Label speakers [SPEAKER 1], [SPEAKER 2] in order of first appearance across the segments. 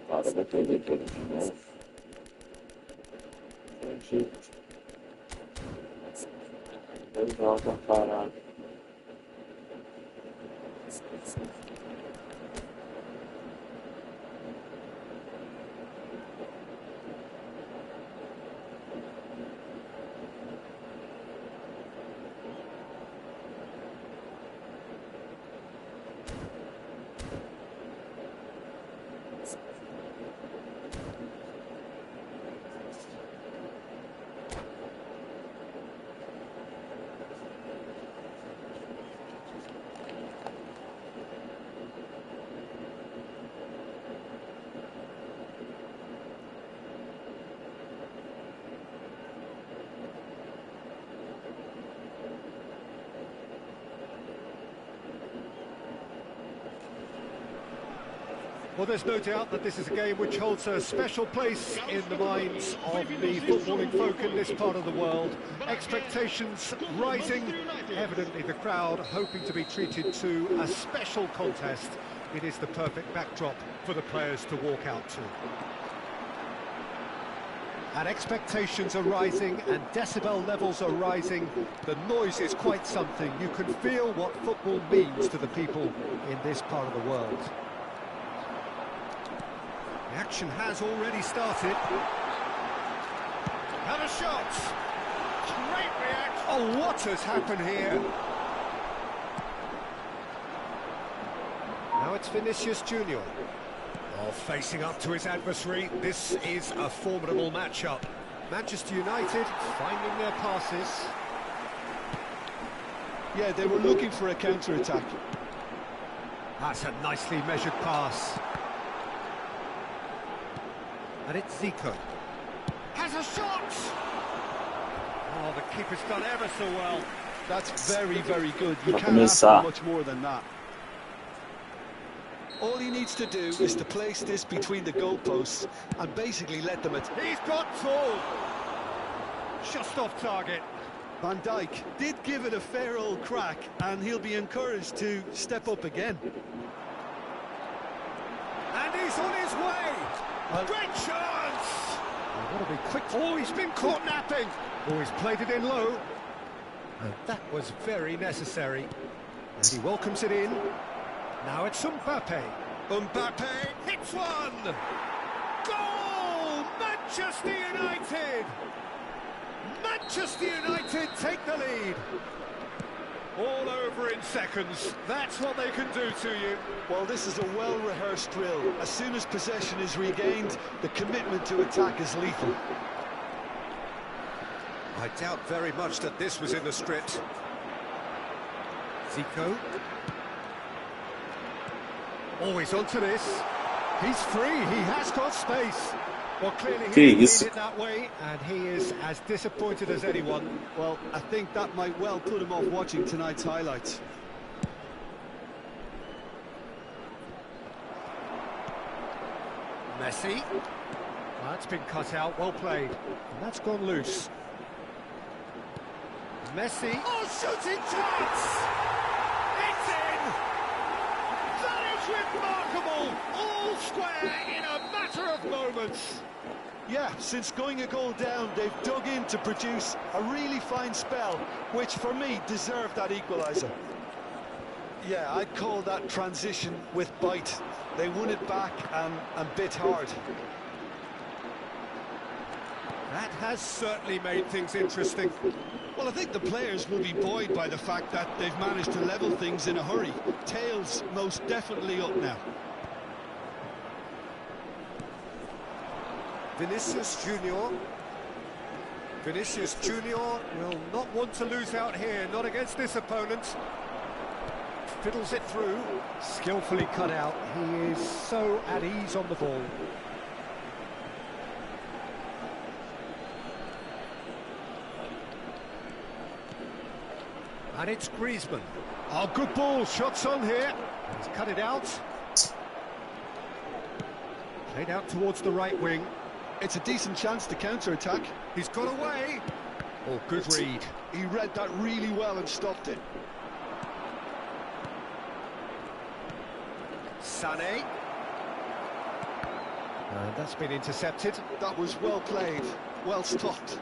[SPEAKER 1] Para vai perder tudo de novo. Gente, legal, tá parado.
[SPEAKER 2] Well, there's no doubt that this is a game which holds a special place in the minds of the footballing folk in this part of the world. Expectations rising, evidently the crowd hoping to be treated to a special contest. It is the perfect backdrop for the players to walk out to. And expectations are rising and decibel levels are rising. The noise is quite something. You can feel what football means to the people in this part of the world. The action has already started. And a shot! Great reaction! Oh, what has happened here? Now it's Vinicius Junior. Oh, facing up to his adversary, this is a formidable matchup. Manchester United finding their passes.
[SPEAKER 3] Yeah, they were looking for a counter-attack.
[SPEAKER 2] That's a nicely measured pass. And it's Zico. Has a shot! Oh, the keeper's done ever so well.
[SPEAKER 3] That's very, very good. You can't ask for much more than that. All he needs to do is to place this between the goalposts and basically let them attack.
[SPEAKER 2] He's got full! Just off target.
[SPEAKER 3] Van Dijk did give it a fair old crack, and he'll be encouraged to step up again.
[SPEAKER 2] And he's on his way! Great chance! They've got to be quick. Oh, he's been caught napping. Oh, he's played it in low. And that was very necessary. And he welcomes it in. Now it's Mbappe. Mbappe hits one! Goal! Manchester United! Manchester United take the lead. All over in seconds. That's what they can do to you.
[SPEAKER 3] Well, this is a well-rehearsed drill. As soon as possession is regained, the commitment to attack is lethal.
[SPEAKER 2] I doubt very much that this was in the script. Zico. Always onto this. He's free. He has got space. Well, clearly he didn't need it that way, and he is as disappointed as anyone.
[SPEAKER 3] Well, I think that might well put him off watching tonight's highlights.
[SPEAKER 2] Messi. That's been cut out, well played. And that's gone loose. Messi. Oh, shooting chance! It's in! That is remarkable! All square in a matter of moments.
[SPEAKER 3] Yeah, since going a goal down, they've dug in to produce a really fine spell, which for me deserved that equaliser. Yeah, I'd call that transition with bite. They won it back and bit hard.
[SPEAKER 2] That has certainly made things interesting.
[SPEAKER 3] Well, I think the players will be buoyed by the fact that they've managed to level things in a hurry. Tails most definitely up now.
[SPEAKER 2] Vinicius Junior. Vinicius Junior will not want to lose out here, not against this opponent. Fiddles it through, skillfully cut out. He is so at ease on the ball. And it's Griezmann. Oh, good ball, shots on here. He's cut it out. Played out towards the right wing.
[SPEAKER 3] It's a decent chance to counter-attack.
[SPEAKER 2] He's got away. Oh, good read.
[SPEAKER 3] He read that really well and stopped it.
[SPEAKER 2] Sané. And that's been intercepted.
[SPEAKER 3] That was well played, well stopped.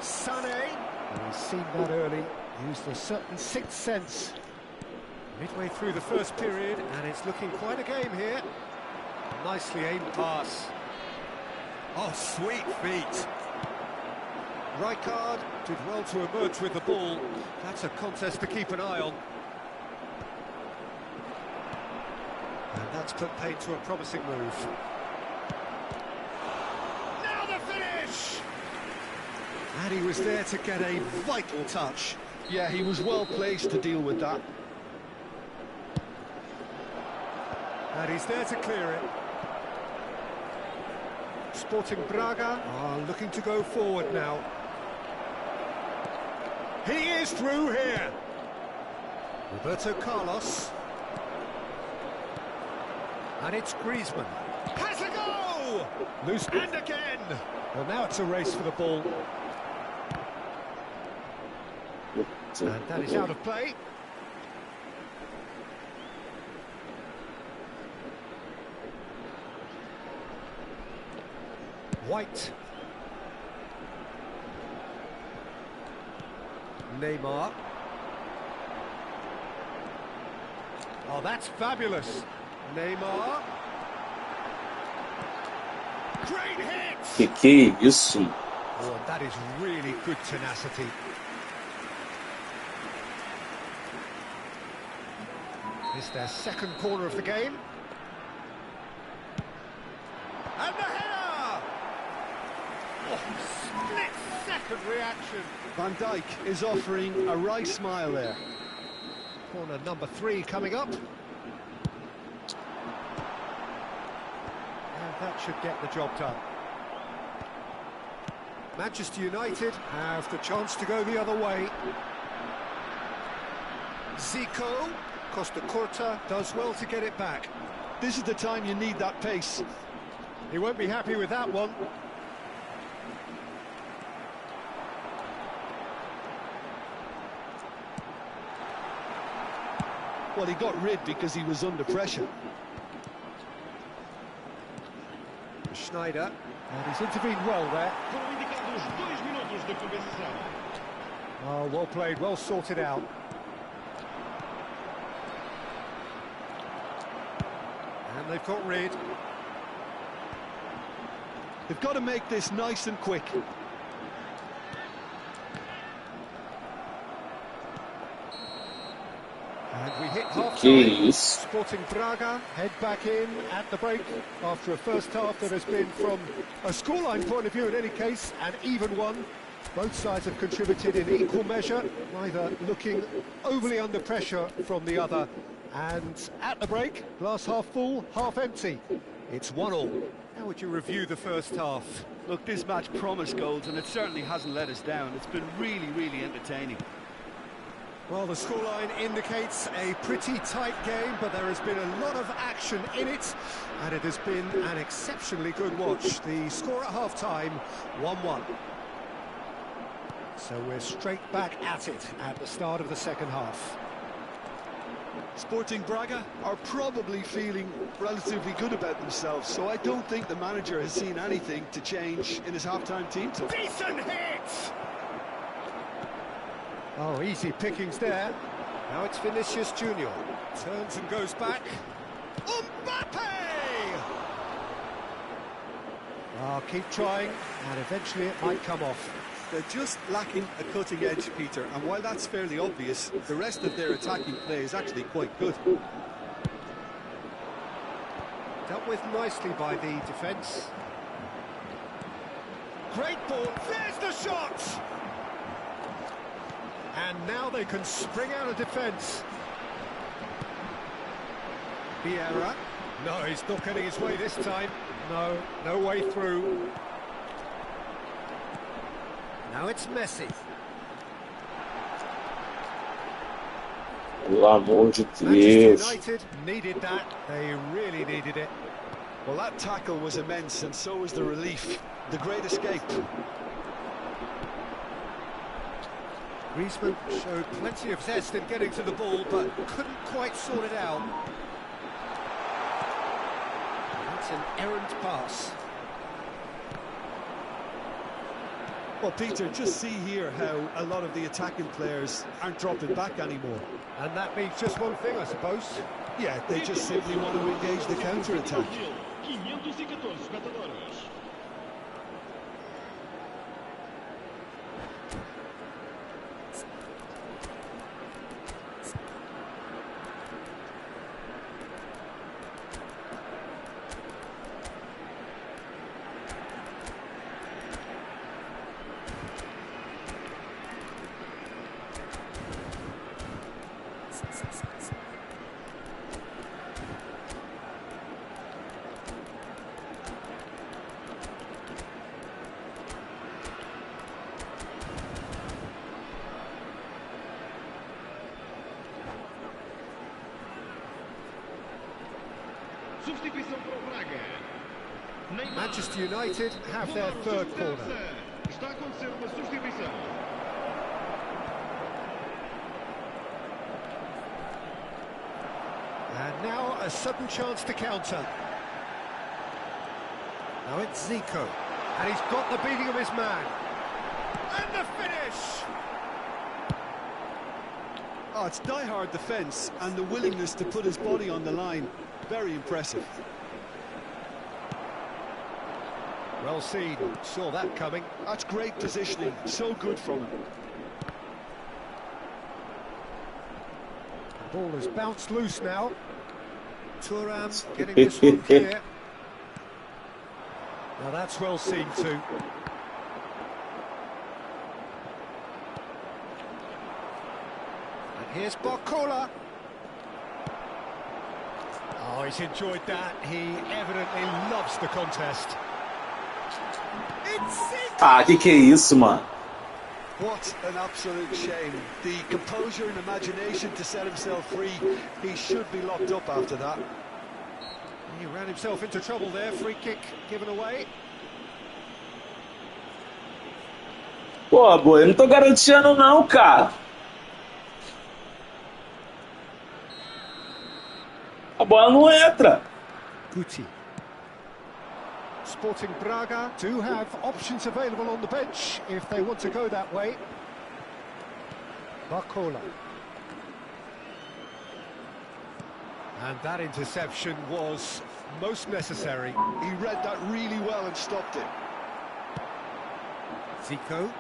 [SPEAKER 2] Sané. He's seen that early, used a certain sixth sense. Midway through the first period, and it's looking quite a game here. Nicely aimed pass. Oh, sweet feet. Rijkaard did well to emerge with the ball. That's a contest to keep an eye on. And that's put paid to a promising move.
[SPEAKER 3] Now the finish!
[SPEAKER 2] And he was there to get a vital touch.
[SPEAKER 3] Yeah, he was well placed to deal with that.
[SPEAKER 2] And he's there to clear it. Sporting Braga are looking to go forward now. He is through here. Roberto Carlos. And it's Griezmann.
[SPEAKER 3] Has a go!
[SPEAKER 2] Loose. And again. Well, now it's a race for the ball. And that is out of play. White. Neymar. Oh, that's fabulous. Neymar. Great hit!
[SPEAKER 1] Que isso?
[SPEAKER 2] Oh, and that is really good tenacity. It's their second corner of the game. And the header! Oh, split-second reaction.
[SPEAKER 3] Van Dijk is offering a wry smile there.
[SPEAKER 2] Corner number 3 coming up. And that should get the job done. Manchester United have the chance to go the other way. Zico, Costa Curta does well to get it back.
[SPEAKER 3] This is the time you need that pace.
[SPEAKER 2] He won't be happy with that one.
[SPEAKER 3] Well, he got rid because he was under pressure.
[SPEAKER 2] Schneider, and he's intervened well there. Oh, well played, well sorted out. And they've got rid.
[SPEAKER 3] They've got to make this nice and quick.
[SPEAKER 2] And we hit half-time. Sporting Braga head back in at the break after a first half that has been, from a scoreline point of view in any case, an even one. Both sides have contributed in equal measure, neither looking overly under pressure from the other. And at the break, glass half full, half empty. It's 1-1. How would you review the first half?
[SPEAKER 4] Look, this match promised goals, and it certainly hasn't let us down. It's been really, really entertaining.
[SPEAKER 2] Well, the scoreline indicates a pretty tight game, but there has been a lot of action in it, and it has been an exceptionally good watch. The score at half-time, 1-1. So we're straight back at it at the start of the second half.
[SPEAKER 3] Sporting Braga are probably feeling relatively good about themselves, so I don't think the manager has seen anything to change in his half-time team talk.
[SPEAKER 2] Decent hit! Oh, easy pickings there. Now it's Vinicius Junior. Turns and goes back. Mbappe! Oh, keep trying, and eventually it might come off.
[SPEAKER 5] They're just lacking a cutting edge, Peter, and while that's fairly obvious, the rest of their attacking play is actually quite good.
[SPEAKER 2] Dealt with nicely by the defence. Great ball, there's the shot! And now they can spring out of defence. Vieira. No, he's not getting his way this time. No, no way through. Now it's Messi.
[SPEAKER 1] Pelo amor de
[SPEAKER 2] Manchester
[SPEAKER 1] Deus.
[SPEAKER 2] United needed that. They really needed it.
[SPEAKER 3] Well, that tackle was immense, and so was the relief. The great escape.
[SPEAKER 2] Griezmann showed plenty of zest in getting to the ball, but couldn't quite sort it out. That's an errant pass.
[SPEAKER 5] Well, Peter, just see here how a lot of the attacking players aren't dropping back anymore.
[SPEAKER 2] And that means just one thing, I suppose.
[SPEAKER 5] Yeah, they just simply want to engage the counter-attack.
[SPEAKER 6] 514 espectadores. Substituição para o Braga.
[SPEAKER 2] Manchester United have their third corner.
[SPEAKER 6] Está a acontecer uma substituição.
[SPEAKER 2] And now a sudden chance to counter. Now it's Zico. And he's got the beating of his man. And the finish!
[SPEAKER 5] Oh, it's die-hard defence and the willingness to put his body on the line. Very impressive.
[SPEAKER 2] Well seen, saw that coming.
[SPEAKER 5] That's great positioning, so good from him.
[SPEAKER 2] The ball has bounced loose now. Thuram getting this one clear. Now that's well seen too. And here's Barcola. Oh, he's enjoyed that. He evidently loves the contest. It's it!
[SPEAKER 7] Ah, que é isso, mano?
[SPEAKER 5] What an absolute shame. The composure and imagination to set himself free. He should be locked up after that.
[SPEAKER 2] He ran himself into trouble there. Free kick given away.
[SPEAKER 7] Pô, boy, eu não tô garantindo não, cara. A bola não entra.
[SPEAKER 2] Guti. Sporting Braga do have options available on the bench if they want to go that way. Barcola. And that interception was most necessary.
[SPEAKER 5] He read that really well and stopped it.
[SPEAKER 2] Zico.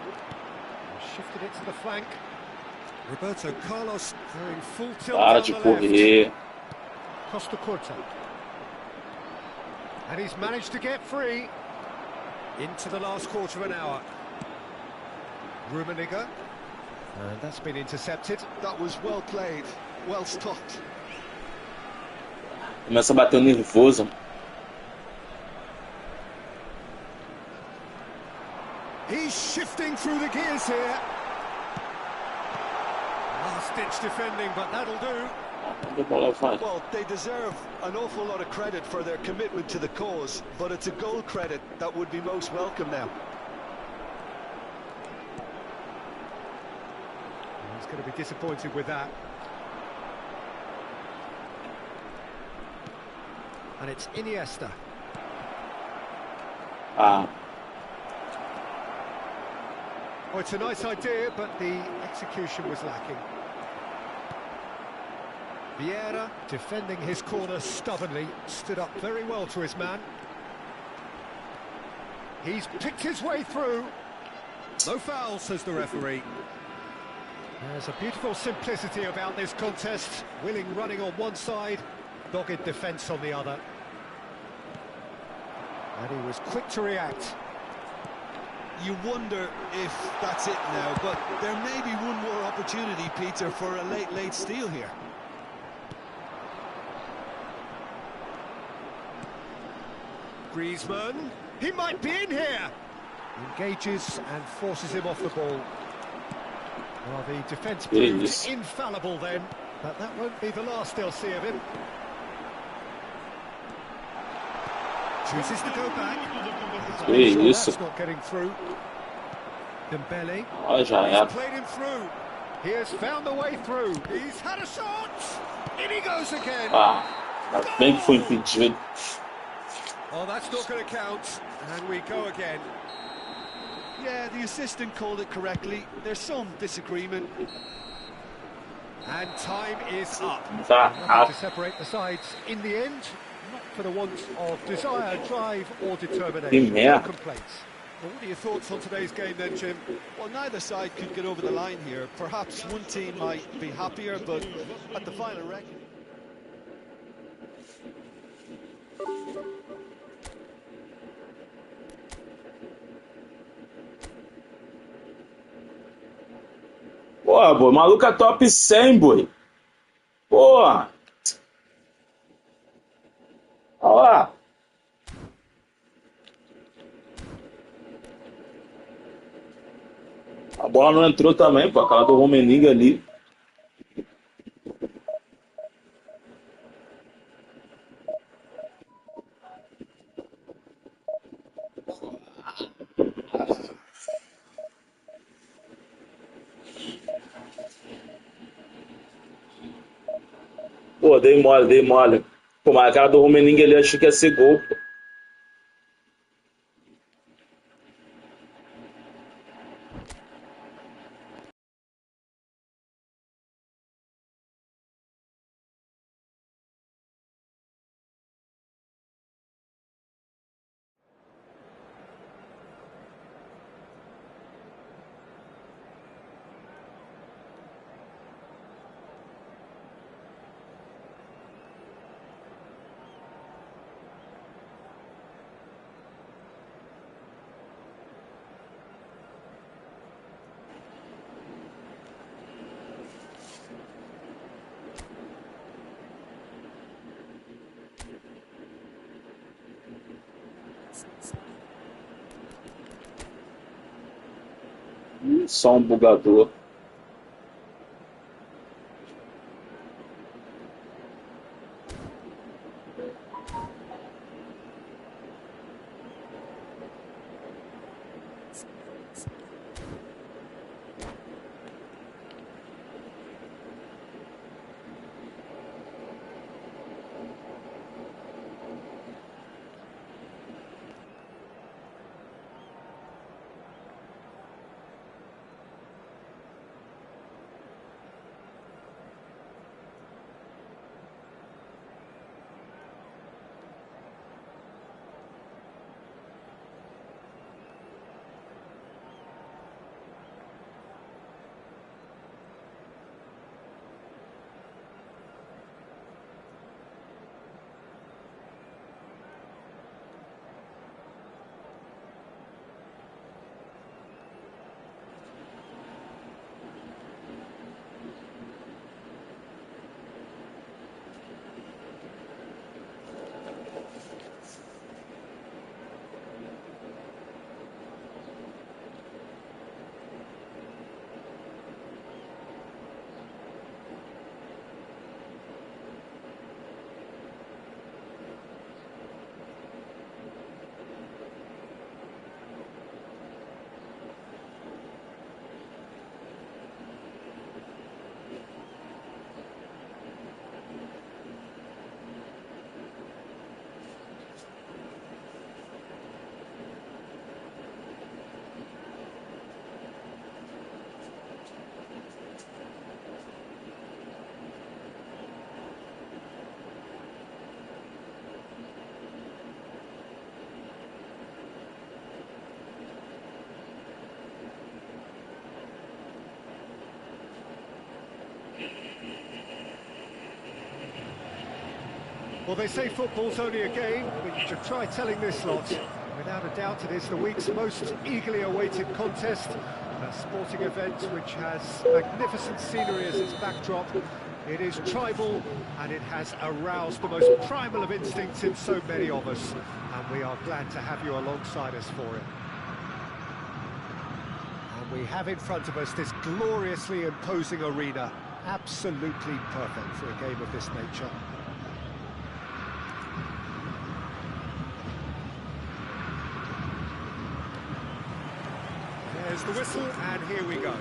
[SPEAKER 2] Shifted it to the flank. Roberto Carlos going full tilt
[SPEAKER 7] Para
[SPEAKER 2] down
[SPEAKER 7] de
[SPEAKER 2] the
[SPEAKER 7] correr.
[SPEAKER 2] left. Costa Curta. And he's managed to get free into the last quarter of an hour. Rummenigge. And that's been intercepted.
[SPEAKER 5] That was well played, well stopped.
[SPEAKER 7] Começa a bater nervoso.
[SPEAKER 2] He's shifting through the gears here. Last-ditch defending, but that'll do.
[SPEAKER 5] Well, they deserve an awful lot of credit for their commitment to the cause, but it's a goal credit that would be most welcome now.
[SPEAKER 2] He's going to be disappointed with that. And it's Iniesta.
[SPEAKER 7] Ah.
[SPEAKER 2] Oh, it's a nice idea, but the execution was lacking. Vieira, defending his corner stubbornly, stood up very well to his man. He's picked his way through. No foul, says the referee. There's a beautiful simplicity about this contest. Willing running on one side, dogged defence on the other. And he was quick to react.
[SPEAKER 5] You wonder if that's it now, but there may be one more opportunity, Peter, for a late steal here.
[SPEAKER 2] Griezmann, he might be in here. Engages and forces him off the ball. Well, the defence proved infallible then, but that won't be the last they'll see of him. Chooses to go back. That's not getting through. Dembele. He's played him through. He has found the way through. He's had a shot. In he goes again.
[SPEAKER 7] Ah, bem que foi impedido.
[SPEAKER 2] Oh, that's not going to count. And we go again.
[SPEAKER 3] Yeah, the assistant called it correctly. There's some disagreement.
[SPEAKER 2] And time is up.
[SPEAKER 7] Tá
[SPEAKER 2] Nothing to separate the sides in the end. Not for the want of desire, drive or determination. No
[SPEAKER 7] merda.
[SPEAKER 2] complaints. Well, what are your thoughts on today's game then, Jim?
[SPEAKER 3] Well, neither side could get over the line here. Perhaps one team might be happier, but at the final reckoning...
[SPEAKER 7] Porra, boi, maluco é top 100, boi. Porra. Olha lá. A bola não entrou também, pô. Aquela do Rummenigge ali. Pô, dei mole, dei mole. Pô, mas aquela do Rummenigge ali achei que ia ser gol, pô. Só um bugador.
[SPEAKER 2] Well, they say football's only a game, but you should try telling this lot. Without a doubt, it is the week's most eagerly awaited contest. A sporting event which has magnificent scenery as its backdrop. It is tribal, and it has aroused the most primal of instincts in so many of us. And we are glad to have you alongside us for it. And we have in front of us this gloriously imposing arena. Absolutely perfect for a game of this nature. There's the whistle, and here we go.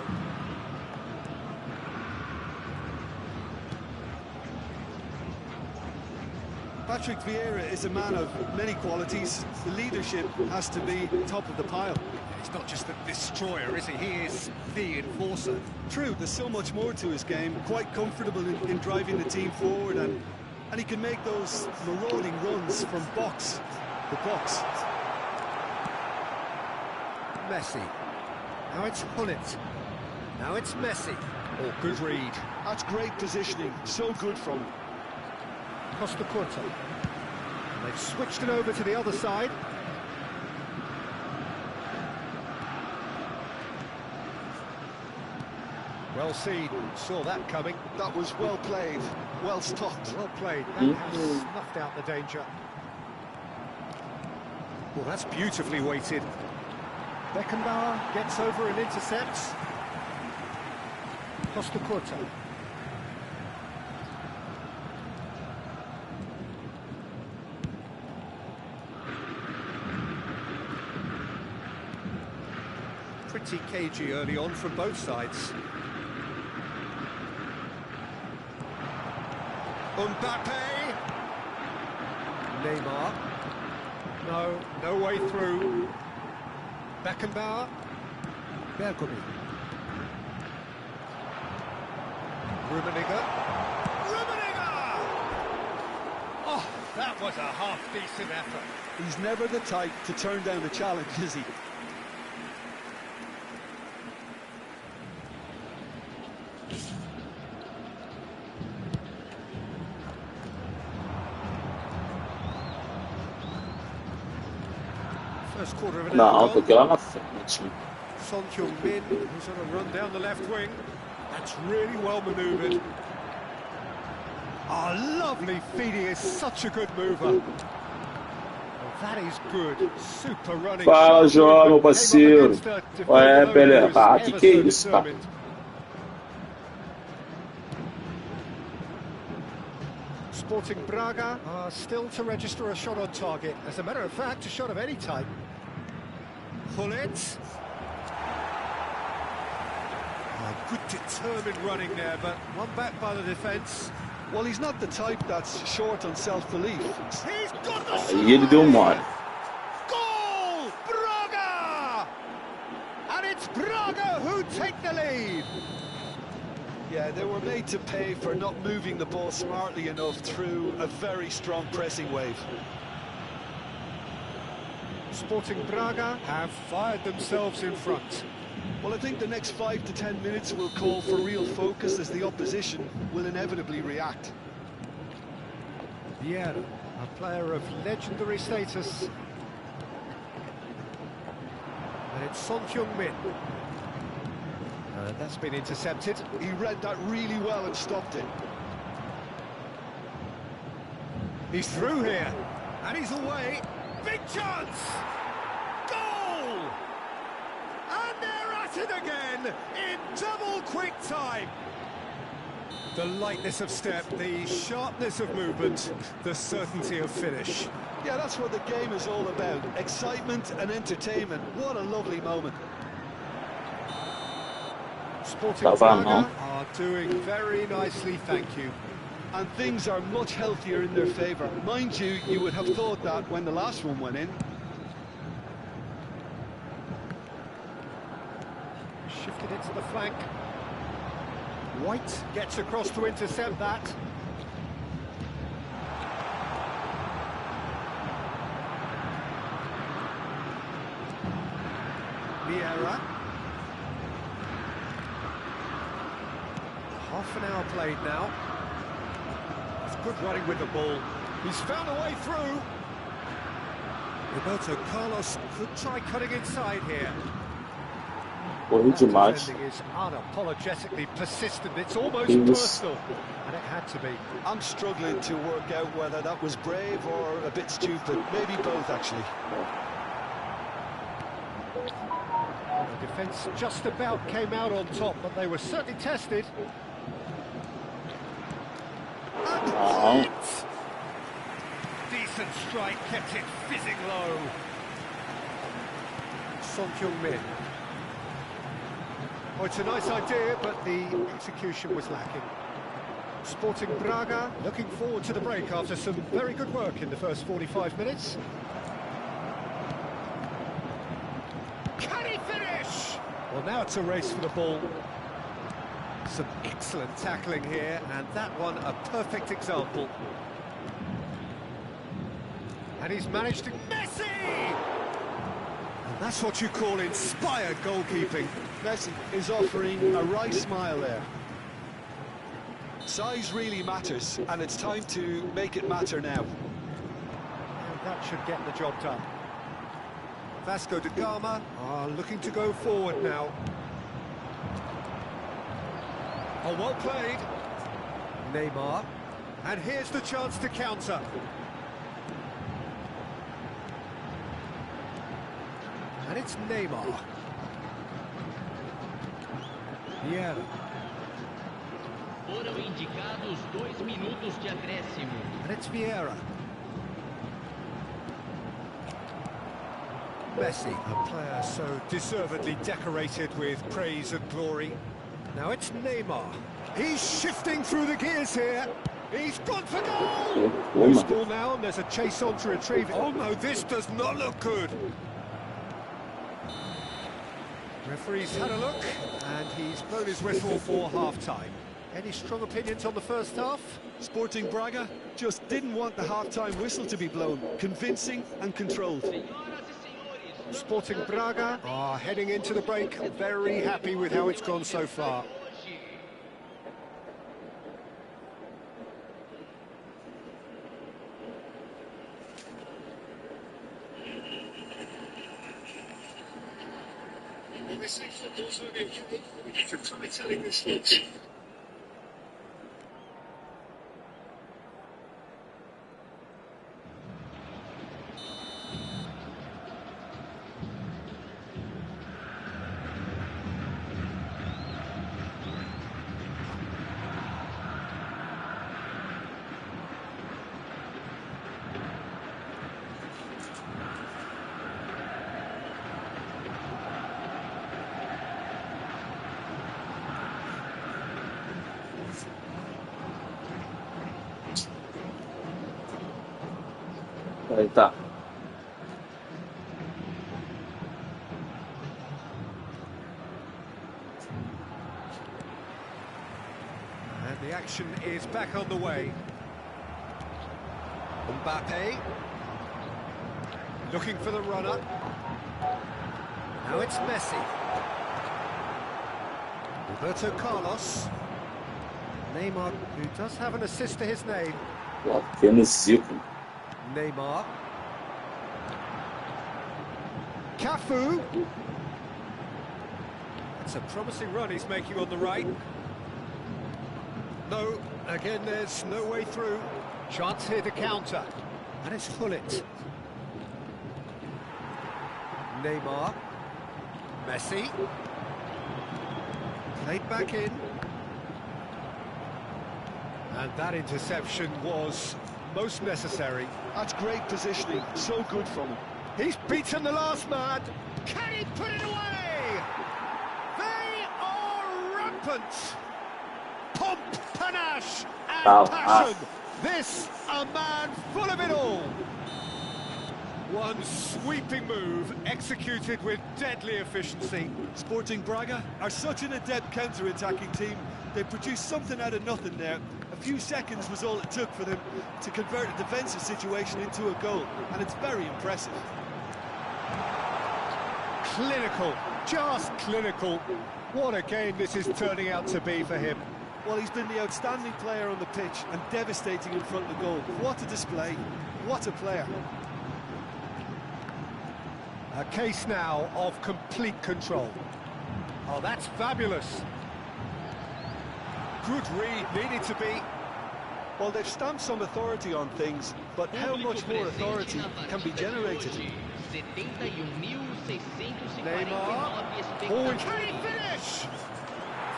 [SPEAKER 3] Patrick Vieira is a man of many qualities. The leadership has to be top of the pile.
[SPEAKER 2] He's not just the destroyer, is he? He is the enforcer.
[SPEAKER 3] True, there's so much more to his game. Quite comfortable in driving the team forward, and he can make those marauding runs from box to box.
[SPEAKER 2] Messi. Now it's Hullet. Now it's Messi. Oh, good read.
[SPEAKER 3] That's great positioning. So good from him.
[SPEAKER 2] Costa Curta. And they've switched it over to the other side. Well seen. Saw that coming.
[SPEAKER 3] That was well played. Well stopped.
[SPEAKER 2] Well played. That has snuffed out the danger. Well, that's beautifully weighted. Beckenbauer gets over and intercepts. Costa Curta. Pretty cagey early on from both sides. Mbappe. Neymar. No way through. Beckenbauer. Bergomi. Rummenigge. Oh, that was a half-decent effort.
[SPEAKER 3] He's never the type to turn down a challenge, is he?
[SPEAKER 2] First quarter of an
[SPEAKER 7] Não,
[SPEAKER 2] hour.
[SPEAKER 7] tô aqui lá na frente.
[SPEAKER 2] Son Heung-min, who's on a run down the left wing. That's really well manoeuvred. Oh, lovely feed. He is such a good mover. Oh, that is good. Super running.
[SPEAKER 7] Fala,
[SPEAKER 2] shot.
[SPEAKER 7] João, meu
[SPEAKER 2] Came up
[SPEAKER 7] parceiro.
[SPEAKER 2] against a defender
[SPEAKER 7] Ué, Pelé.
[SPEAKER 2] who's
[SPEAKER 7] Ah,
[SPEAKER 2] ever
[SPEAKER 7] que é
[SPEAKER 2] so
[SPEAKER 7] isso, cara?
[SPEAKER 2] determined. Sporting Braga are still to register a shot on target. As a matter of fact, a shot of any type. Hullet. Good determined running there, but one back by the defence.
[SPEAKER 3] Well, he's not the type that's short on self-belief.
[SPEAKER 2] He's got the
[SPEAKER 7] Aí ele deu mole.
[SPEAKER 2] goal! Braga! And it's Braga who take the lead.
[SPEAKER 3] Yeah, they were made to pay for not moving the ball smartly enough through a very strong pressing wave.
[SPEAKER 2] Sporting Braga have fired themselves in front.
[SPEAKER 3] Well, I think the next 5 to 10 minutes will call for real focus as the opposition will inevitably react.
[SPEAKER 2] Vieira, a player of legendary status. And it's Son Heung-min. That's been intercepted.
[SPEAKER 3] He read that really well and stopped it.
[SPEAKER 2] He's through here, and he's away. Big chance! Goal! And they're at it again in double quick time. The lightness of step, the sharpness of movement, the certainty of finish.
[SPEAKER 3] Yeah, that's what the game is all about. Excitement and entertainment. What a lovely moment.
[SPEAKER 2] Sporting Braga are doing very nicely, thank you.
[SPEAKER 3] And things are much healthier in their favour. Mind you, you would have thought that when the last one went in.
[SPEAKER 2] Shifted it to the flank. White gets across to intercept that. Vieira. Half an hour played now. It's good running with the ball. He's found a way through. Roberto Carlos could try cutting inside here.
[SPEAKER 7] Corri demais.
[SPEAKER 2] Defending is unapologetically persistent. It's almost personal, and it had to be.
[SPEAKER 3] I'm struggling to work out whether that was brave or a bit stupid. Maybe both, actually.
[SPEAKER 2] The defence just about came out on top, but they were certainly tested.
[SPEAKER 7] Não.
[SPEAKER 2] Decent strike, kept it fizzing low. Son Heung-min. Oh, it's a nice idea, but the execution was lacking. Sporting Braga looking forward to the break after some very good work in the first 45 minutes. Can he finish? Well, now it's a race for the ball. Some excellent tackling here, and that one a perfect example. And he's managed to... Messi! And that's what you call inspired goalkeeping.
[SPEAKER 3] Messi is offering a wry smile there. Size really matters, and it's time to make it matter now.
[SPEAKER 2] And that should get the job done. Vasco da Gama are looking to go forward now. Oh, well played. Neymar. And here's the chance to counter. And it's Neymar. Vieira.
[SPEAKER 8] Foram indicados 2 minutos de acréscimo.
[SPEAKER 2] And it's Vieira. Messi, a player so deservedly decorated with praise and glory. Now it's Neymar. He's shifting through the gears here. He's gone for goal! Loose ball now, and there's a chase on to retrieve it. Oh no, this does not look good. Referee's had a look, and he's blown his whistle for half-time. Any strong opinions on the first half?
[SPEAKER 3] Sporting Braga just didn't want the half-time whistle to be blown. Convincing and controlled.
[SPEAKER 2] Sporting Braga are heading into the break, very happy with how it's gone so far.
[SPEAKER 7] Aí tá.
[SPEAKER 2] And the action is back on the way. Mbappe. Looking for the runner. Now it's Messi. Roberto Carlos. Neymar, who does have an assist to his name.
[SPEAKER 7] Apenas Zico.
[SPEAKER 2] Neymar. Cafu. It's a promising run he's making on the right. No, again there's no way through. Chance here to counter. And it's Hullet. Neymar. Messi. Played back in. And that interception was most necessary.
[SPEAKER 3] That's great positioning, so good from him.
[SPEAKER 2] He's beaten the last man. Can he put it away? They are rampant. Pomp, panache, and passion. This a man full of it all. One sweeping move executed with deadly efficiency.
[SPEAKER 3] Sporting Braga are such an adept counter-attacking team. They produced something out of nothing there. A few seconds was all it took for them to convert a defensive situation into a goal, and it's very impressive.
[SPEAKER 2] Clinical, just clinical. What a game this is turning out to be for him.
[SPEAKER 3] Well, he's been the outstanding player on the pitch and devastating in front of the goal. What a display, what a player.
[SPEAKER 2] A case now of complete control. Oh, that's fabulous. Good read, needed to be.
[SPEAKER 3] Well, they've stamped some authority on things, but how much more authority can be generated?
[SPEAKER 2] Neymar. Oh, can he finish?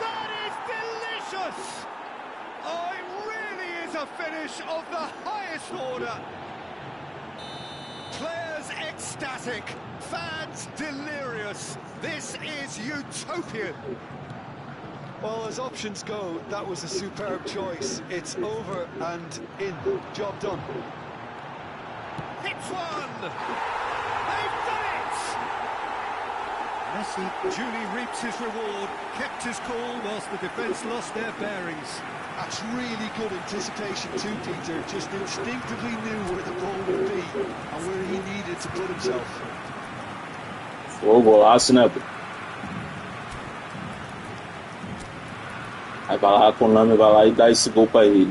[SPEAKER 2] That is delicious! Oh, it really is a finish of the highest order. Players ecstatic, fans delirious. This is utopian.
[SPEAKER 3] Well, as options go, that was a superb choice. It's over and in. Job done.
[SPEAKER 2] Hits one! They've done it! Messi duly reaps his reward, kept his cool whilst the defence lost their bearings.
[SPEAKER 3] That's really good anticipation too, Peter. Just instinctively knew where the ball would be and where he needed to put himself.
[SPEAKER 7] Ô, golaço, né? Aí vai lá, a Konami vai lá e dá esse gol pra ele.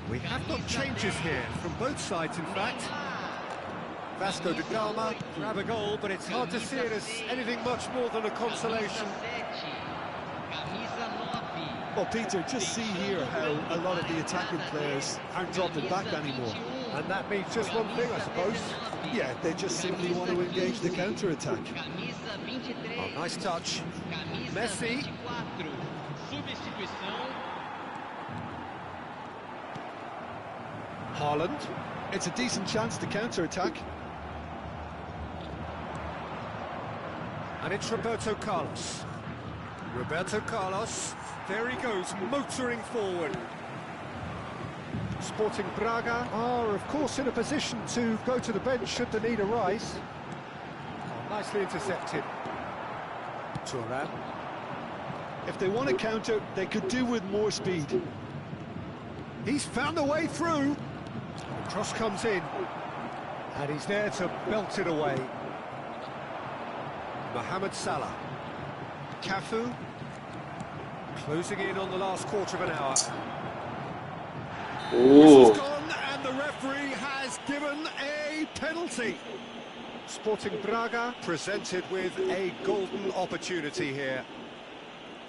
[SPEAKER 2] We have got changes here, from both sides in fact. Vasco da Gama grab a goal, but it's hard to see it as anything much more than a consolation.
[SPEAKER 3] Well, Peter, just see here how a lot of the attacking players aren't dropping back anymore.
[SPEAKER 2] And that means just one thing, I suppose.
[SPEAKER 3] Yeah, they just simply want to engage the counter-attack.
[SPEAKER 2] Oh, nice touch. Messi. Haaland.
[SPEAKER 3] It's a decent chance to counter-attack.
[SPEAKER 2] And it's Roberto Carlos. Roberto Carlos, there he goes, motoring forward. Sporting Braga are, of course, in a position to go to the bench should the need arise. Oh, nicely intercepted. Thuram.
[SPEAKER 3] If they want to counter, they could do with more speed.
[SPEAKER 2] He's found a way through. The cross comes in. And he's there to belt it away. Mohamed Salah. Cafu. Closing in on the last quarter of an hour.
[SPEAKER 7] Ooh.
[SPEAKER 2] This is gone, and the referee has given a penalty. Sporting Braga presented with a golden opportunity here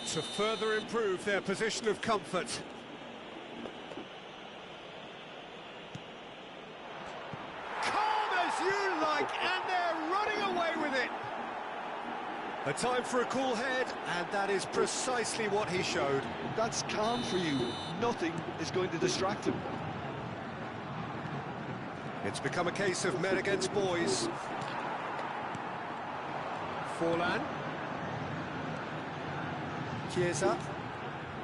[SPEAKER 2] to further improve their position of comfort. Calm as you like, and they're running away with it. A time for a cool head, and that is precisely what he showed.
[SPEAKER 3] That's calm for you. Nothing is going to distract him.
[SPEAKER 2] It's become a case of men against boys. Forlan. Chiesa.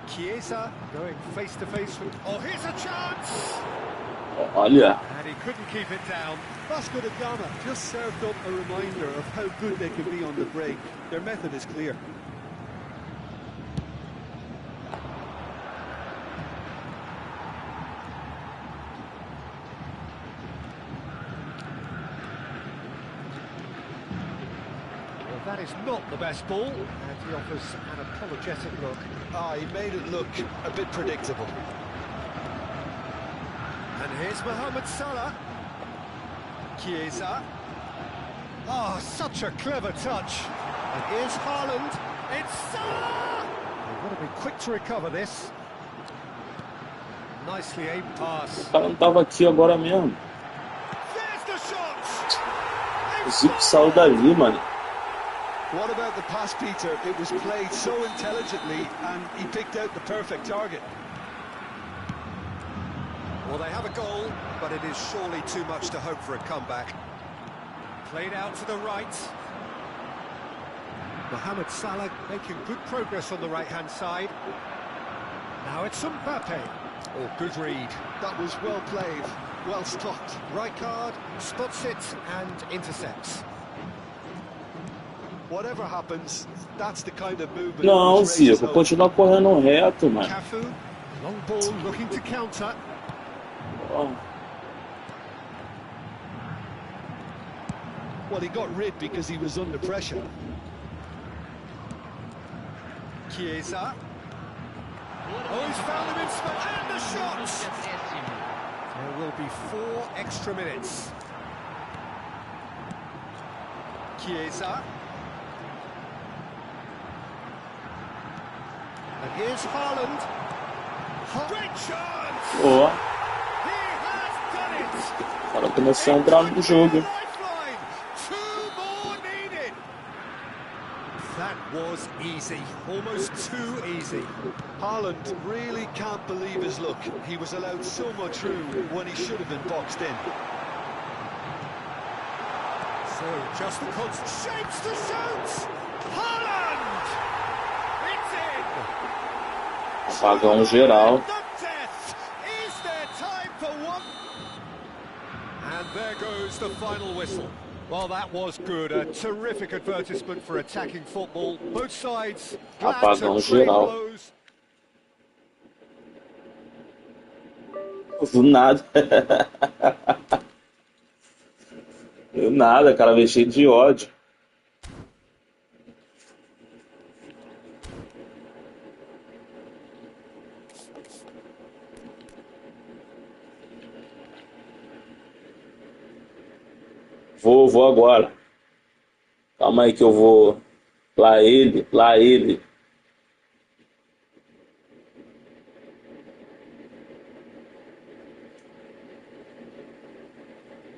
[SPEAKER 2] Chiesa going face to face with... Oh, here's a chance!
[SPEAKER 7] Olha.
[SPEAKER 2] And he couldn't keep it down.
[SPEAKER 3] Vasco da Gama just served up a reminder of how good they can be on the break. Their method is clear.
[SPEAKER 2] Well, that is not the best ball, and he offers an apologetic look.
[SPEAKER 3] He made it look a bit predictable.
[SPEAKER 2] And here's Mohamed Salah. Chiesa. Oh, such a clever touch. And here's Haaland. It's Salah! They've got to be quick to recover this. Nicely aimed pass.
[SPEAKER 7] O cara não tava aqui agora mesmo.
[SPEAKER 2] There's the shot!
[SPEAKER 7] O Zico saiu dali, mano.
[SPEAKER 3] What about the pass, Peter? It was played so intelligently and he picked out the perfect target.
[SPEAKER 2] Well, they have a goal, but it is surely too much to hope for a comeback. Played out to the right. Mohamed Salah making good progress on the right-hand side. Now it's Mbappe. Oh, good read.
[SPEAKER 3] That was well played.
[SPEAKER 2] Well stopped. Rijkaard spots it and intercepts.
[SPEAKER 3] Whatever happens, that's the kind of movement.
[SPEAKER 7] Não, Zico, continua correndo reto, mano.
[SPEAKER 2] Cafu, long ball looking to counter.
[SPEAKER 7] Ó.
[SPEAKER 3] Well, he got rid because he was under pressure.
[SPEAKER 2] Chiesa. Oh, he's found him in space. And the shot!
[SPEAKER 8] De acréscimo.
[SPEAKER 2] There will be 4 extra minutes. Chiesa. And here's Haaland. Great chance!
[SPEAKER 7] Ó.
[SPEAKER 2] He has done it!
[SPEAKER 7] O cara começou a entrar no jogo.
[SPEAKER 2] Lifeline. 2 more needed. That was easy. Almost too easy.
[SPEAKER 3] Haaland really can't believe his luck. He was allowed so much room when he should have been boxed in.
[SPEAKER 2] So just the shapes the shoots. Haaland! It's in.
[SPEAKER 7] Apagão geral.
[SPEAKER 2] The death. Is there time for one? And there goes the final whistle. Well, that was good. A terrific advertisement for attacking football. Both sides glad
[SPEAKER 7] Apagão
[SPEAKER 2] to trade
[SPEAKER 7] geral.
[SPEAKER 2] blows.
[SPEAKER 7] Do nada. Do nada, cara, veio cheio de ódio. Vou agora. Calma aí que eu vou. Lá ele.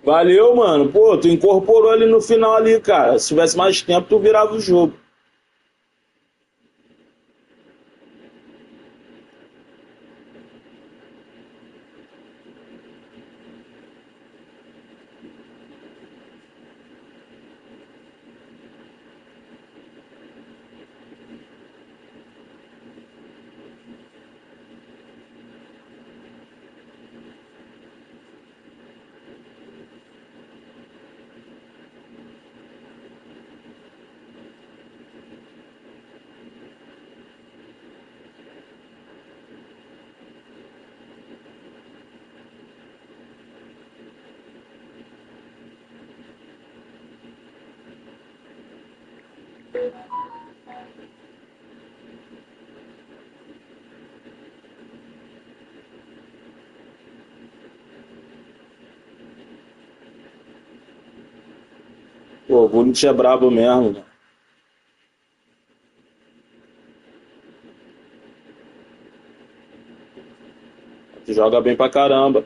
[SPEAKER 7] Valeu, mano. Pô, tu incorporou ali no final ali, cara. Se tivesse mais tempo, tu virava o jogo. Pô, o Bonito é brabo mesmo, né? Tu joga bem pra caramba.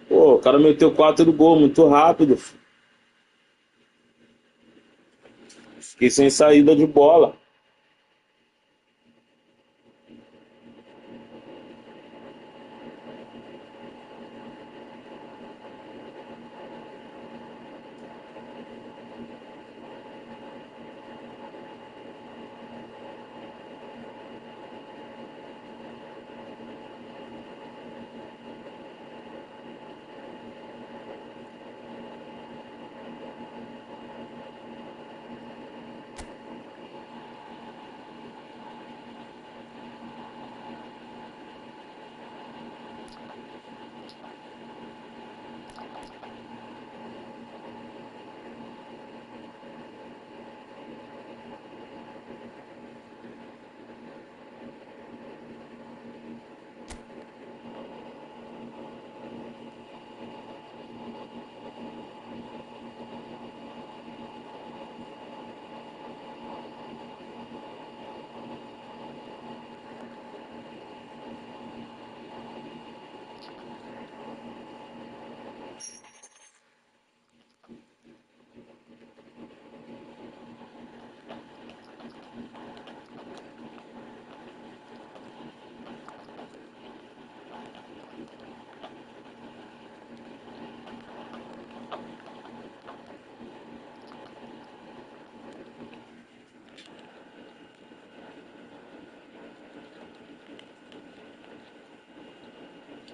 [SPEAKER 7] Pô, o cara meteu 4 gols muito rápido. Fiquei sem saída de bola.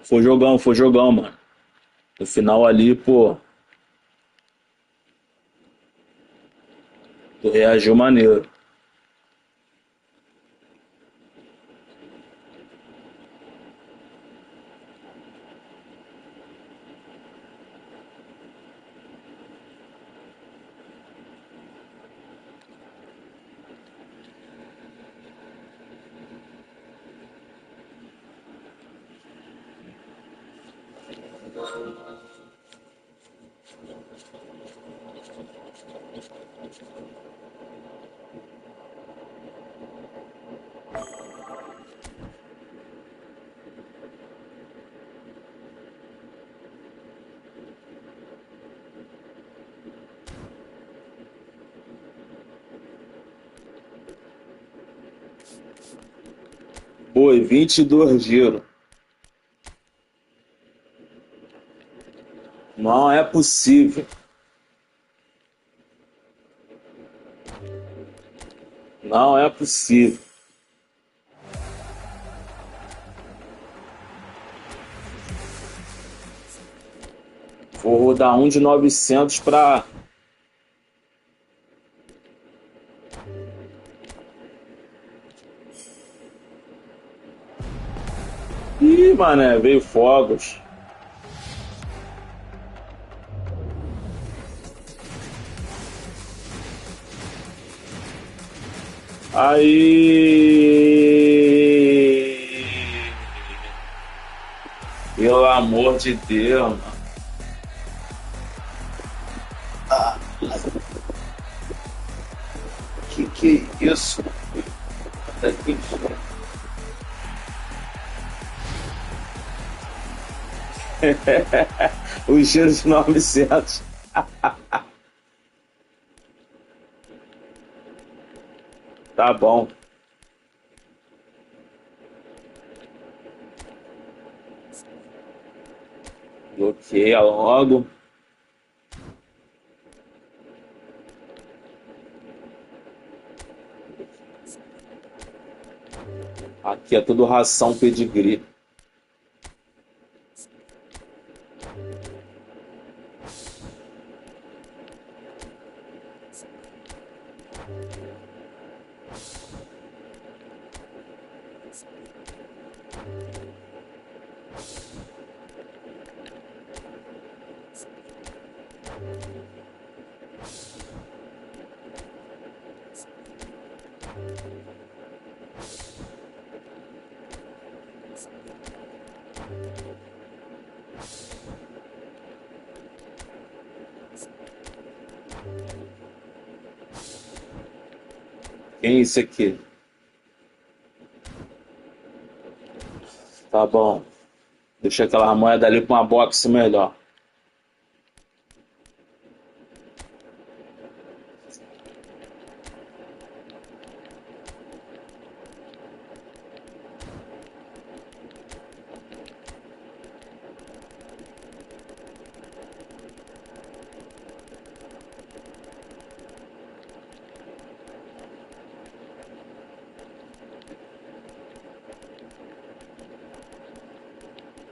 [SPEAKER 7] Foi jogão, mano. No final ali, pô, tu reagiu maneiro. Foi 22 giros. Não é possível. Não é possível. Vou rodar um de 900 pra... Ih, mané, veio fogos. Aí, pelo amor de Deus, mano. Que isso? Até que os giros de 900. Tá bom. Bloqueia logo. Aqui é tudo ração pedigree. Quem é isso aqui? Tá bom. Deixa aquela moeda ali pra uma box melhor.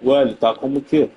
[SPEAKER 7] Ué, ele tá como que?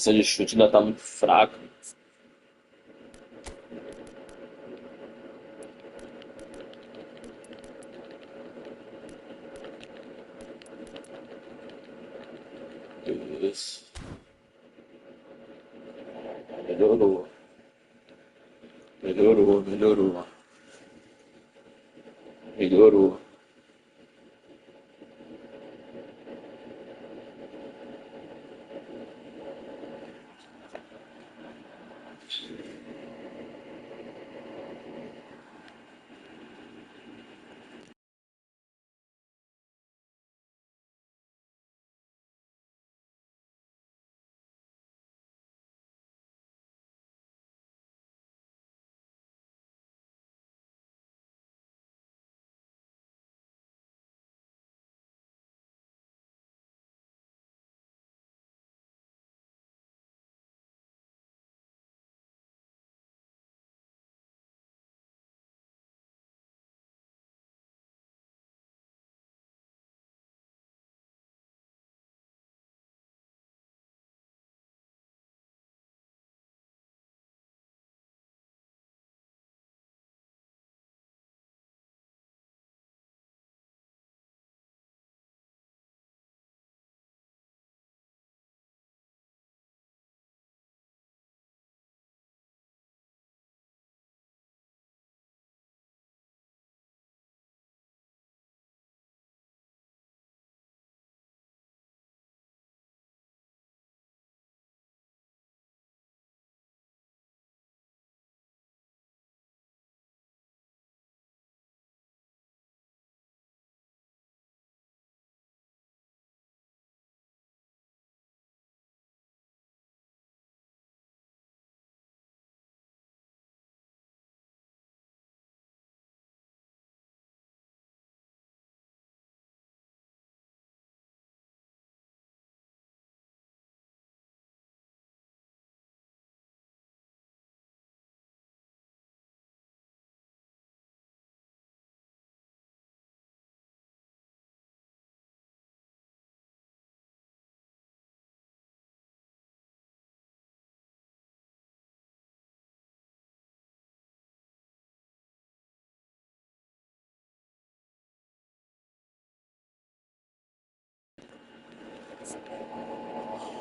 [SPEAKER 7] força de chute ainda tá muito fraca. Isso. Melhorou. Melhorou, melhorou. Melhorou.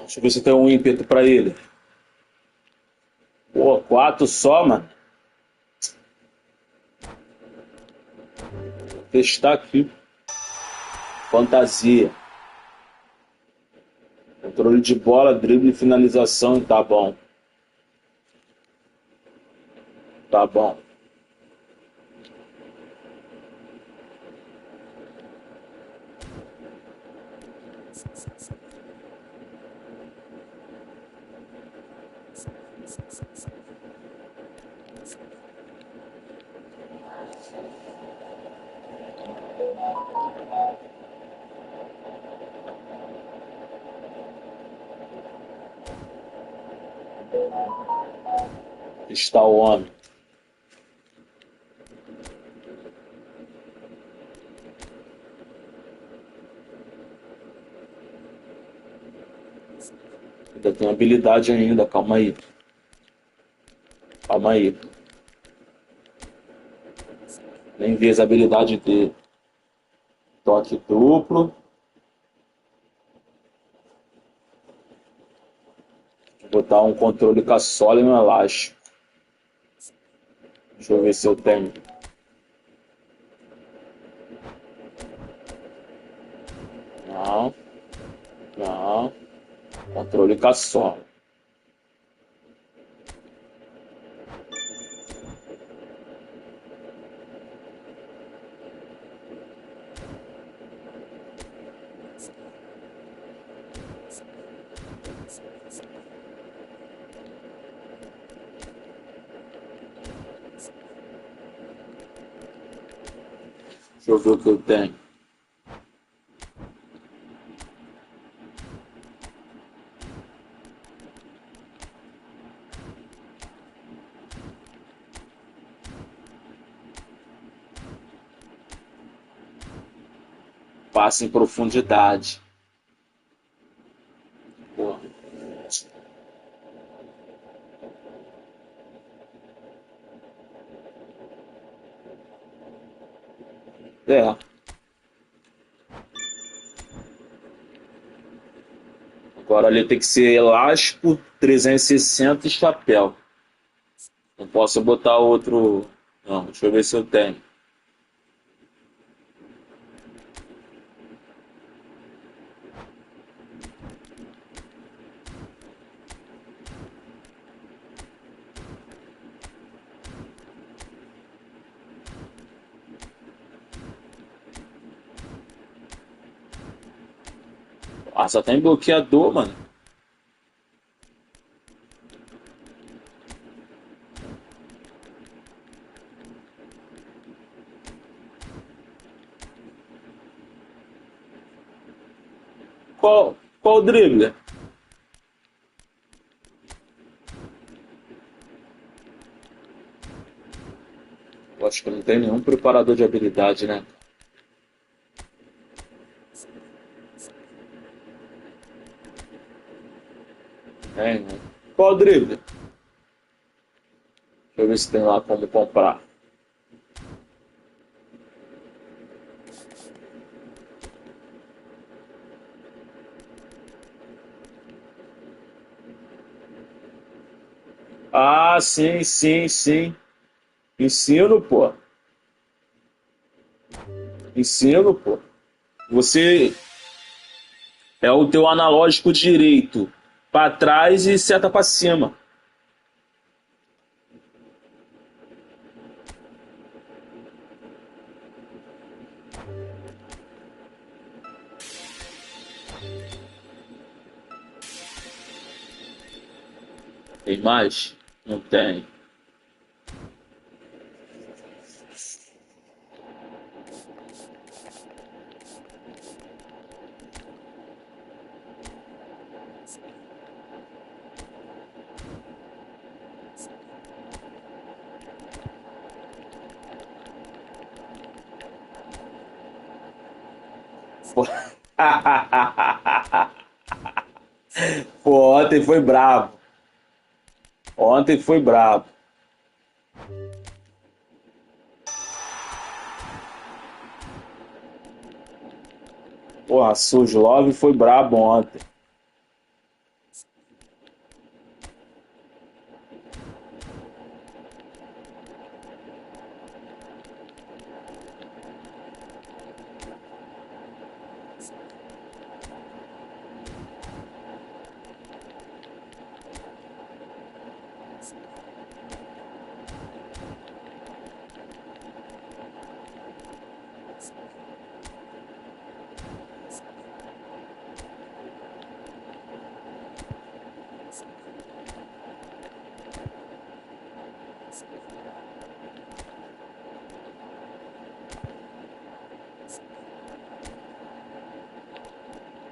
[SPEAKER 7] Deixa eu ver se tem um ímpeto pra ele. Pô, 4 só, mano. Vou testar aqui. Fantasia. Controle de bola, drible e finalização. Tá bom. Tá bom. Está o homem. Ainda tem habilidade ainda, calma aí. Calma aí. Nem vi as habilidades dele. Toque duplo. Vou botar um controle com a sola e um elástico. Deixa eu ver se eu tenho. Não. Não. Controle com a sola. Deixa eu ver o que eu tenho. Passe em profundidade. Porra. É. Agora ali tem que ser elástico, 360 e chapéu. Não posso botar outro. Não, deixa eu ver se eu tenho. Ah, só tem bloqueador, mano. Qual o drible? Eu acho que não tem nenhum preparador de habilidade, né? Tem, né? Qual o drible? Deixa eu ver se tem lá como comprar. Ah, sim, sim, sim. Ensino, pô. Ensino, pô. Você é o teu analógico direito para trás e seta para cima. Tem mais? Não tem. Pô, Pô, ontem foi brabo. Ontem foi brabo. Porra, Love foi brabo ontem.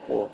[SPEAKER 7] Pô.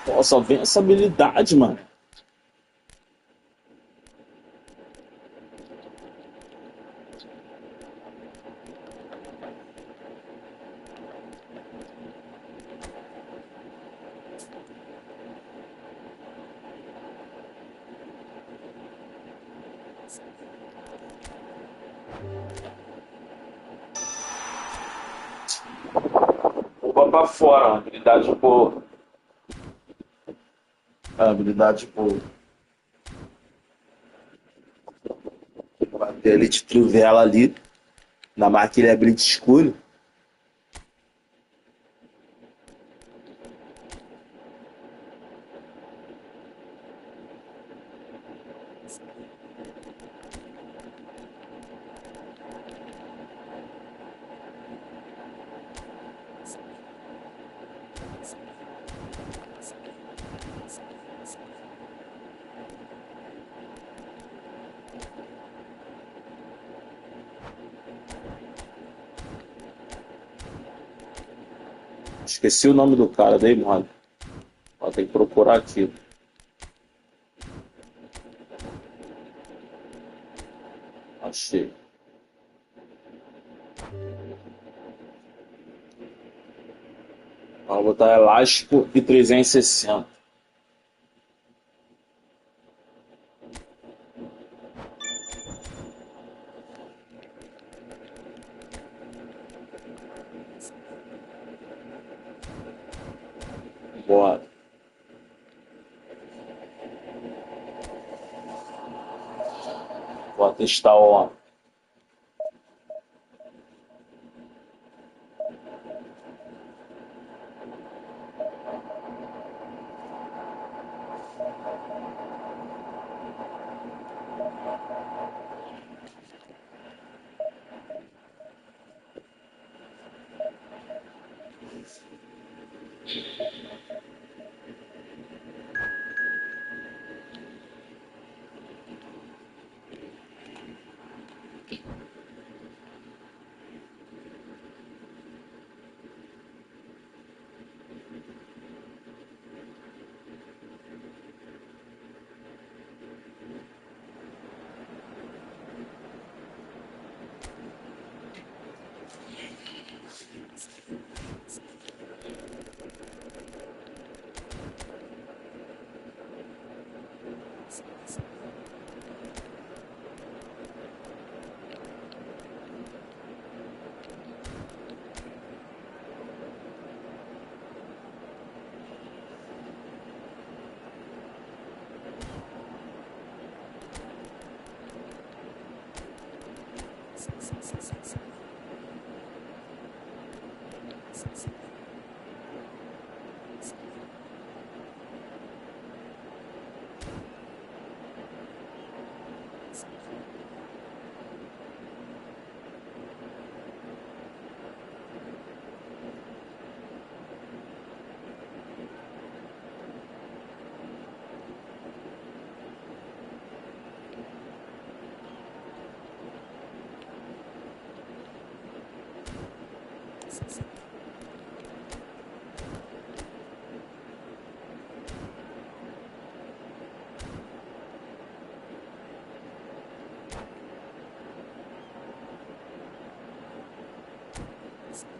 [SPEAKER 7] Pô, só vem essa habilidade, mano. Vou pra fora, uma habilidade boa. Habilidade boa. Bater ali de trivela ali. Na máquina é blitz escuro. esqueci o nome do cara, dei mole. Ó, tem que procurar aqui. Achei. Vou botar elástico e 360. Bora. Vou testar o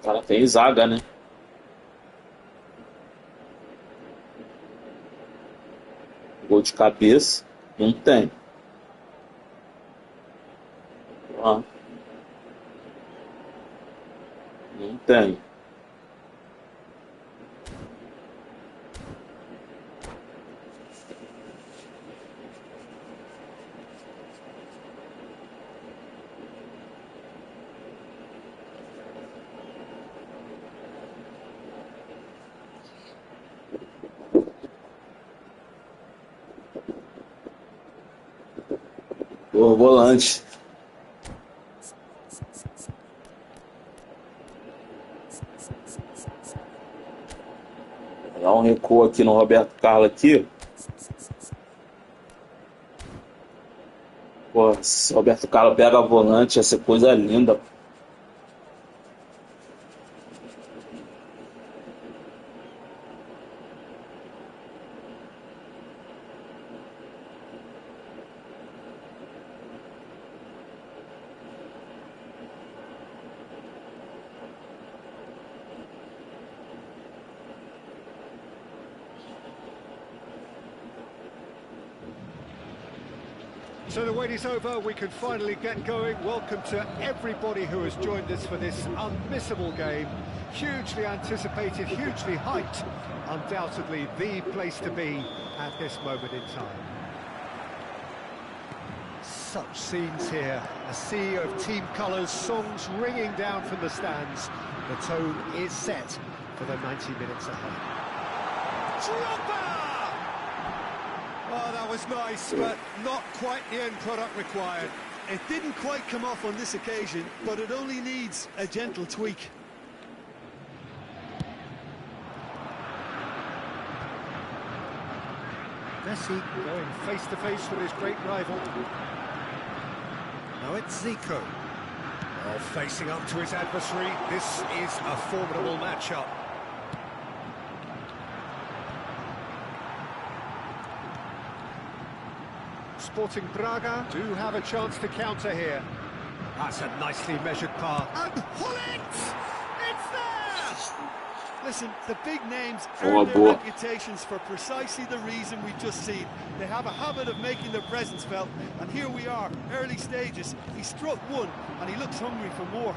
[SPEAKER 7] cara tem zaga, né? Gol de cabeça, não tem. Ah, não tem. O volante. Vou dar um recuo aqui no Roberto Carlos aqui. Pô, se o Roberto Carlos pega a volante, ia ser coisa linda.
[SPEAKER 2] So the wait is over, we can finally get going. Welcome to everybody who has joined us for this unmissable game. Hugely anticipated, hugely hyped. Undoubtedly the place to be at this moment in time. Such scenes here. A sea of team colours, songs ringing down from the stands. The tone is set for the 90 minutes ahead. Drogba! Oh, that was nice, but not quite the end product required.
[SPEAKER 3] It didn't quite come off on this occasion, but it only needs a gentle tweak.
[SPEAKER 2] Messi going face-to-face with his great rival. Now it's Zico. Oh, facing up to his adversary. This is a formidable matchup. Sporting Braga do have a chance to counter here. That's a nicely measured pass. And pull it! It's there!
[SPEAKER 3] Listen, the big names
[SPEAKER 7] Oh,
[SPEAKER 3] earn their
[SPEAKER 7] boy.
[SPEAKER 3] reputations for precisely the reason we've just seen. They have a habit of making their presence felt, and here we are, early stages. He struck one, and he looks hungry for more.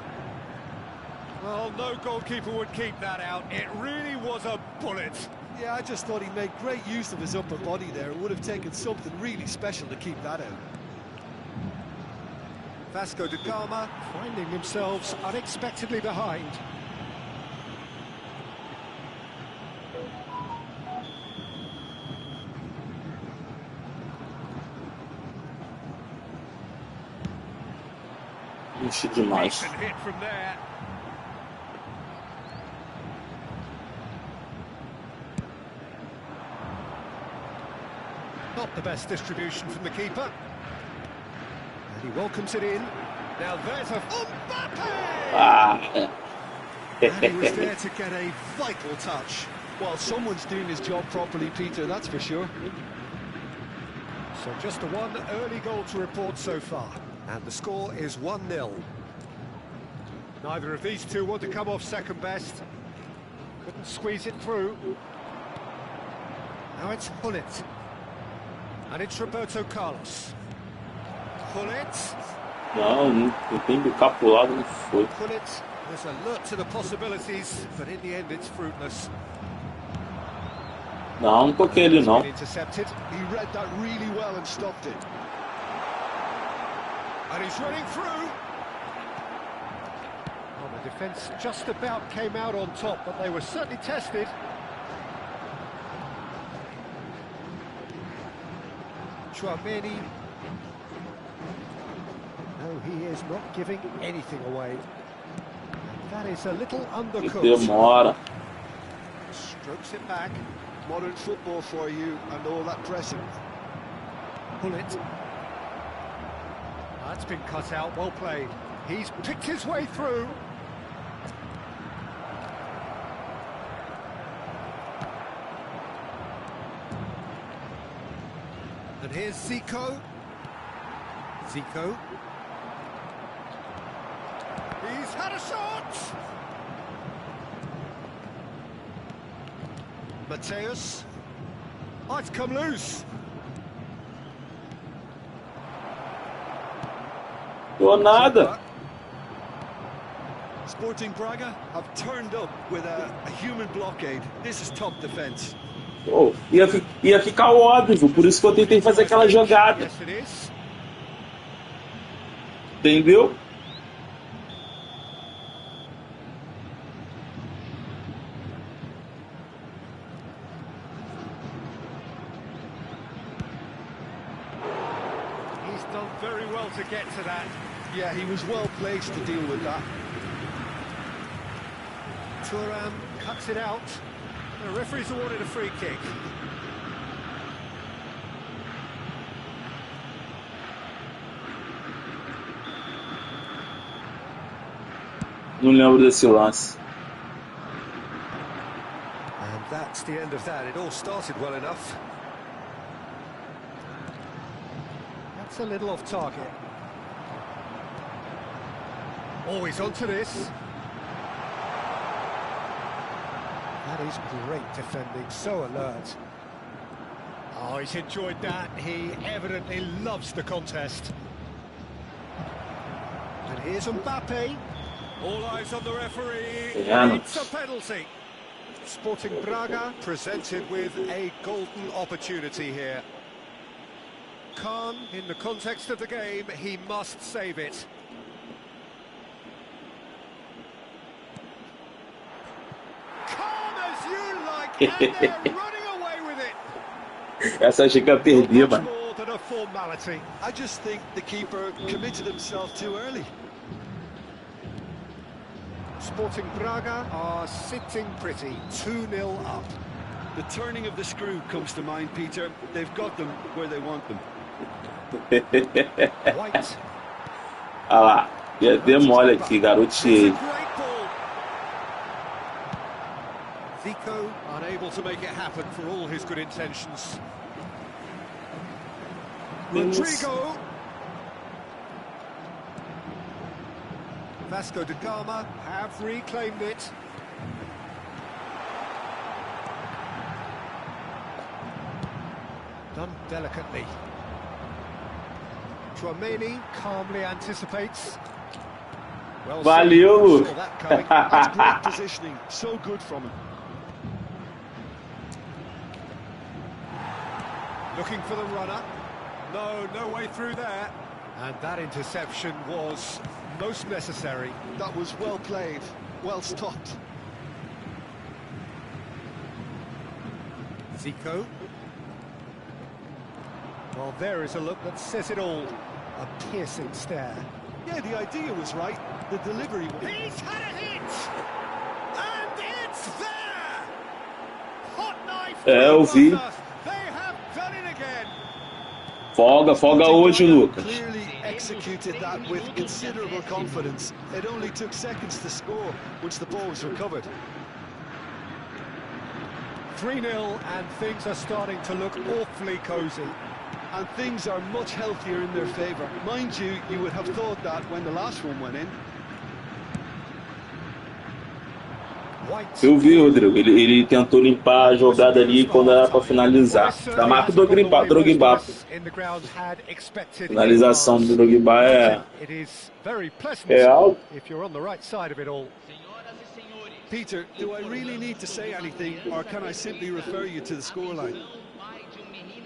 [SPEAKER 2] Well, no goalkeeper would keep that out. It really was a bullet.
[SPEAKER 3] Yeah, I just thought he made great use of his upper body there. It would have taken something really special to keep that out.
[SPEAKER 2] Vasco da Gama finding themselves unexpectedly behind.
[SPEAKER 7] Ixi, demais.
[SPEAKER 2] Decent hit from there. Not the best distribution from the keeper. And he welcomes it in. Now there's a... Mbappe!
[SPEAKER 7] Ah,
[SPEAKER 2] And he was there to get a vital touch.
[SPEAKER 3] Well, someone's doing his job properly, Peter, that's for sure.
[SPEAKER 2] So just the one early goal to report so far. And the score is 1-0. Neither of these two want to come off second best. Couldn't squeeze it through. Now it's Hullet. And it's Roberto Carlos. Hullet.
[SPEAKER 7] não, eu tenho que bicar pro lado, não foi.
[SPEAKER 2] Hullet was alert to the possibilities, but in the end it's fruitless.
[SPEAKER 7] Não, não toquei ele não.
[SPEAKER 2] Intercepted.
[SPEAKER 3] He read that really well and stopped it.
[SPEAKER 2] And he's running through. Well, the defence just about came out on top, but they were certainly tested. Chouameni. No, he is not giving anything away. And that is a little
[SPEAKER 7] Que
[SPEAKER 2] undercooked.
[SPEAKER 7] demora.
[SPEAKER 2] Strokes it back.
[SPEAKER 3] Modern football for you and all that pressing.
[SPEAKER 2] Pull it. That's been cut out, well played. He's picked his way through. And here's Zico. Zico. He's had a shot! Mateus. Oh, it's come loose.
[SPEAKER 7] Tô nada.
[SPEAKER 3] Sporting Braga have turned up with a human blockade. This is top defence.
[SPEAKER 7] Oh, ia ficar óbvio, por isso que eu tentei fazer aquela jogada.
[SPEAKER 2] Yes, it is.
[SPEAKER 7] Entendeu?
[SPEAKER 2] He's done very well to get to that.
[SPEAKER 3] Yeah, he was well placed to deal with that.
[SPEAKER 2] Thuram cuts it out. The referee's awarded a free kick.
[SPEAKER 7] Não lembro desse lance.
[SPEAKER 2] And that's the end of that. It all started well enough. That's a little off target. Always onto this. That is great defending, so alert. Oh, he's enjoyed that. He evidently loves the contest. And here's Mbappe. All eyes on the referee.
[SPEAKER 7] Yeah.
[SPEAKER 2] It's a penalty. Sporting Braga presented with a golden opportunity here. Khan, in the context of the game, he must save it. Calm as you like, and they're running away with it.
[SPEAKER 7] Essa achei que ia perder,
[SPEAKER 2] Much
[SPEAKER 7] mano.
[SPEAKER 2] more than a formality.
[SPEAKER 3] I just think the keeper committed himself too early.
[SPEAKER 2] Sporting Braga are sitting pretty, 2-0 up.
[SPEAKER 3] The turning of the screw comes to mind, Peter. They've got them where they want them.
[SPEAKER 2] White.
[SPEAKER 7] Ah lá, já dei mole aqui, garoteei.
[SPEAKER 2] It's a great ball. Zico unable to make it happen for all his good intentions. Rodrigo. Vasco da Gama have reclaimed it. Done delicately. Chouameni calmly anticipates. Well,
[SPEAKER 7] Valeu,
[SPEAKER 2] saw that coming.
[SPEAKER 3] That's great positioning. So good from him.
[SPEAKER 2] Looking for the runner. No way through there. And that interception was most necessary.
[SPEAKER 3] That was well played, well stopped.
[SPEAKER 2] Zico. Well, there is a look that says it all. A piercing stare.
[SPEAKER 3] Yeah, the idea was right. The delivery was...
[SPEAKER 2] He's had a hit! And it's there! Hot knife!
[SPEAKER 7] Eu vi.
[SPEAKER 2] They have done it again!
[SPEAKER 7] Folga hoje, Lucas.
[SPEAKER 3] Clearly executed that with considerable confidence. It only took seconds to score once the ball was recovered.
[SPEAKER 2] 3-0 and things are starting to look awfully cosy.
[SPEAKER 3] And things are much healthier in their favour. Mind you, you would have thought that when the last one went in.
[SPEAKER 2] White.
[SPEAKER 7] Eu vi, Rodrigo. Ele tentou limpar a jogada ali quando era para finalizar. Da marca do Drogba. Finalização do Drogba é alto.
[SPEAKER 2] If you're on the right side of it all.
[SPEAKER 3] Peter, do I really need to say anything, or can I simply refer you to the scoreline?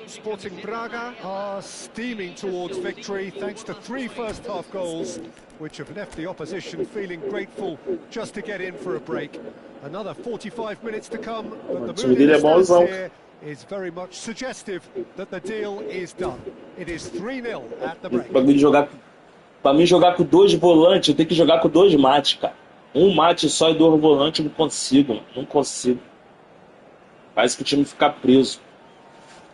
[SPEAKER 2] Sporting Braga are steaming towards victory thanks to 3 first-half goals, which have left the opposition feeling grateful just to get in for a break. Another 45 minutes to come, but the mood in the stands here is very much suggestive that the deal is done. It is 3-0 at the break.
[SPEAKER 7] Para mim jogar com 2 volantes, eu tenho que jogar com 2 mates, cara. Um mate só e 2 volantes, eu não consigo. Parece que o time fica preso.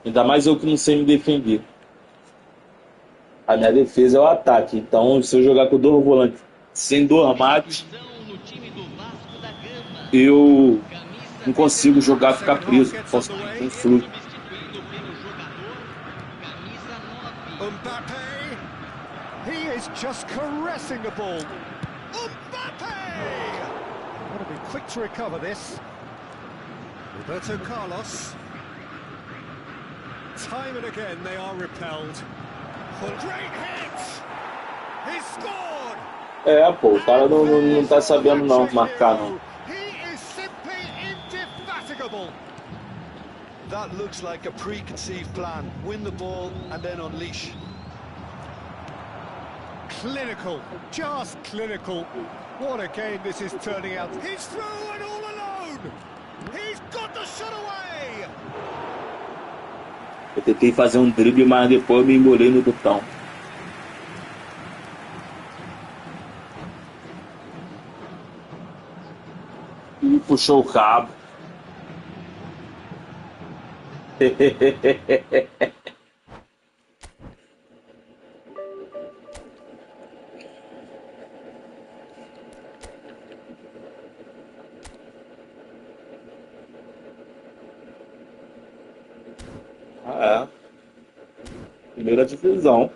[SPEAKER 7] Ainda mais eu que não sei me defender. A minha defesa é o ataque. Então, se eu jogar com 2 volantes sem 2 mates, eu não consigo jogar, ficar preso. Não flui.
[SPEAKER 2] Mbappe, he is just caressing the ball. Mbappe! Want to be quick to recover this. Roberto Carlos. Time and again they are repelled. Great hit! He scored!
[SPEAKER 7] Pô, o cara não tá sabendo não marcar não.
[SPEAKER 2] He is simply indefatigable.
[SPEAKER 3] That looks like a preconceived plan. Win the ball and then unleash.
[SPEAKER 2] Clinical, just clinical. What a game this is turning out. He's through and all alone. He's got the shot away.
[SPEAKER 7] Eu tentei fazer um drible, mas depois eu me embolei no botão. E puxou o cabo. Primeira divisão.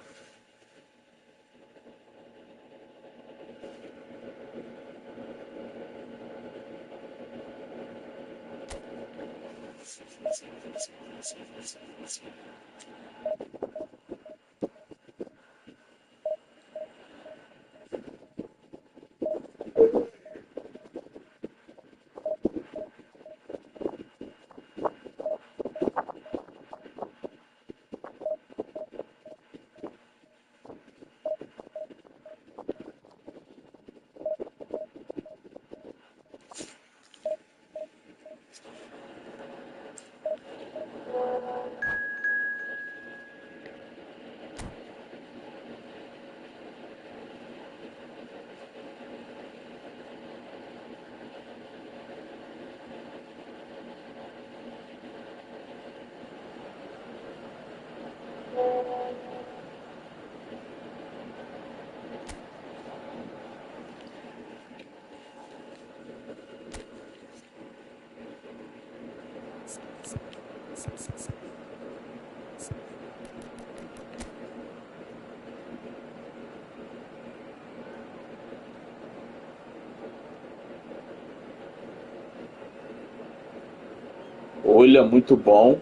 [SPEAKER 7] ele é muito bom,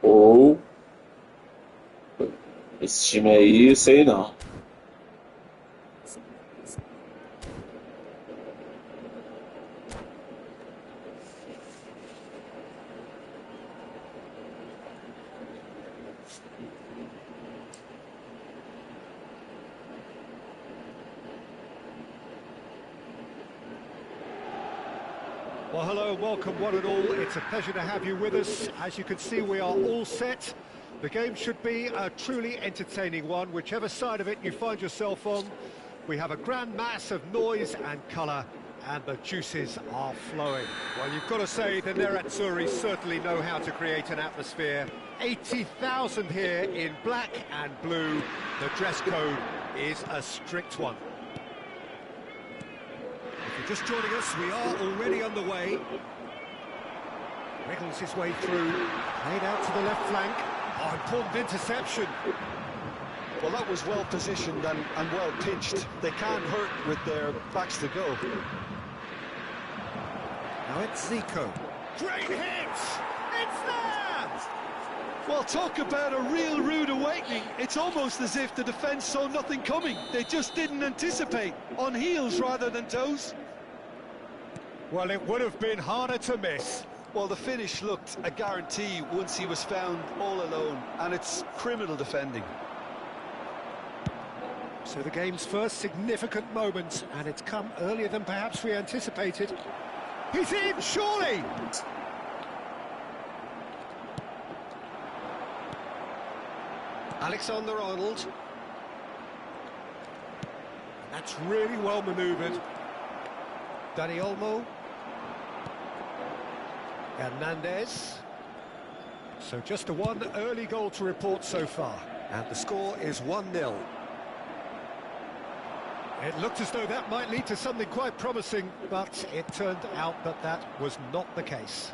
[SPEAKER 7] ou esse time aí, sei não.
[SPEAKER 2] Well, hello and welcome one and all. It's a pleasure to have you with us. As you can see, we are all set. The game should be a truly entertaining one, whichever side of it you find yourself on. We have a grand mass of noise and colour, and the juices are flowing. Well, you've got to say the Nerazzurri certainly know how to create an atmosphere. 80,000 here in black and blue. The dress code is a strict one. If you're just joining us, we are already underway. Wriggles his way through, played out to the left flank. Oh, important interception.
[SPEAKER 3] Well, that was well positioned and well pitched. They can't hurt with their backs to go.
[SPEAKER 2] Now it's Zico. Great hit! It's there!
[SPEAKER 3] Well, talk about a real rude awakening. It's almost as if the defence saw nothing coming. They just didn't anticipate. On heels rather than toes.
[SPEAKER 2] Well, it would have been harder to miss.
[SPEAKER 3] Well, the finish looked a guarantee once he was found all alone, and it's criminal defending.
[SPEAKER 2] So the game's first significant moment, and it's come earlier than perhaps we anticipated. He's in, surely! Alexander-Arnold. That's really well manoeuvred. Dani Olmo. Hernandez. So just the one early goal to report so far. And the score is 1-0. It looked as though that might lead to something quite promising, but it turned out that that was not the case.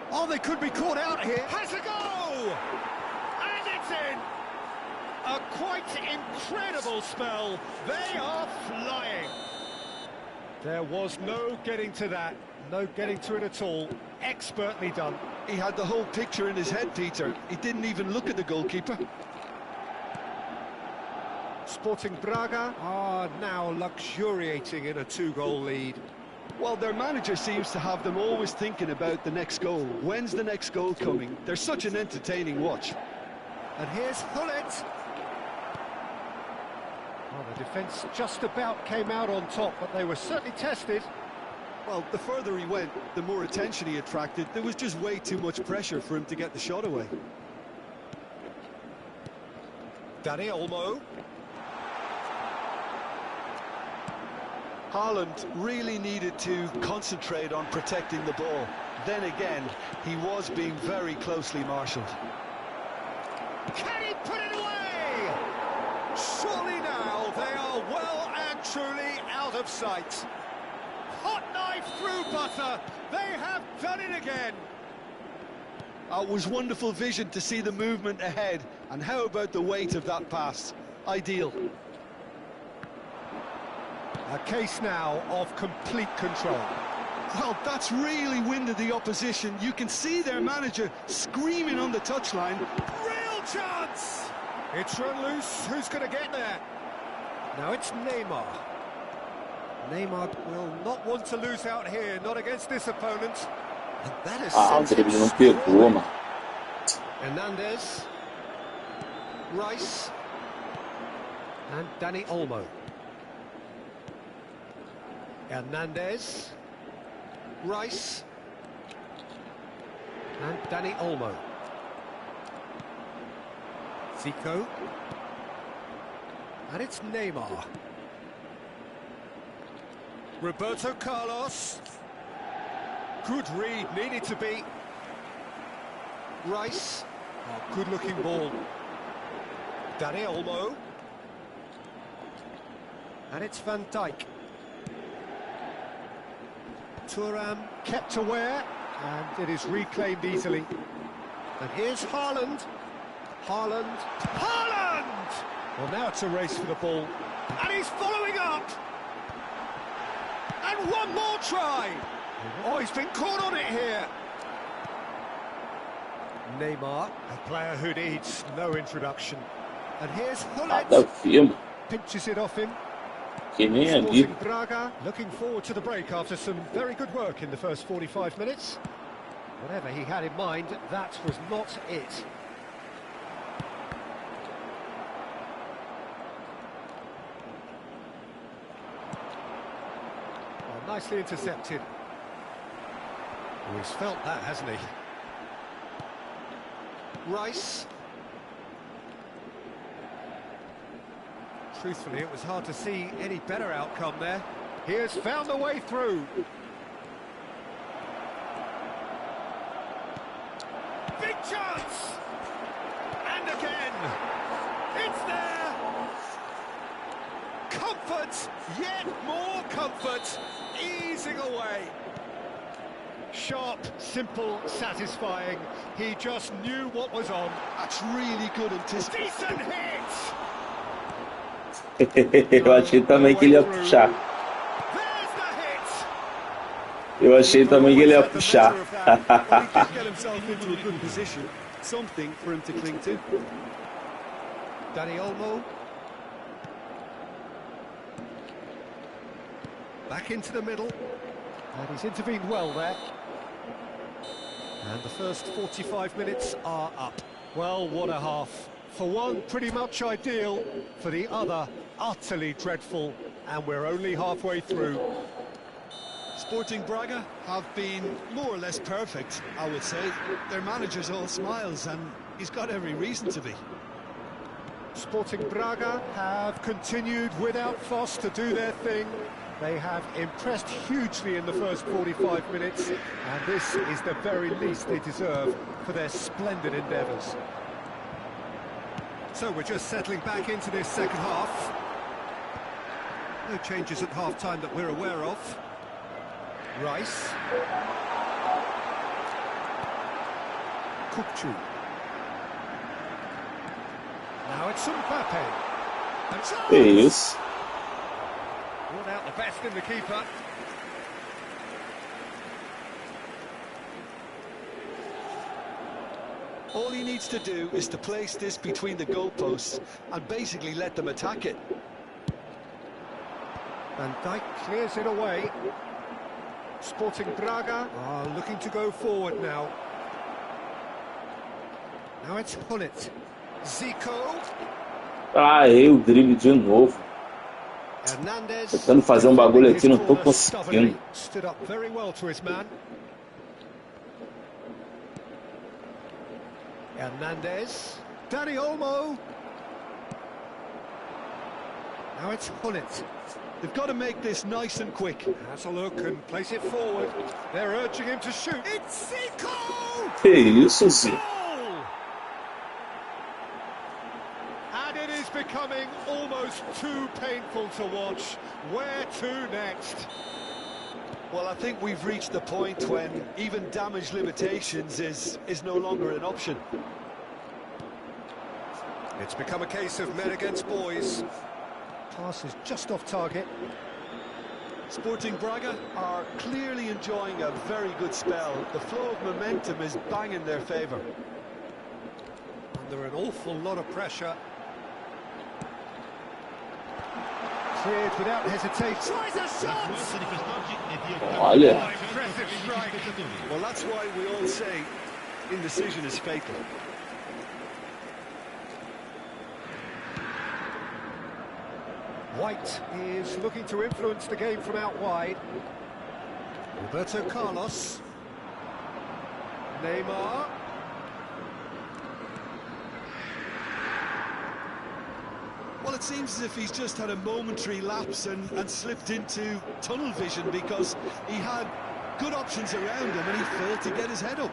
[SPEAKER 2] Oh, they could be caught out here. Has a go! And it's in! A quite incredible spell. They are flying. There was no getting to that. No getting to it at all. Expertly done.
[SPEAKER 3] He had the whole picture in his head, Peter. He didn't even look at the goalkeeper.
[SPEAKER 2] Sporting Braga are now luxuriating in a 2-goal lead.
[SPEAKER 3] Well, their manager seems to have them always thinking about the next goal. When's the next goal coming? They're such an entertaining watch.
[SPEAKER 2] And here's Hullet. Well, the defence just about came out on top, but they were certainly tested.
[SPEAKER 3] Well, the further he went, the more attention he attracted. There was just way too much pressure for him to get the shot away.
[SPEAKER 2] Dani Olmo.
[SPEAKER 3] Haaland really needed to concentrate on protecting the ball. Then again, he was being very closely marshalled.
[SPEAKER 2] Can he put it away? Surely now they are well and truly out of sight. Hot knife through butter. They have done it again.
[SPEAKER 3] It was wonderful vision to see the movement ahead. And how about the weight of that pass? Ideal.
[SPEAKER 2] A case now of complete control.
[SPEAKER 3] Well, that's really winded the opposition. You can see their manager screaming on the touchline.
[SPEAKER 2] Real chance! It's run loose. Who's going to get there? Now it's Neymar. Neymar will not want to lose out here, not against this opponent. And that is
[SPEAKER 7] o drible não pegou, mano.
[SPEAKER 2] Hernandez. Rice. And Dani Olmo. Hernandez, Rice, and Dani Olmo. Zico, and it's Neymar. Roberto Carlos. Good read, needed to be. Rice, oh, good-looking ball. Dani Olmo, and it's Van Dijk. Thuram kept aware, and it is reclaimed easily. And here's Haaland. Haaland. Haaland! Well, now it's a race for the ball. And he's following up! And one more try. Oh, he's been caught on it here. Neymar, a player who needs no introduction. And here's
[SPEAKER 7] Nada a
[SPEAKER 2] Hullet.
[SPEAKER 7] ver, mano.
[SPEAKER 2] Pinches it off him.
[SPEAKER 7] Que nem ali.
[SPEAKER 2] Sporting Braga looking forward to the break after some very good work in the first 45 minutes. Whatever he had in mind, that was not it. Oh, nicely intercepted. Oh, he's felt that, hasn't he? Rice. Truthfully, it was hard to see any better outcome there. He has found the way through. Big chance! And again! It's there! Comfort! Yet more comfort! Easing away. Sharp, simple, satisfying. He just knew what was on.
[SPEAKER 3] That's really good anticipation.
[SPEAKER 2] Decent hit!
[SPEAKER 7] Eu achei também que ele ia puxar.
[SPEAKER 2] There's the hit!
[SPEAKER 7] Eu achei também que ele ia puxar.
[SPEAKER 3] Well, he did get himself into a good position. Something for him to cling to.
[SPEAKER 2] Dani Olmo. Back into the middle. And he's intervened well there. And the first 45 minutes are up. Well, what a half. For one, pretty much ideal. For the other, utterly dreadful. And we're only halfway through.
[SPEAKER 3] Sporting Braga have been more or less perfect, I would say. Their manager's all smiles, and he's got every reason to be.
[SPEAKER 2] Sporting Braga have continued without fuss to do their thing. They have impressed hugely in the first 45 minutes, and this is the very least they deserve for their splendid endeavours. So we're just settling back into this second half. No changes at half-time that we're aware of. Rice. Kupchu. Now it's Mbappe. And
[SPEAKER 7] Que isso?
[SPEAKER 2] brought out the best in the keeper.
[SPEAKER 3] All he needs to do is to place this between the goalposts and basically let them attack it.
[SPEAKER 2] Van Dijk clears it away. Sporting Braga are looking to go forward now. Now it's Hullet. Zico.
[SPEAKER 7] Ah, errei o drible de novo.
[SPEAKER 2] Hernandez.
[SPEAKER 7] Tentando fazer bagulho aqui, não tô conseguindo.
[SPEAKER 2] Stood up very well to his man. Hernandez. Dani Olmo. Now it's Hullet.
[SPEAKER 3] They've got to make this nice and quick.
[SPEAKER 2] Has a look and place it forward. They're urging him to shoot. It's Zico!
[SPEAKER 7] Que isso, Zé?
[SPEAKER 2] Goal! And it is becoming almost too painful to watch. Where to next?
[SPEAKER 3] Well, I think we've reached the point when even damage limitations is no longer an option.
[SPEAKER 2] It's become a case of men against boys. Pass is just off target.
[SPEAKER 3] Sporting Braga are clearly enjoying a very good spell. The flow of momentum is bang in their favour.
[SPEAKER 2] Under an awful lot of pressure. Cleared without hesitation. Tries a shot!
[SPEAKER 7] Olha.
[SPEAKER 2] Impressive strike.
[SPEAKER 3] Well, that's why we all say indecision is fatal.
[SPEAKER 2] White is looking to influence the game from out wide. Roberto Carlos. Neymar.
[SPEAKER 3] Well, it seems as if he's just had a momentary lapse and slipped into tunnel vision because he had good options around him and he failed to get his head up.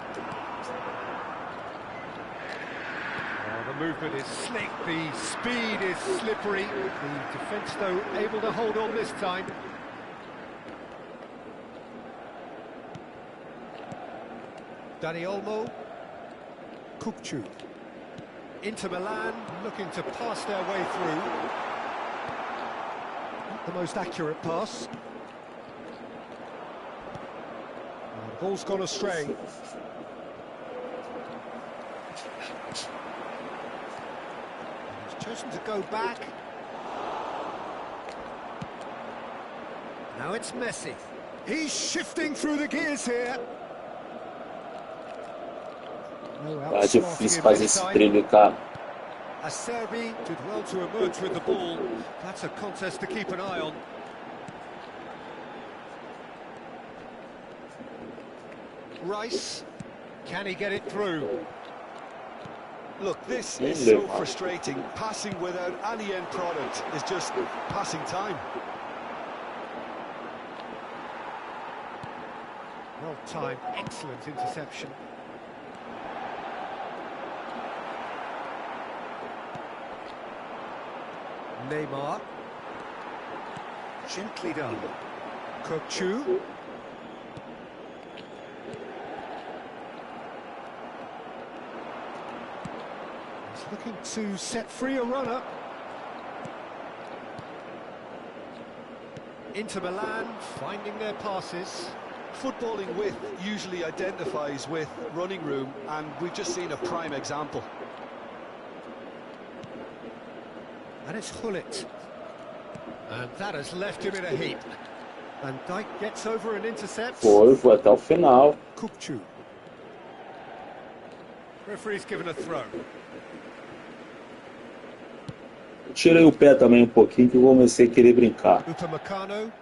[SPEAKER 2] The movement is slick, the speed is slippery. The defence, though, able to hold on this time. Dani Olmo. Kupchu. Inter Milan looking to pass their way through. Not the most accurate pass. Ball's gone astray. He's chosen to go back. Now it's Messi. He's shifting through the gears here. No
[SPEAKER 7] Tá difícil fazer esse drible, cara.
[SPEAKER 2] Acerbi did well to emerge with the ball. That's a contest to keep an eye on. Rice, can he get it through?
[SPEAKER 3] Look, this is so frustrating. Passing without any end product is just passing time.
[SPEAKER 2] Well timed, excellent interception. Neymar. Gently done. Kokchu. He's looking to set free a runner. Inter Milan finding their passes.
[SPEAKER 3] Footballing width usually identifies with running room, and we've just seen a prime example.
[SPEAKER 2] And it's Hullet. And that has left him in a heap. Van Dijk gets over and intercepts.
[SPEAKER 7] Foi até o final.
[SPEAKER 2] Kokchu. Referee's given a throw.
[SPEAKER 7] Tirei o pé também um pouquinho que eu comecei a querer brincar.
[SPEAKER 2] Upamecano.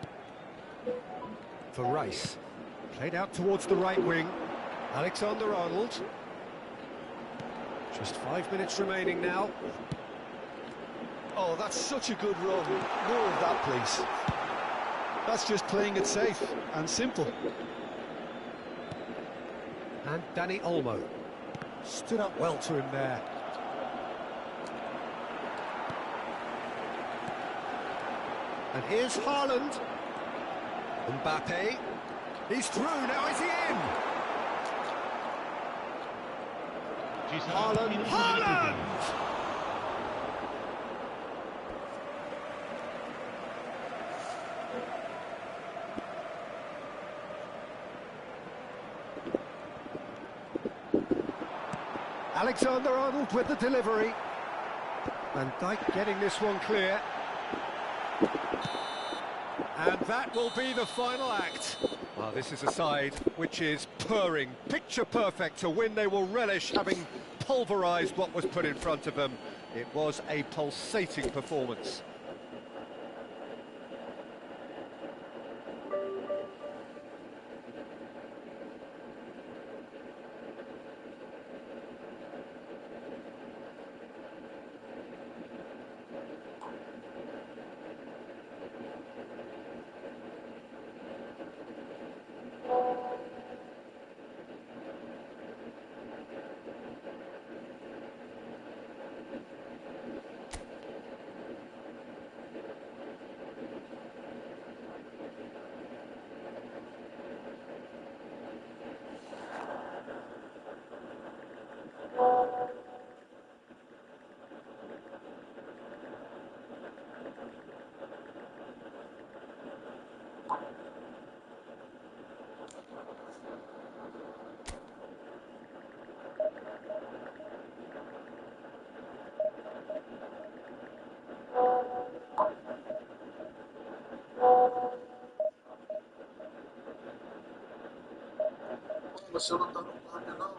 [SPEAKER 2] For Rice. Played out towards the right wing. Alexander-Arnold. Just 5 minutes remaining now.
[SPEAKER 3] Oh, that's such a good run. More of that, please. That's just playing it safe and simple.
[SPEAKER 2] And Danny Olmo stood up well to him there. And here's Haaland. Mbappe. He's through, now is he in? Haaland! Haaland! Alexander-Arnold with the delivery. Van Dijk getting this one clear. And that will be the final act. Well, this is a side which is purring, picture perfect to win. They will relish having pulverised what was put in front of them. It was a pulsating performance.
[SPEAKER 5] Você não tá no clube, não?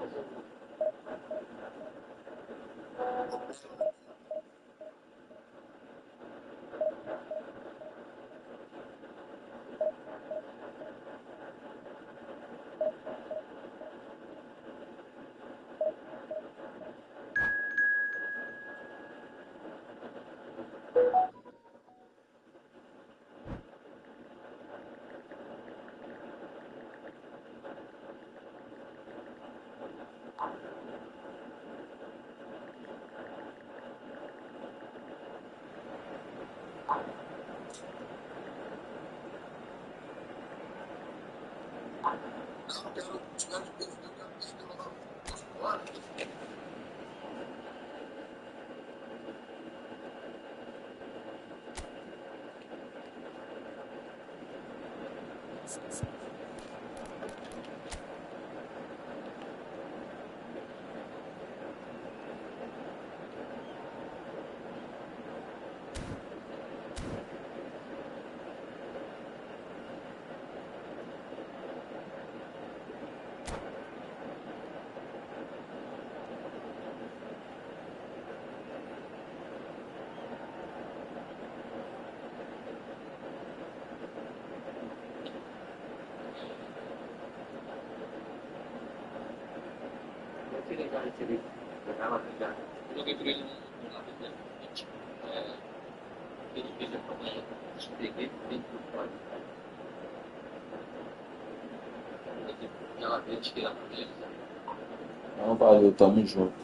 [SPEAKER 7] Joguei por ele no lado dele. Ele fez a campanha. Peguei bem por fora. Aquela vez que era por ele. Não, valeu, tamo junto.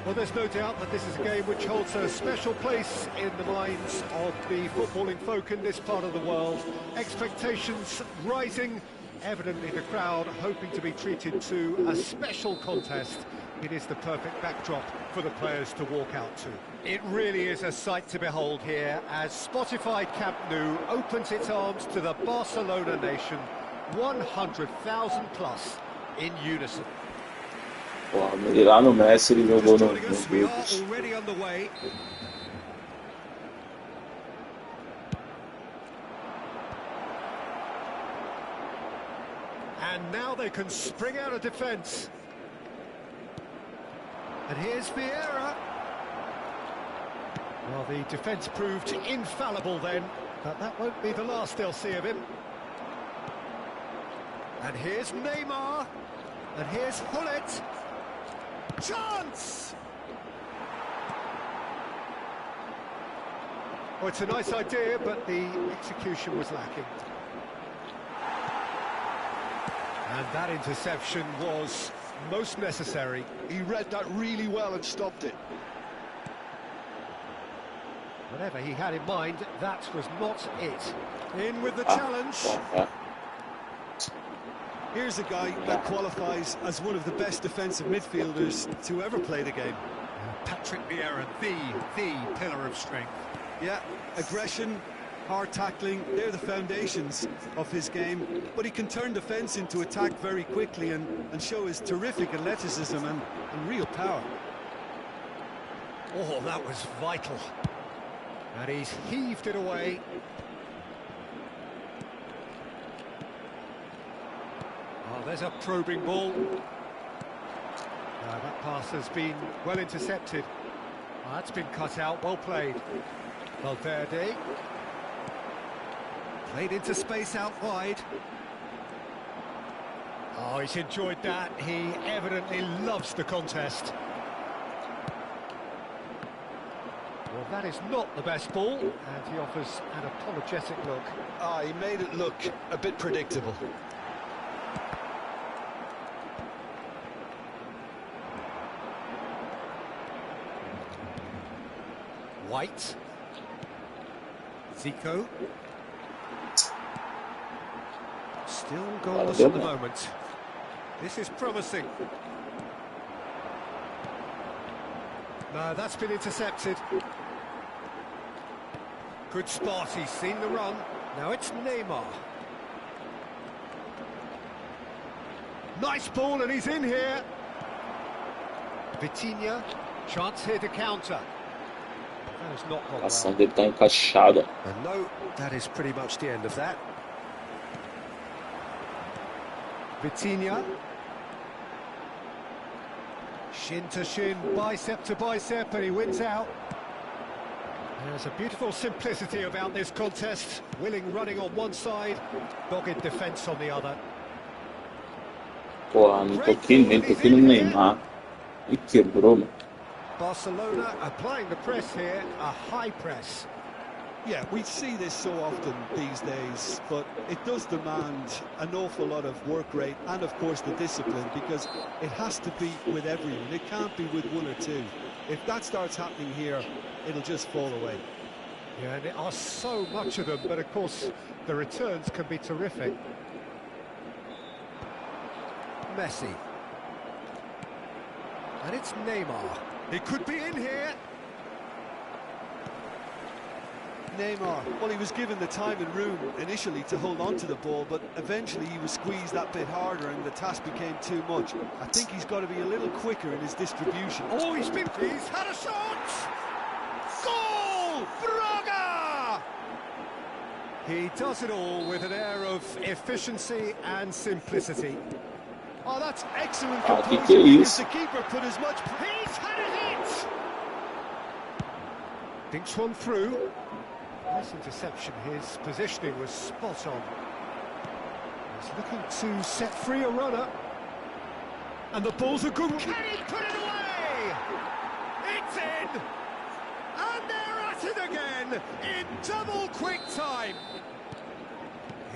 [SPEAKER 2] Well, there's no doubt that this is a game which holds a special place in the minds of the footballing folk in this part of the world. Expectations rising, evidently the crowd hoping to be treated to a special contest. It is the perfect backdrop for the players to walk out to. It really is a sight to behold here as Spotify Camp Nou opens its arms to the Barcelona nation, 100,000 plus in unison.
[SPEAKER 7] E lá no Messi ele jogou no
[SPEAKER 2] We are already underway. And now they can spring out of defence. And here's Vieira. Well, the defence proved infallible then, but that won't be the last they'll see of him. And here's Neymar. And here's Hullet. Chance! Oh, it's a nice idea, but the execution was lacking. And that interception was most necessary.
[SPEAKER 3] He read that really well and stopped it.
[SPEAKER 2] Whatever he had in mind, that was not it. In with the challenge.
[SPEAKER 3] Here's a guy that qualifies as one of the best defensive midfielders to ever play the game.
[SPEAKER 2] Patrick Vieira, the pillar of strength.
[SPEAKER 3] Yeah, aggression, hard tackling, they're the foundations of his game. But he can turn defence into attack very quickly and show his terrific athleticism and real power.
[SPEAKER 2] Oh, that was vital. And he's heaved it away. Oh, there's a probing ball. That pass has been well intercepted. Oh, that's been cut out, well played. Valverde. Played into space out wide. Oh, he's enjoyed that. He evidently loves the contest. Well, that is not the best ball, and he offers an apologetic look.
[SPEAKER 3] Ah, he made it look a bit predictable.
[SPEAKER 2] White. Zico. Still goalless at the moment. This is promising. No, that's been intercepted. Good spot, he's seen the run. Now it's Neymar. Nice ball and he's in here. Vitinha, chance here to counter. That has not gone
[SPEAKER 7] A ação
[SPEAKER 2] well.
[SPEAKER 7] dele tá encaixada.
[SPEAKER 2] And no, that is pretty much the end of that. Vitinha. Shin to shin, bicep to bicep, and he wins out. There's a beautiful simplicity about this contest. Willing running on one side, dogged defence on the other.
[SPEAKER 7] Porra, não toquei no Neymar. E quebrou, mano.
[SPEAKER 2] Barcelona applying the press here, a high press.
[SPEAKER 3] Yeah, we see this so often these days, but it does demand an awful lot of work rate and, of course, the discipline, because it has to be with everyone. It can't be with one or two. If that starts happening here, it'll just fall away.
[SPEAKER 2] Yeah, and there are so much of them, but of course the returns can be terrific. Messi. And it's Neymar. He could be in here.
[SPEAKER 3] Neymar, well, he was given the time and room initially to hold on to the ball, but eventually he was squeezed that bit harder and the task became too much. I think he's got to be a little quicker in his distribution.
[SPEAKER 2] Oh, he's had a shot! Goal! Braga! He does it all with an air of efficiency and simplicity.
[SPEAKER 3] Oh, that's excellent
[SPEAKER 7] que
[SPEAKER 3] composure
[SPEAKER 7] é
[SPEAKER 3] because
[SPEAKER 7] isso?
[SPEAKER 3] the keeper put as much...
[SPEAKER 2] He's had a hit! Dinks one through. Nice interception, his positioning was spot on. He's looking to set free a runner. And the ball's a good one. Can he put it away? It's in! And they're at it again in double quick time.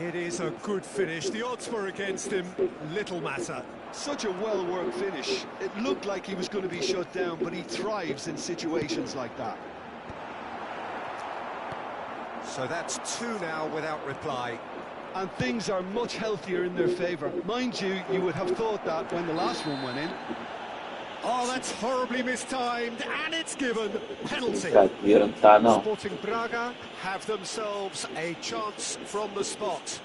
[SPEAKER 2] It is a good finish. The odds were against him. Little matter.
[SPEAKER 3] Such a well-worked finish. It looked like he was going to be shut down, but he thrives in situations like that.
[SPEAKER 2] So that's two now without reply.
[SPEAKER 3] And things are much healthier in their favour. Mind you, you would have thought that when the last one went in.
[SPEAKER 2] Oh, that's horribly mistimed, and it's given. Penalty.
[SPEAKER 7] Brincadeira, não tá não.
[SPEAKER 2] Sporting Braga have themselves a chance from the spot.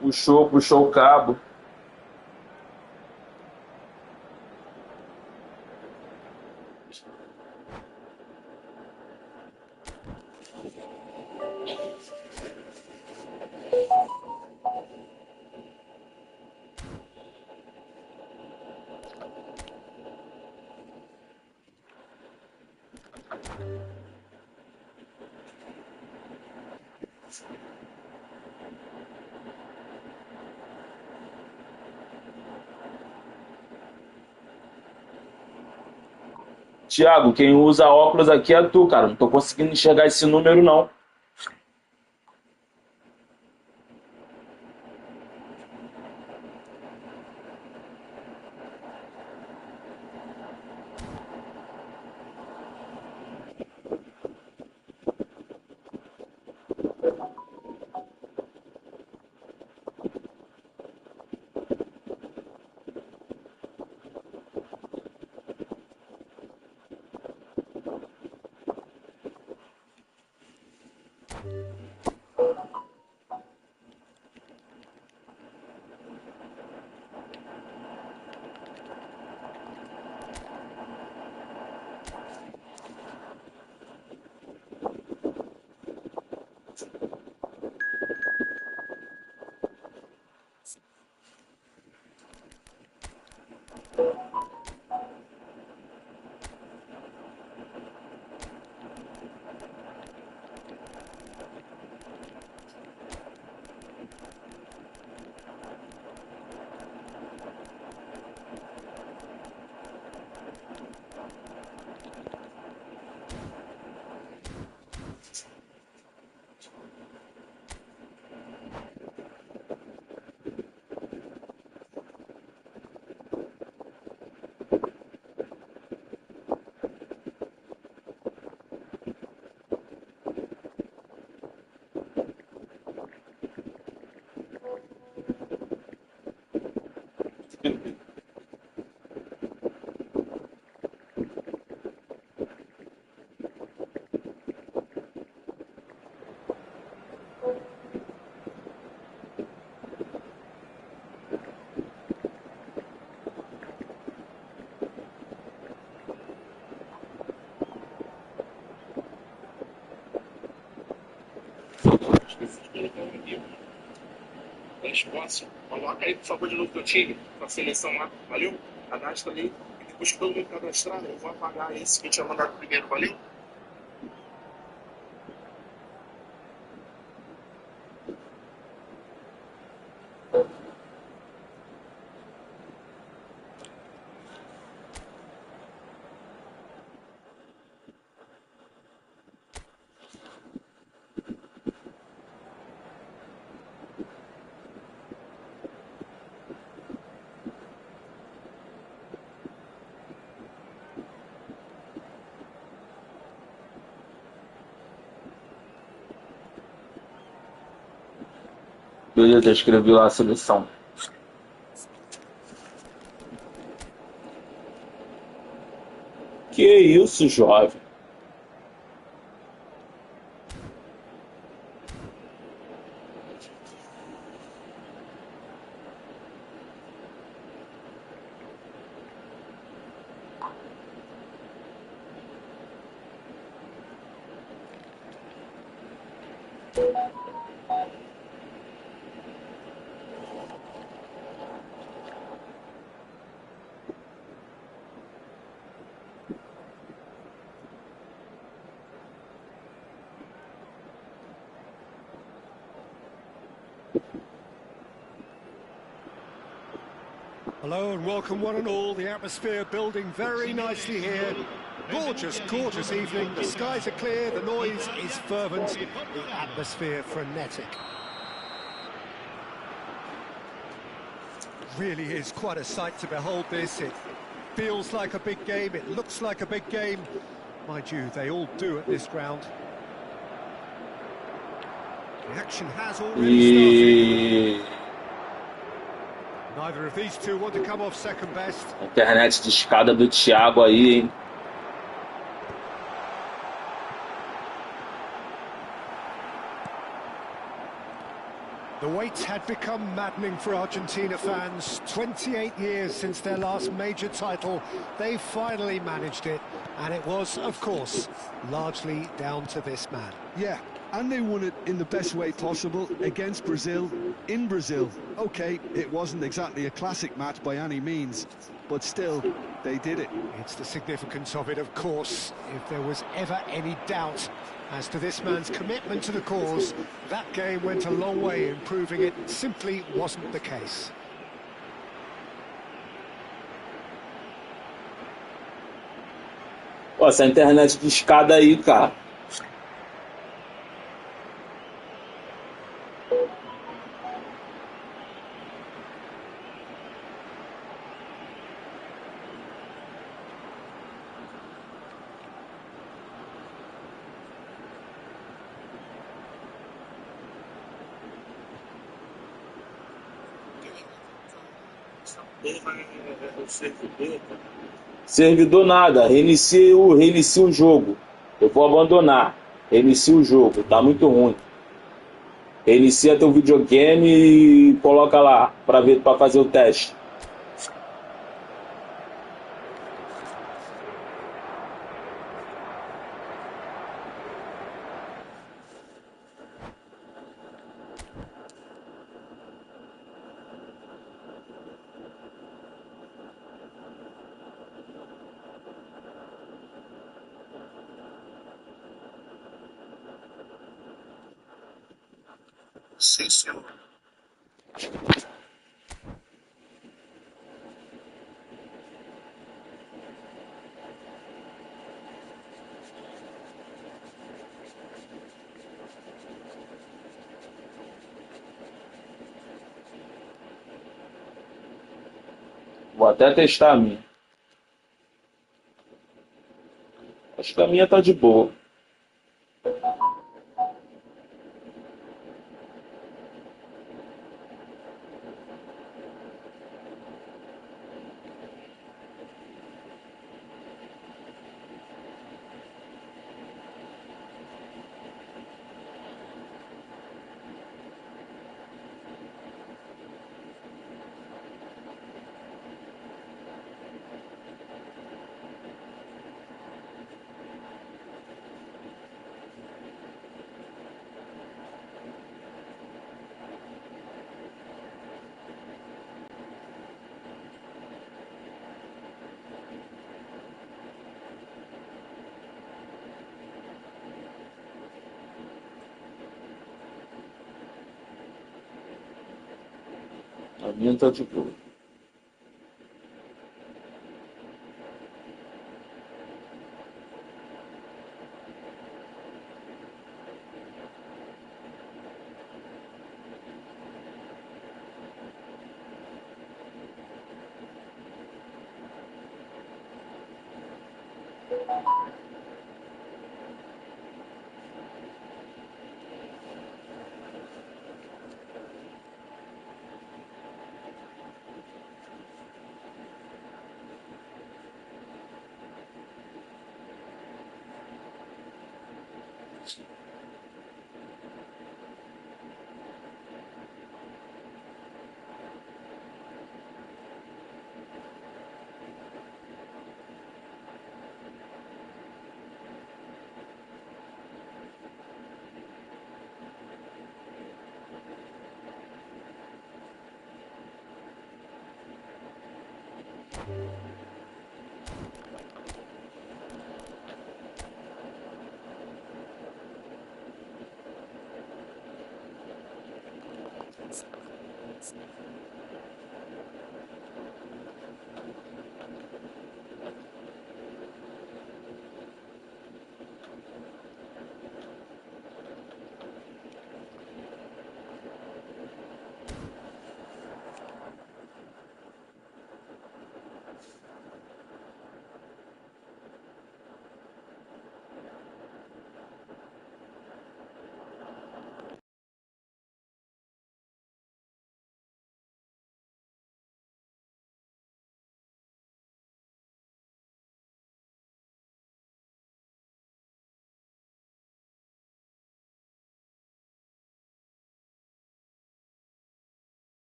[SPEAKER 7] Puxou o cabo. Thiago, quem usa óculos aqui é tu, cara. Não tô conseguindo enxergar esse número, não.
[SPEAKER 9] Esporte, coloca aí, por favor, de novo teu time, tua seleção lá, valeu? Cadastra ali, e depois que todo mundo cadastrar, eu vou apagar esse que eu tinha mandado primeiro, valeu?
[SPEAKER 7] Beleza, escrevi lá a seleção. Que isso, jovem?
[SPEAKER 2] Hello and welcome one and all. The atmosphere building very nicely here. Gorgeous, gorgeous evening. The skies are clear, the noise is fervent, the atmosphere frenetic. Really is quite a sight to behold this. It feels like a big game, it looks like a big game. Mind you, they all do at this ground. The action has already started. Neither of these two want to come off second best.
[SPEAKER 7] Internet de escada do Thiago aí, hein?
[SPEAKER 2] The wait had become maddening for Argentina fans. 28 years since their last major title. They finally managed it. And it was, of course, largely down to this man.
[SPEAKER 3] Yeah, and they won it in the best way possible against Brazil, in Brazil. Okay, it wasn't exactly a classic match by any means, but still, they did it.
[SPEAKER 2] It's the significance of it, of course. If there was ever any doubt as to this man's commitment to the cause, that game went a long way in proving it simply wasn't the case.
[SPEAKER 7] Pô, essa internet de escada aí, cara. Servidor nada, reinicia o jogo. Eu vou abandonar. Reinicia o jogo, tá muito ruim. Reinicia teu videogame e coloca lá para ver, para fazer o teste.
[SPEAKER 9] Sim, senhor.
[SPEAKER 7] Vou até testar a minha. Acho que a minha tá de boa. A minha tá de boa.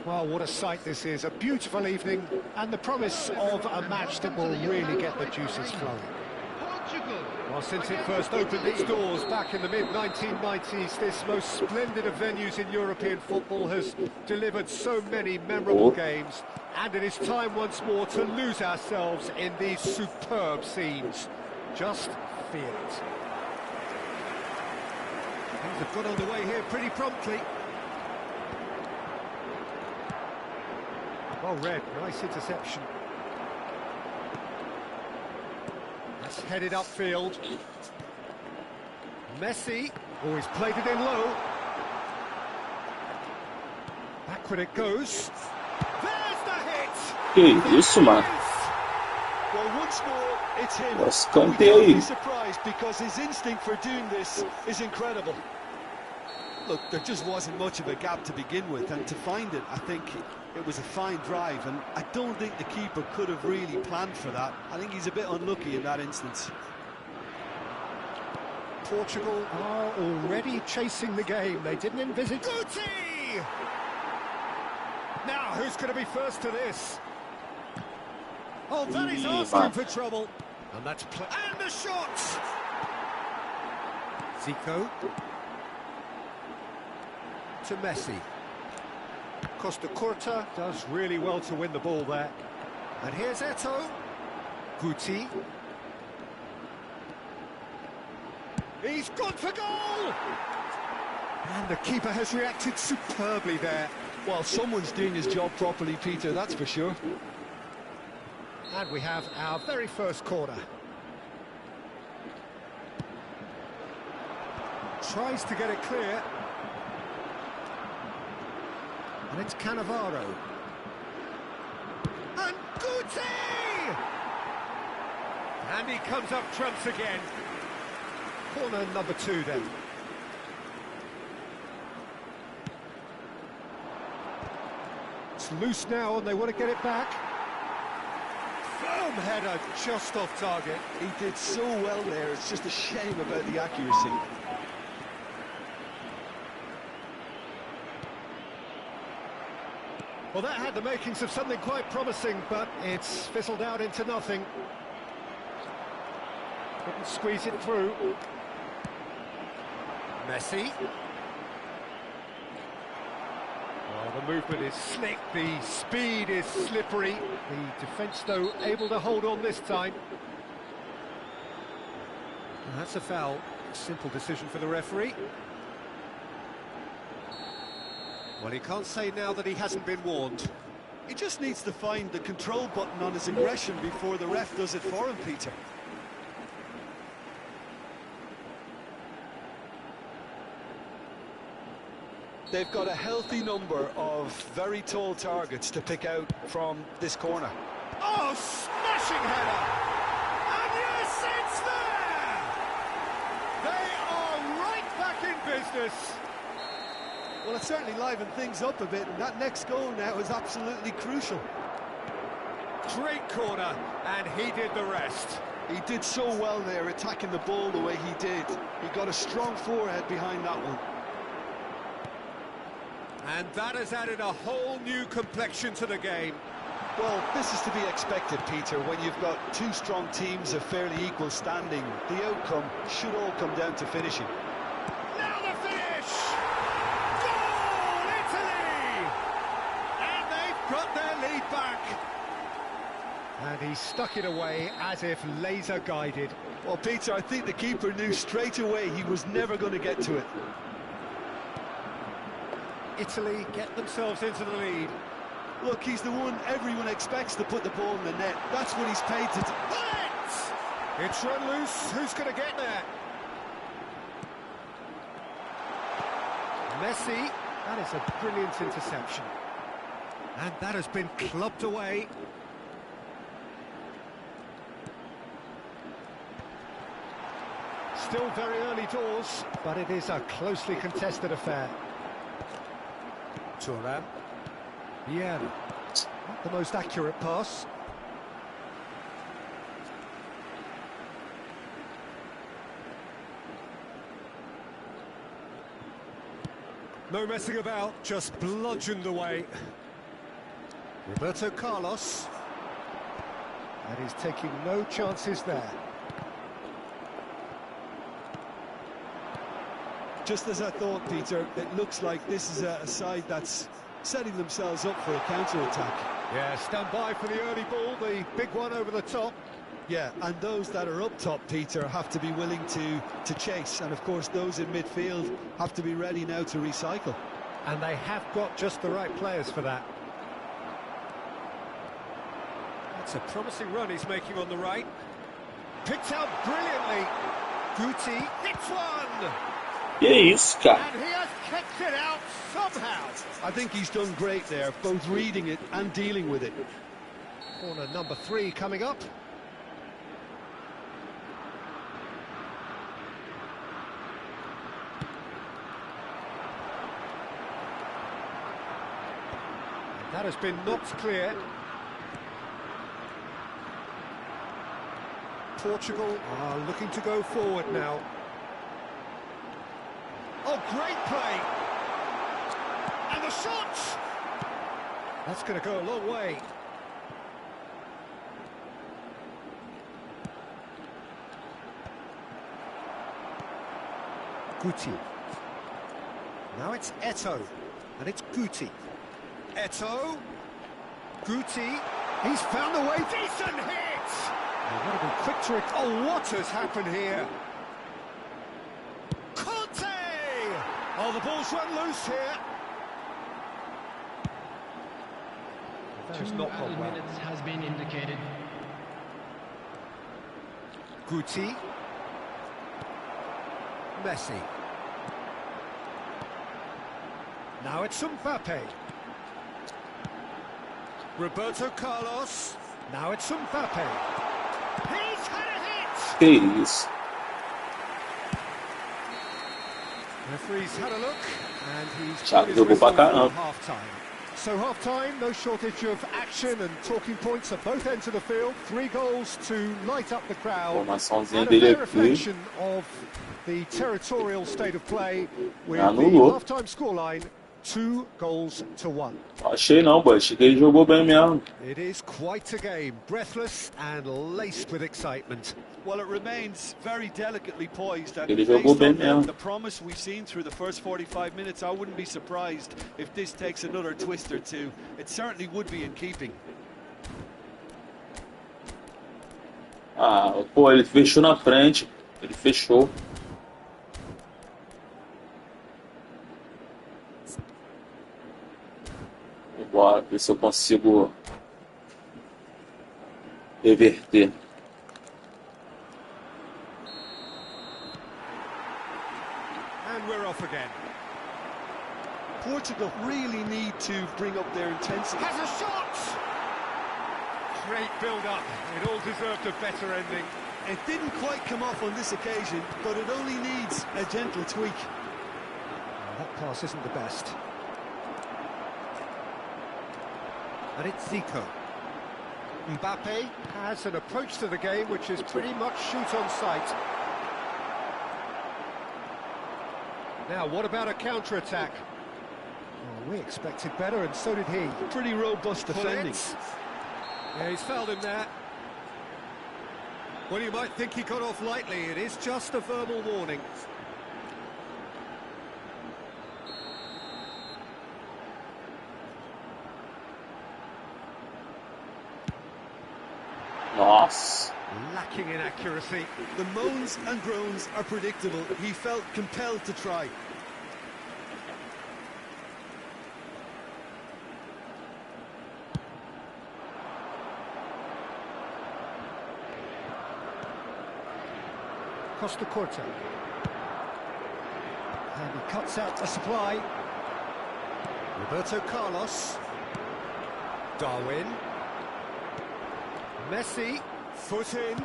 [SPEAKER 2] Well, what a sight this is. A beautiful evening and the promise of a match that will really get the juices flowing.
[SPEAKER 6] Portugal.
[SPEAKER 2] Well, since it first opened its doors back in the mid-1990s, this most splendid of venues in European football has delivered so many memorable games, and it is time once more to lose ourselves in these superb scenes. Just feel it. Things have got underway here pretty promptly. Well read, nice interception. That's headed upfield. Messi, he's played it in low. Backward it goes. There's the hit!
[SPEAKER 7] Que isso, mano?
[SPEAKER 3] Well, once more, it's him.
[SPEAKER 7] Nossa,
[SPEAKER 3] We
[SPEAKER 7] cantei
[SPEAKER 3] can't
[SPEAKER 7] aí.
[SPEAKER 3] be surprised because his instinct for doing this is incredible. Look, there just wasn't much of a gap to begin with, and to find it, I think it was a fine drive, and I don't think the keeper could have really planned for that. I think he's a bit unlucky in that instance.
[SPEAKER 2] Portugal are already chasing the game. They didn't envisage... Guti! Now, who's going to be first to this? Oh, that is asking for trouble. And that's... And the shot! Zico. To Messi. Costa Curta does really well to win the ball there. And here's Eto'o. Guti. He's gone for goal! And the keeper has reacted superbly there.
[SPEAKER 3] Well, someone's doing his job properly, Peter, that's for sure.
[SPEAKER 2] And we have our very first corner. Tries to get it clear. And it's Cannavaro. And Guti! And he comes up trumps again. Corner number 2 then. It's loose now and they want to get it back. Firm header just off target.
[SPEAKER 3] He did so well there, it's just a shame about the accuracy.
[SPEAKER 2] Well, that had the makings of something quite promising, but it's fizzled out into nothing. Couldn't squeeze it through. Messi. Well, the movement is slick, the speed is slippery. The defence, though, able to hold on this time. And that's a foul. Simple decision for the referee. Well, he can't say now that he hasn't been warned.
[SPEAKER 3] He just needs to find the control button on his aggression before the ref does it for him, Peter. They've got a healthy number of very tall targets to pick out from this corner.
[SPEAKER 2] Oh, smashing header! And yes, it's there! They are right back in business.
[SPEAKER 3] Well, it certainly livened things up a bit, and that next goal now is absolutely crucial.
[SPEAKER 2] Great corner, and he did the rest.
[SPEAKER 3] He did so well there, attacking the ball the way he did. He got a strong forehead behind that one.
[SPEAKER 2] And that has added a whole new complexion to the game.
[SPEAKER 3] Well, this is to be expected, Peter, when you've got two strong teams of fairly equal standing. The outcome should all come down to finishing.
[SPEAKER 2] Now the finish! Goal, Italy! And they've got their lead back. And he stuck it away as if laser guided.
[SPEAKER 3] Well, Peter, I think the keeper knew straight away he was never going to get to it.
[SPEAKER 2] Italy get themselves into the lead.
[SPEAKER 3] Look, he's the one everyone expects to put the ball in the net. That's what he's paid to do.
[SPEAKER 2] It's run loose. Who's going to get there? Messi. That is a brilliant interception. And that has been clubbed away. Still very early doors, but it is a closely contested affair. Thuram. Yeah, not the most accurate pass. No messing about, just bludgeoned away. Roberto Carlos. And he's taking no chances there.
[SPEAKER 3] Just as I thought, Peter, it looks like this is a side that's setting themselves up for a counter-attack.
[SPEAKER 2] Yeah, stand by for the early ball, the big one over the top.
[SPEAKER 3] Yeah, and those that are up top, Peter, have to be willing to chase. And, of course, those in midfield have to be ready now to recycle.
[SPEAKER 2] And they have got just the right players for that. That's a promising run he's making on the right. Picked out brilliantly. Guti hits one!
[SPEAKER 7] Que isso, cara?
[SPEAKER 2] And he has kicked it out somehow.
[SPEAKER 3] I think he's done great there, both reading it and dealing with it.
[SPEAKER 2] Corner number 3 coming up. That has been knocked clear. Portugal are looking to go forward now. Oh, great play! And the shot! That's going to go a long way. Guti. Now it's Eto'o, and it's Guti. Eto'o. Guti. He's found a way. Decent hit! They've got to be quick to it. Oh, what has happened here? Oh, the ball's run loose here. That has not gone well.
[SPEAKER 8] Minutes has been indicated.
[SPEAKER 2] Guti. Messi. Now it's Mbappe. Roberto Carlos. Now it's Mbappe. He's had a hit!
[SPEAKER 7] Que isso?
[SPEAKER 2] Referee's had a look, and he's
[SPEAKER 7] Thiago jogou pra caramba.
[SPEAKER 2] half-time. So half-time, no shortage of action and talking points at both ends of the field. 3 goals to light up the crowd.
[SPEAKER 7] Formaçãozinha
[SPEAKER 2] And a
[SPEAKER 7] dele
[SPEAKER 2] fair
[SPEAKER 7] aqui.
[SPEAKER 2] reflection of the territorial state of play with the
[SPEAKER 7] Anulou.
[SPEAKER 2] half-time scoreline 2-1.
[SPEAKER 7] Achei não, boy. Achei que ele jogou bem mesmo.
[SPEAKER 2] It is quite a game, breathless and laced with excitement.
[SPEAKER 3] Well, it remains very delicately poised, and
[SPEAKER 7] Ele
[SPEAKER 3] based
[SPEAKER 7] jogou bem
[SPEAKER 3] on
[SPEAKER 7] mesmo.
[SPEAKER 3] the promise we've seen through the first 45 minutes, I wouldn't be surprised if this takes another twist or two. It certainly would be in keeping.
[SPEAKER 7] Ah, pô, ele fechou na frente. Ele fechou. Bora, ver se eu consigo reverter.
[SPEAKER 2] And we're off again.
[SPEAKER 3] Portugal really need to bring up their intensity.
[SPEAKER 2] Has a shot! Great build-up. It all deserved a better ending.
[SPEAKER 3] It didn't quite come off on this occasion, but it only needs a gentle tweak.
[SPEAKER 2] That pass isn't the best. And it's Zico. Mbappe has an approach to the game which is pretty much shoot on sight. Now, what about a counter-attack? Oh, we expected better, and so did he.
[SPEAKER 3] Pretty robust defending.
[SPEAKER 2] Yeah, he's fouled him there. Well, you might think he got off lightly. It is just a verbal warning.
[SPEAKER 7] Nossa.
[SPEAKER 2] Lacking in accuracy.
[SPEAKER 3] The moans and groans are predictable. He felt compelled to try.
[SPEAKER 2] Costa Corta. And he cuts out the supply. Roberto Carlos. Darwin. Messi. Foot in.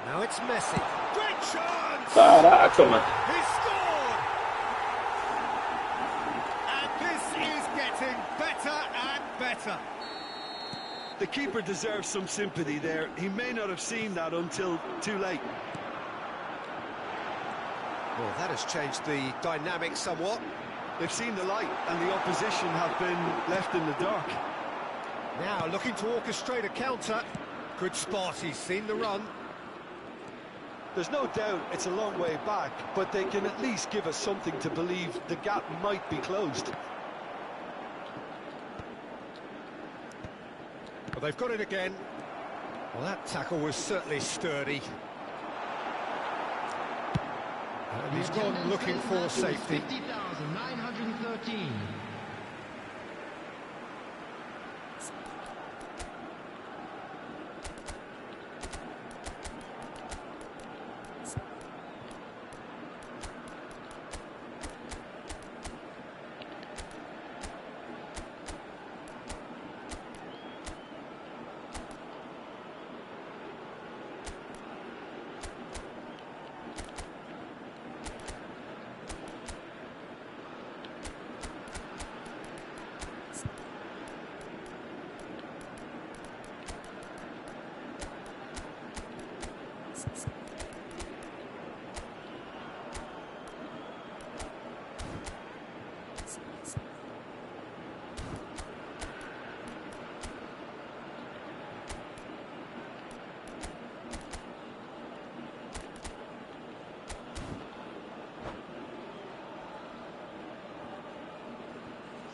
[SPEAKER 2] Now it's Messi. Great chance!
[SPEAKER 7] Caraca, mano.
[SPEAKER 2] He scored! And this is getting better and better.
[SPEAKER 3] The keeper deserves some sympathy there. He may not have seen that until too late.
[SPEAKER 2] Well, that has changed the dynamic somewhat.
[SPEAKER 3] They've seen the light and the opposition have been left in the dark.
[SPEAKER 2] Now looking to orchestrate a counter. Good spot, he's seen the run.
[SPEAKER 3] There's no doubt it's a long way back, but they can at least give us something to believe the gap might be closed.
[SPEAKER 2] Well, they've got it again. Well, that tackle was certainly sturdy. And he's gone looking for safety.
[SPEAKER 8] 50,913.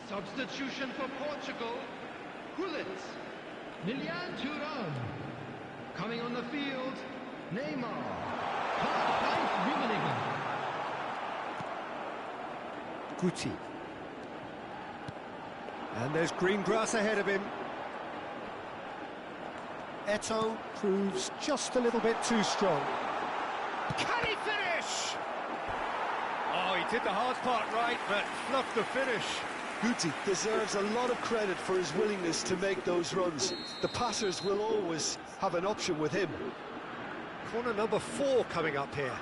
[SPEAKER 8] Substitution for Portugal, Gullit, Lilian Thuram. Coming on the field, Neymar. Karl-Heinz Rummenigge.
[SPEAKER 2] Guti. And there's green grass ahead of him. Eto'o proves just a little bit too strong. Can he finish? Oh, he did the hard part right, but fluffed the finish.
[SPEAKER 3] Guti deserves a lot of credit for his willingness to make those runs. The passers will always have an option with him.
[SPEAKER 2] Corner number 4 coming up here.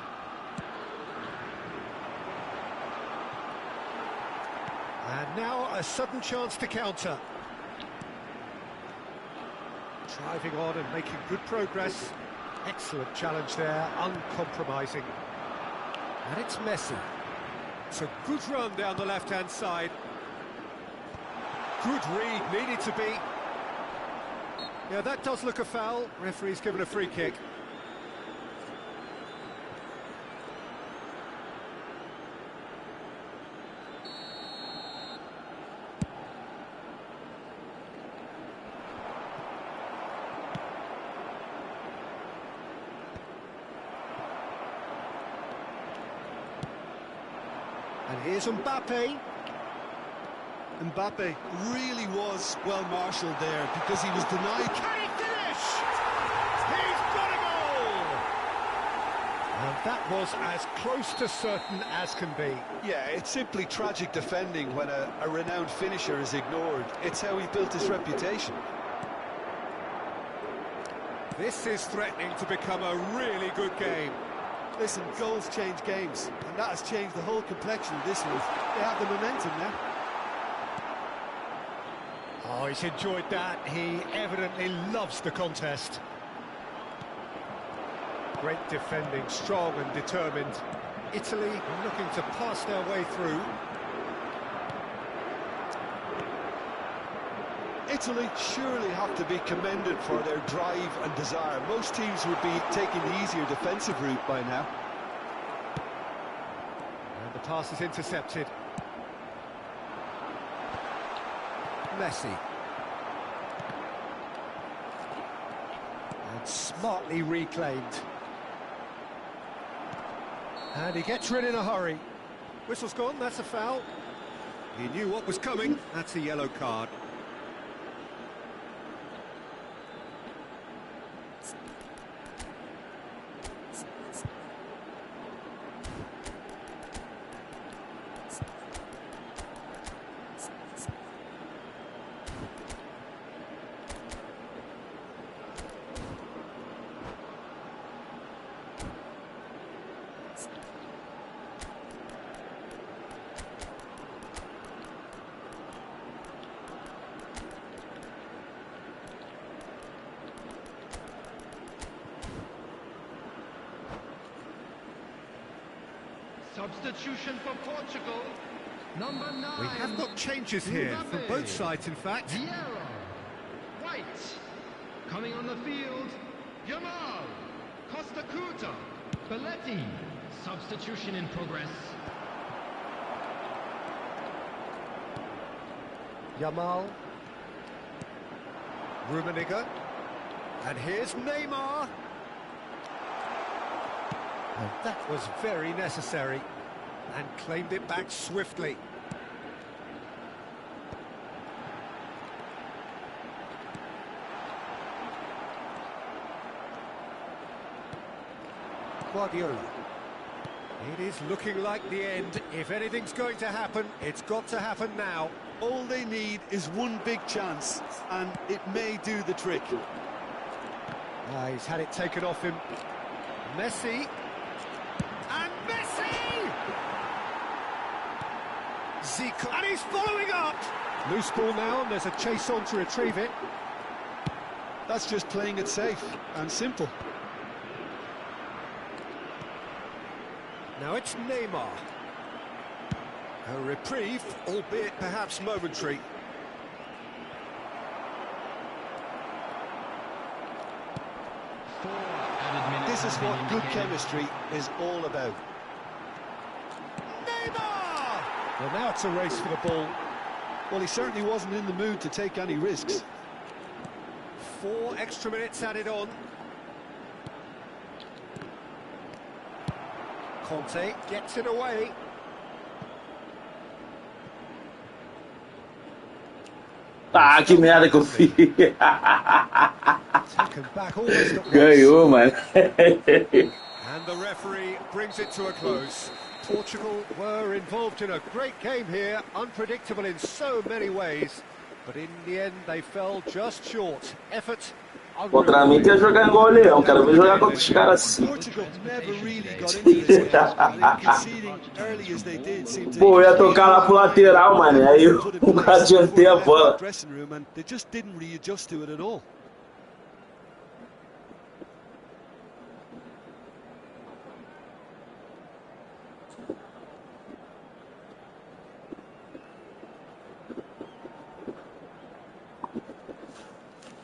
[SPEAKER 2] And now a sudden chance to counter. Driving on and making good progress. Excellent challenge there, uncompromising. And it's Messi. It's a good run down the left-hand side. Good read, needed to be. Yeah, that does look a foul. Referee's given a free kick. And here's Mbappe.
[SPEAKER 3] Mbappe really was well marshalled there because he was denied.
[SPEAKER 2] Can he finish? He's got a goal! And that was as close to certain as can be.
[SPEAKER 3] Yeah, it's simply tragic defending when a renowned finisher is ignored. It's how he built his reputation.
[SPEAKER 2] This is threatening to become a really good game.
[SPEAKER 3] Listen, goals change games, and that has changed the whole complexion of this one. They have the momentum now.
[SPEAKER 2] Oh, he's enjoyed that. He evidently loves the contest. Great defending, strong and determined. Italy looking to pass their way through.
[SPEAKER 3] Italy surely have to be commended for their drive and desire. Most teams would be taking the easier defensive route by now.
[SPEAKER 2] And the pass is intercepted. Messi. And smartly reclaimed. And he gets rid in a hurry. Whistle's gone, that's a foul. He knew what was coming, that's a yellow card.
[SPEAKER 8] Substitution for Portugal, Number 9.
[SPEAKER 2] We have got changes here from both sides, in fact.
[SPEAKER 8] Vieira. White. Coming on the field, Yamal. Costa Curta. Belletti. Substitution in progress.
[SPEAKER 2] Yamal. Rummenigge. And here's Neymar. And that was very necessary. And claimed it back swiftly. Guardiola. It is looking like the end. If anything's going to happen, it's got to happen now.
[SPEAKER 3] All they need is one big chance, and it may do the trick.
[SPEAKER 2] He's had it taken off him. Messi. And Messi! Zico. And he's following up! Loose ball now, and there's a chase on to retrieve it.
[SPEAKER 3] That's just playing it safe and simple.
[SPEAKER 2] Now it's Neymar. A reprieve, albeit perhaps momentary.
[SPEAKER 3] This is what good chemistry is all about.
[SPEAKER 2] Neymar! Well, now it's a race for the ball.
[SPEAKER 3] Well, he certainly wasn't in the mood to take any risks.
[SPEAKER 2] 4 extra minutes added on. Conte gets it away.
[SPEAKER 7] Ah, que merda que eu fiz. Ganhou, mano.
[SPEAKER 2] And the referee brings it to a close. Portugal were involved in a great game here, unpredictable in so many ways, but in the end they fell just short. Effort.
[SPEAKER 7] Contra mim quer jogar igual o Leão, quero ver jogar contra os caras assim. Pô, eu ia tocar lá pro lateral, mano, aí eu adiantei a bola.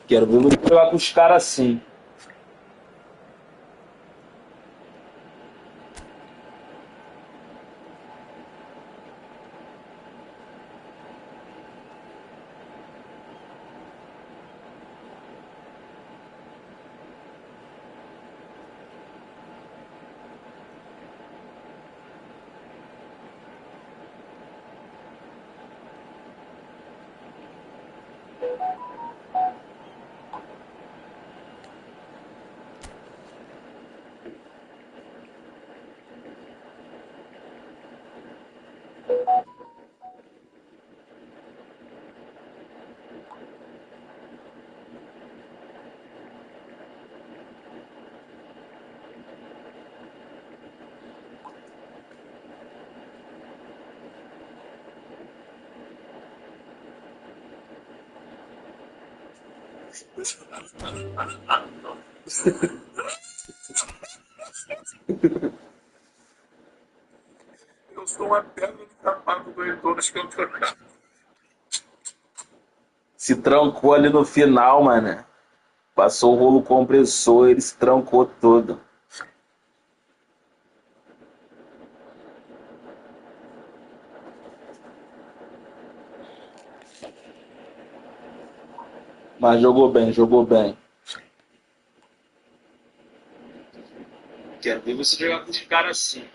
[SPEAKER 7] Quero ver você jogar com os caras assim.
[SPEAKER 9] Eu sou uma pedra no sapato do Heitor nos campeonatos.
[SPEAKER 7] Se trancou ali no final, mano. Passou o rolo compressor, ele se trancou todo. Mas jogou bem, jogou bem. Quero ver você jogar com os caras assim.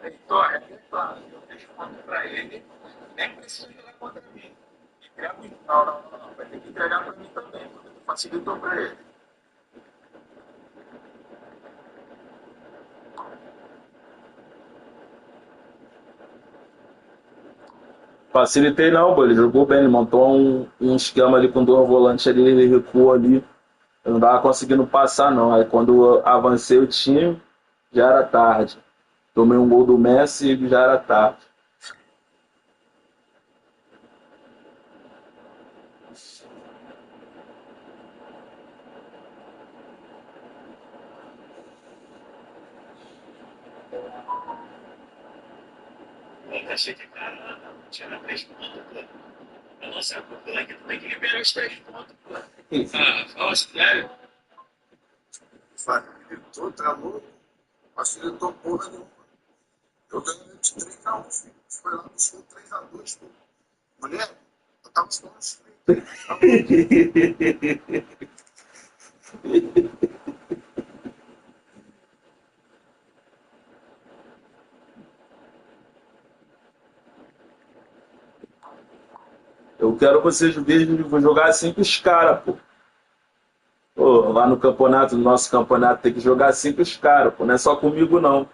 [SPEAKER 9] Heitor, é bem claro, eu deixo ponto para ele, nem precisa jogar contra mim. Entrega o... Não. Vai ter que entregar para mim também, porque tu facilitou para ele.
[SPEAKER 7] Facilitei não, pô. Ele jogou bem, ele montou um esquema ali com dois volantes ali, ele recuou ali. Eu não tava conseguindo passar, não. Aí quando eu avancei o time, já era tarde. Tomei um gol do Messi e já era tarde.
[SPEAKER 9] Eu achei que, caramba, tinha 3 pontos, pô. Eu não sei a cultura aqui, tu tem que liberar os 3 pontos, pô. Ah, fala sério. Facilitou, tá louco? Facilitou porra nenhuma. Eu ganhei de 3-1, filho. Foi lá, buscou 3-2, pô. Mulher, eu tava só nos 3.
[SPEAKER 7] Eu quero vocês verem, vou jogar assim com os caras, pô. Pô, lá no campeonato, no nosso campeonato, tem que jogar assim com os caras, pô. Não é só comigo, não.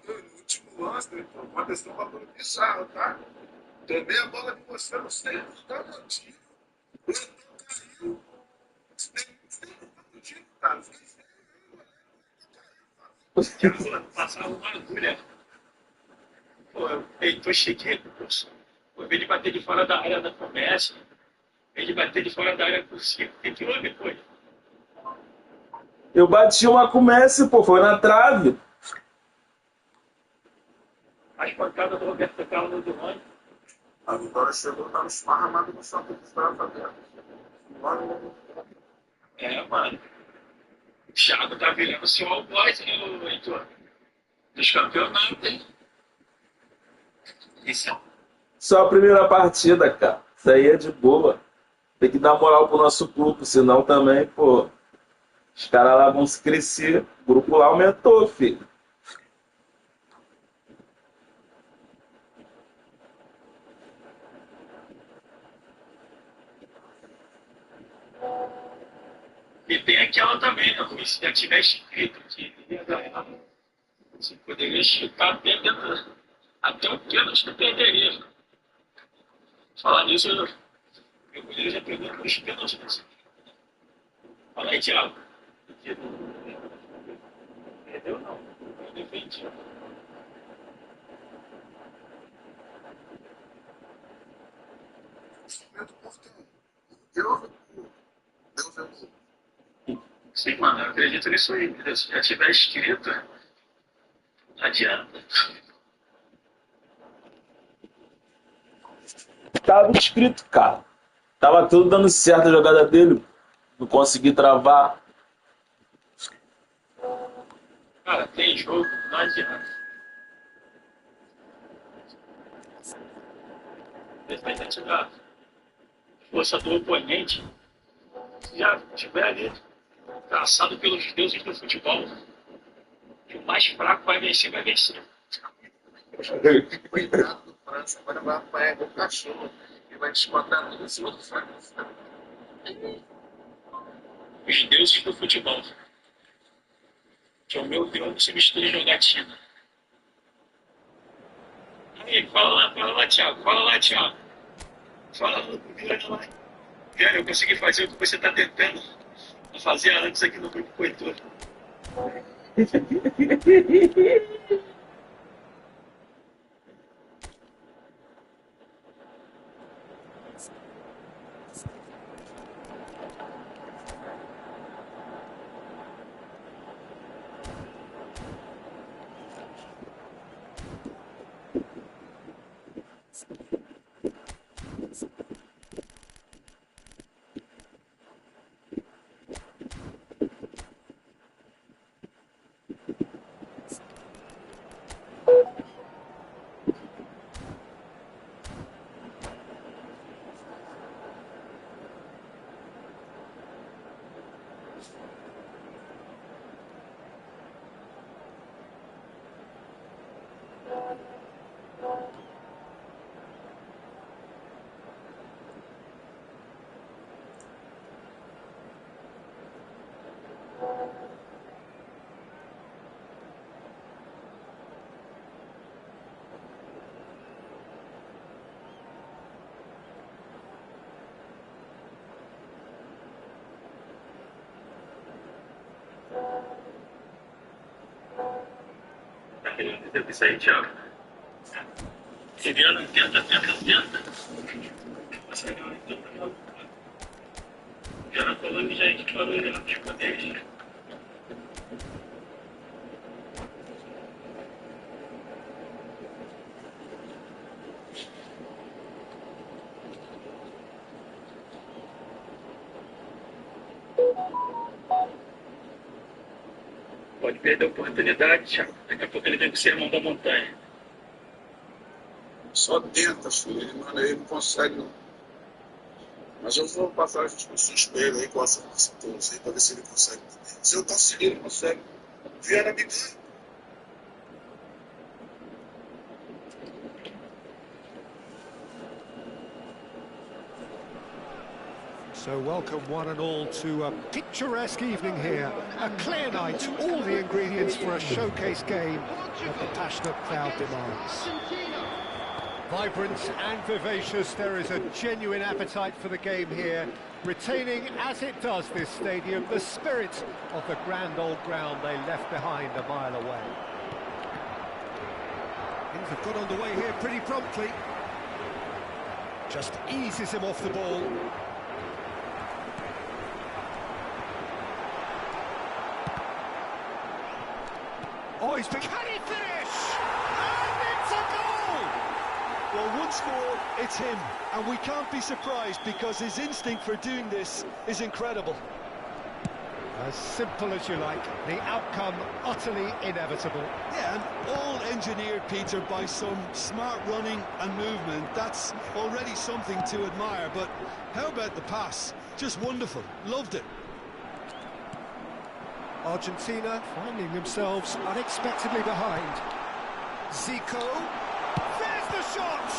[SPEAKER 9] No último lance, então, aconteceu um bagulho bizarro, tá? Tomei a bola de você, não sei, tá no tiro. O Leitão caiu. Tem no tiro, cara. Quero passar uma agulha. Pô, eu tô cheguei, pô, em vez de bater de fora da área da promessa, em vez de bater de fora da área por cima, tem que ir depois.
[SPEAKER 7] Eu bati uma com o Messi, pô. Foi na trave.
[SPEAKER 9] As pancadas do Roberto Carlos do Rony. A vitória chegou, tava esparramado no chão dos braços dela. É, mano. O Thiago tá virando o seu algoz, né, Heitor? Dos campeonatos, hein? Isso é.
[SPEAKER 7] Só a primeira partida, cara. Isso aí é de boa. Tem que dar moral pro nosso grupo, senão também, pô, os caras lá vão se crescer. O grupo lá aumentou, filho.
[SPEAKER 9] E tem aquela também, né? Se já tiver escrito que você poderia chutar até o pênalti do perderia. Falar nisso, eu poderia já perder os pênaltis. Fala aí, Thiago. Perdeu não. Eu defendi. Sim, mano, eu acredito nisso aí. Se já tiver escrito, não adianta.
[SPEAKER 7] Tava escrito, cara. Tava tudo dando certo a jogada dele. Não consegui travar.
[SPEAKER 9] Cara, tem jogo, não adianta. Independente da força do oponente, se já estiver ali traçado pelos deuses do futebol, que o mais fraco vai vencer, vai vencer. Coitado do França, agora vai apanhar o cachorro e vai descontar tudo em cima do França. Os deuses do futebol. Que é o meu Deus se mistura em jogatina. Aí, fala lá, Thiago. Fala lá, Thiago. Fala lá, Viana lá. Viana, eu consegui fazer o que você está tentando fazer antes aqui no grupo Coitor. Deve que sair, Thiago. Siriana, tenta. Já na Colômbia já equiparou ele na pipa dele. Pode perder a oportunidade, Thiago. Daqui a pouco ele vem com o sermão da montanha.
[SPEAKER 10] Só tenta, filho. Mano, ele não consegue, não. Mas eu vou passar as discussões pra ele aí, com essa torcida, pra ver se ele consegue também. Se eu conseguir, ele consegue. Vieira me ganha.
[SPEAKER 2] So welcome one and all to a picturesque evening here. A clear night, all the ingredients for a showcase game that the passionate crowd demands. Vibrant and vivacious, there is a genuine appetite for the game here, retaining, as it does this stadium, the spirit of the grand old ground they left behind a mile away. Things have got underway here pretty promptly. Just eases him off the ball. Oh, he's been... Can he finish? And it's a goal!
[SPEAKER 3] Well, once more, it's him. And we can't be surprised because his instinct for doing this is incredible.
[SPEAKER 2] As simple as you like, the outcome utterly inevitable.
[SPEAKER 3] Yeah, and all engineered, Peter, by some smart running and movement. That's already something to admire, but how about the pass? Just wonderful. Loved it.
[SPEAKER 2] Argentina finding themselves unexpectedly behind. Zico. There's the shot!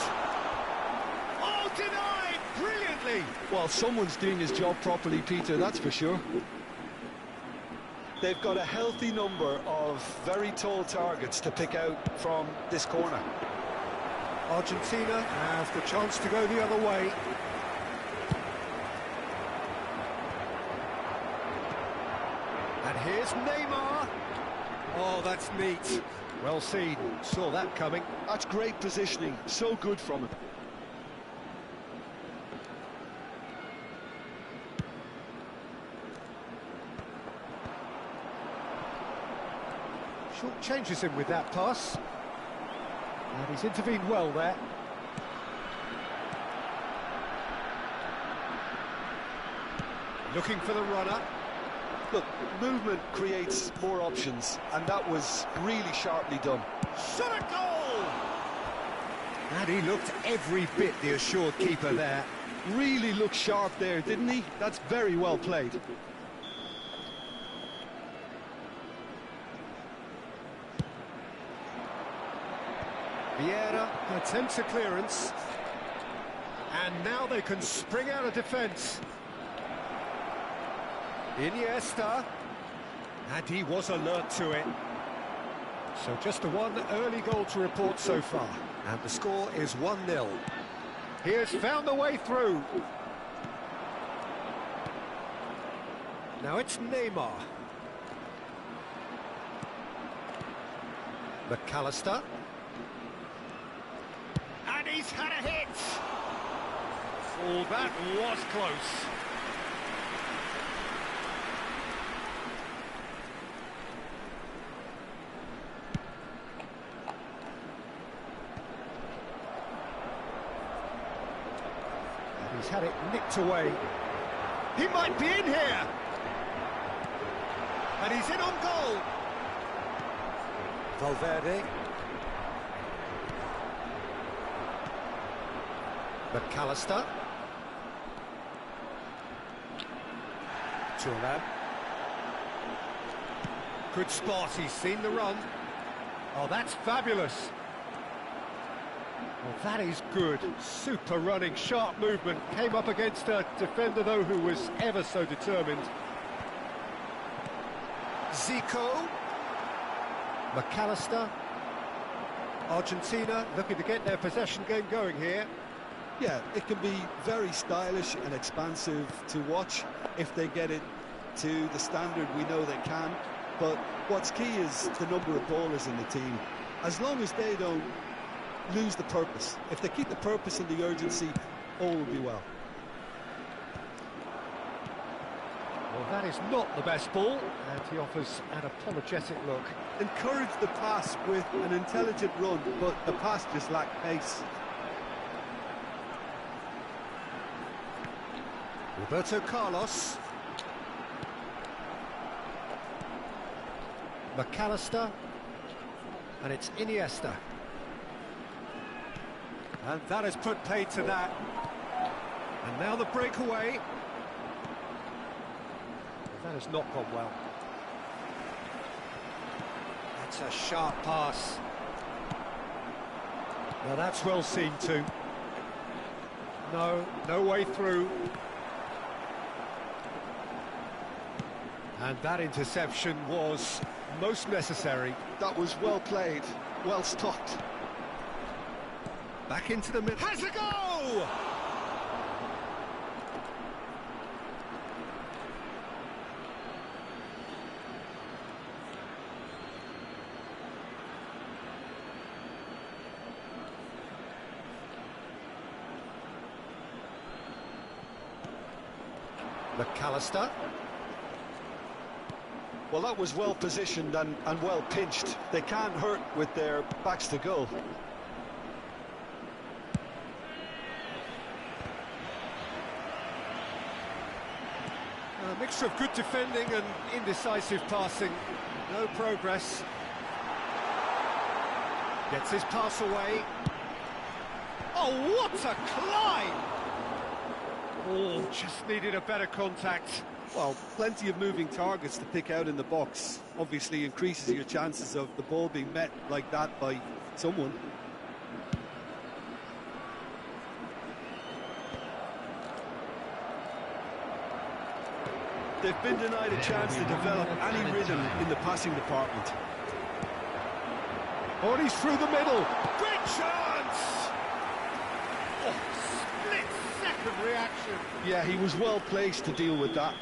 [SPEAKER 2] Oh, denied brilliantly!
[SPEAKER 3] Well, someone's doing his job properly, Peter, that's for sure. They've got a healthy number of very tall targets to pick out from this corner.
[SPEAKER 2] Argentina have the chance to go the other way. And here's Neymar. Oh, that's neat. Well seen. Saw that coming.
[SPEAKER 3] That's great positioning. So good from him.
[SPEAKER 2] Short changes him with that pass. And he's intervened well there. Looking for the runner.
[SPEAKER 3] Look, movement creates more options, and that was really sharply done.
[SPEAKER 2] Shot a goal! And he looked every bit the assured keeper there.
[SPEAKER 3] Really looked sharp there, didn't he? That's very well played.
[SPEAKER 2] Vieira attempts a clearance. And now they can spring out of defence. Iniesta, and he was alert to it. So just the one early goal to report so far, and the score is 1-0. He has found the way through. Now it's Neymar. McAllister. And he's had a hit. Oh, that was close. He's had it nicked away. He might be in here! And he's in on goal! Valverde. McAllister. Thuram. Good spot, he's seen the run. Oh, that's fabulous. Well, that is good. Super running, sharp movement. Came up against a defender, though, who was ever so determined. Zico. McAllister. Argentina looking to get their possession game going here.
[SPEAKER 3] Yeah, it can be very stylish and expansive to watch if they get it to the standard we know they can. But what's key is the number of ballers in the team. As long as they don't lose the purpose. If they keep the purpose and the urgency, all will be well.
[SPEAKER 2] Well, that is not the best ball, and he offers an apologetic look.
[SPEAKER 3] Encourage the pass with an intelligent run, but the pass just lacked pace.
[SPEAKER 2] Roberto Carlos. McAllister. And it's Iniesta. And that has put paid to that. And now the breakaway. That has not gone well. That's a sharp pass. Now that's well seen too. No way through. And that interception was most necessary.
[SPEAKER 3] That was well played, well stopped.
[SPEAKER 2] Back into the middle. Has a go! McAllister.
[SPEAKER 3] Well, that was well positioned and well pinched. They can't hurt with their backs to goal.
[SPEAKER 2] A mixture of good defending and indecisive passing. No progress. Gets his pass away. Oh, what a climb! Oh, just needed a better contact.
[SPEAKER 3] Well, plenty of moving targets to pick out in the box. Obviously increases your chances of the ball being met like that by someone. They've been denied a chance to develop any rhythm in the passing department.
[SPEAKER 2] Oh, and he's through the middle. Great chance! Oh, split-second reaction.
[SPEAKER 3] Yeah, he was well placed to deal with that.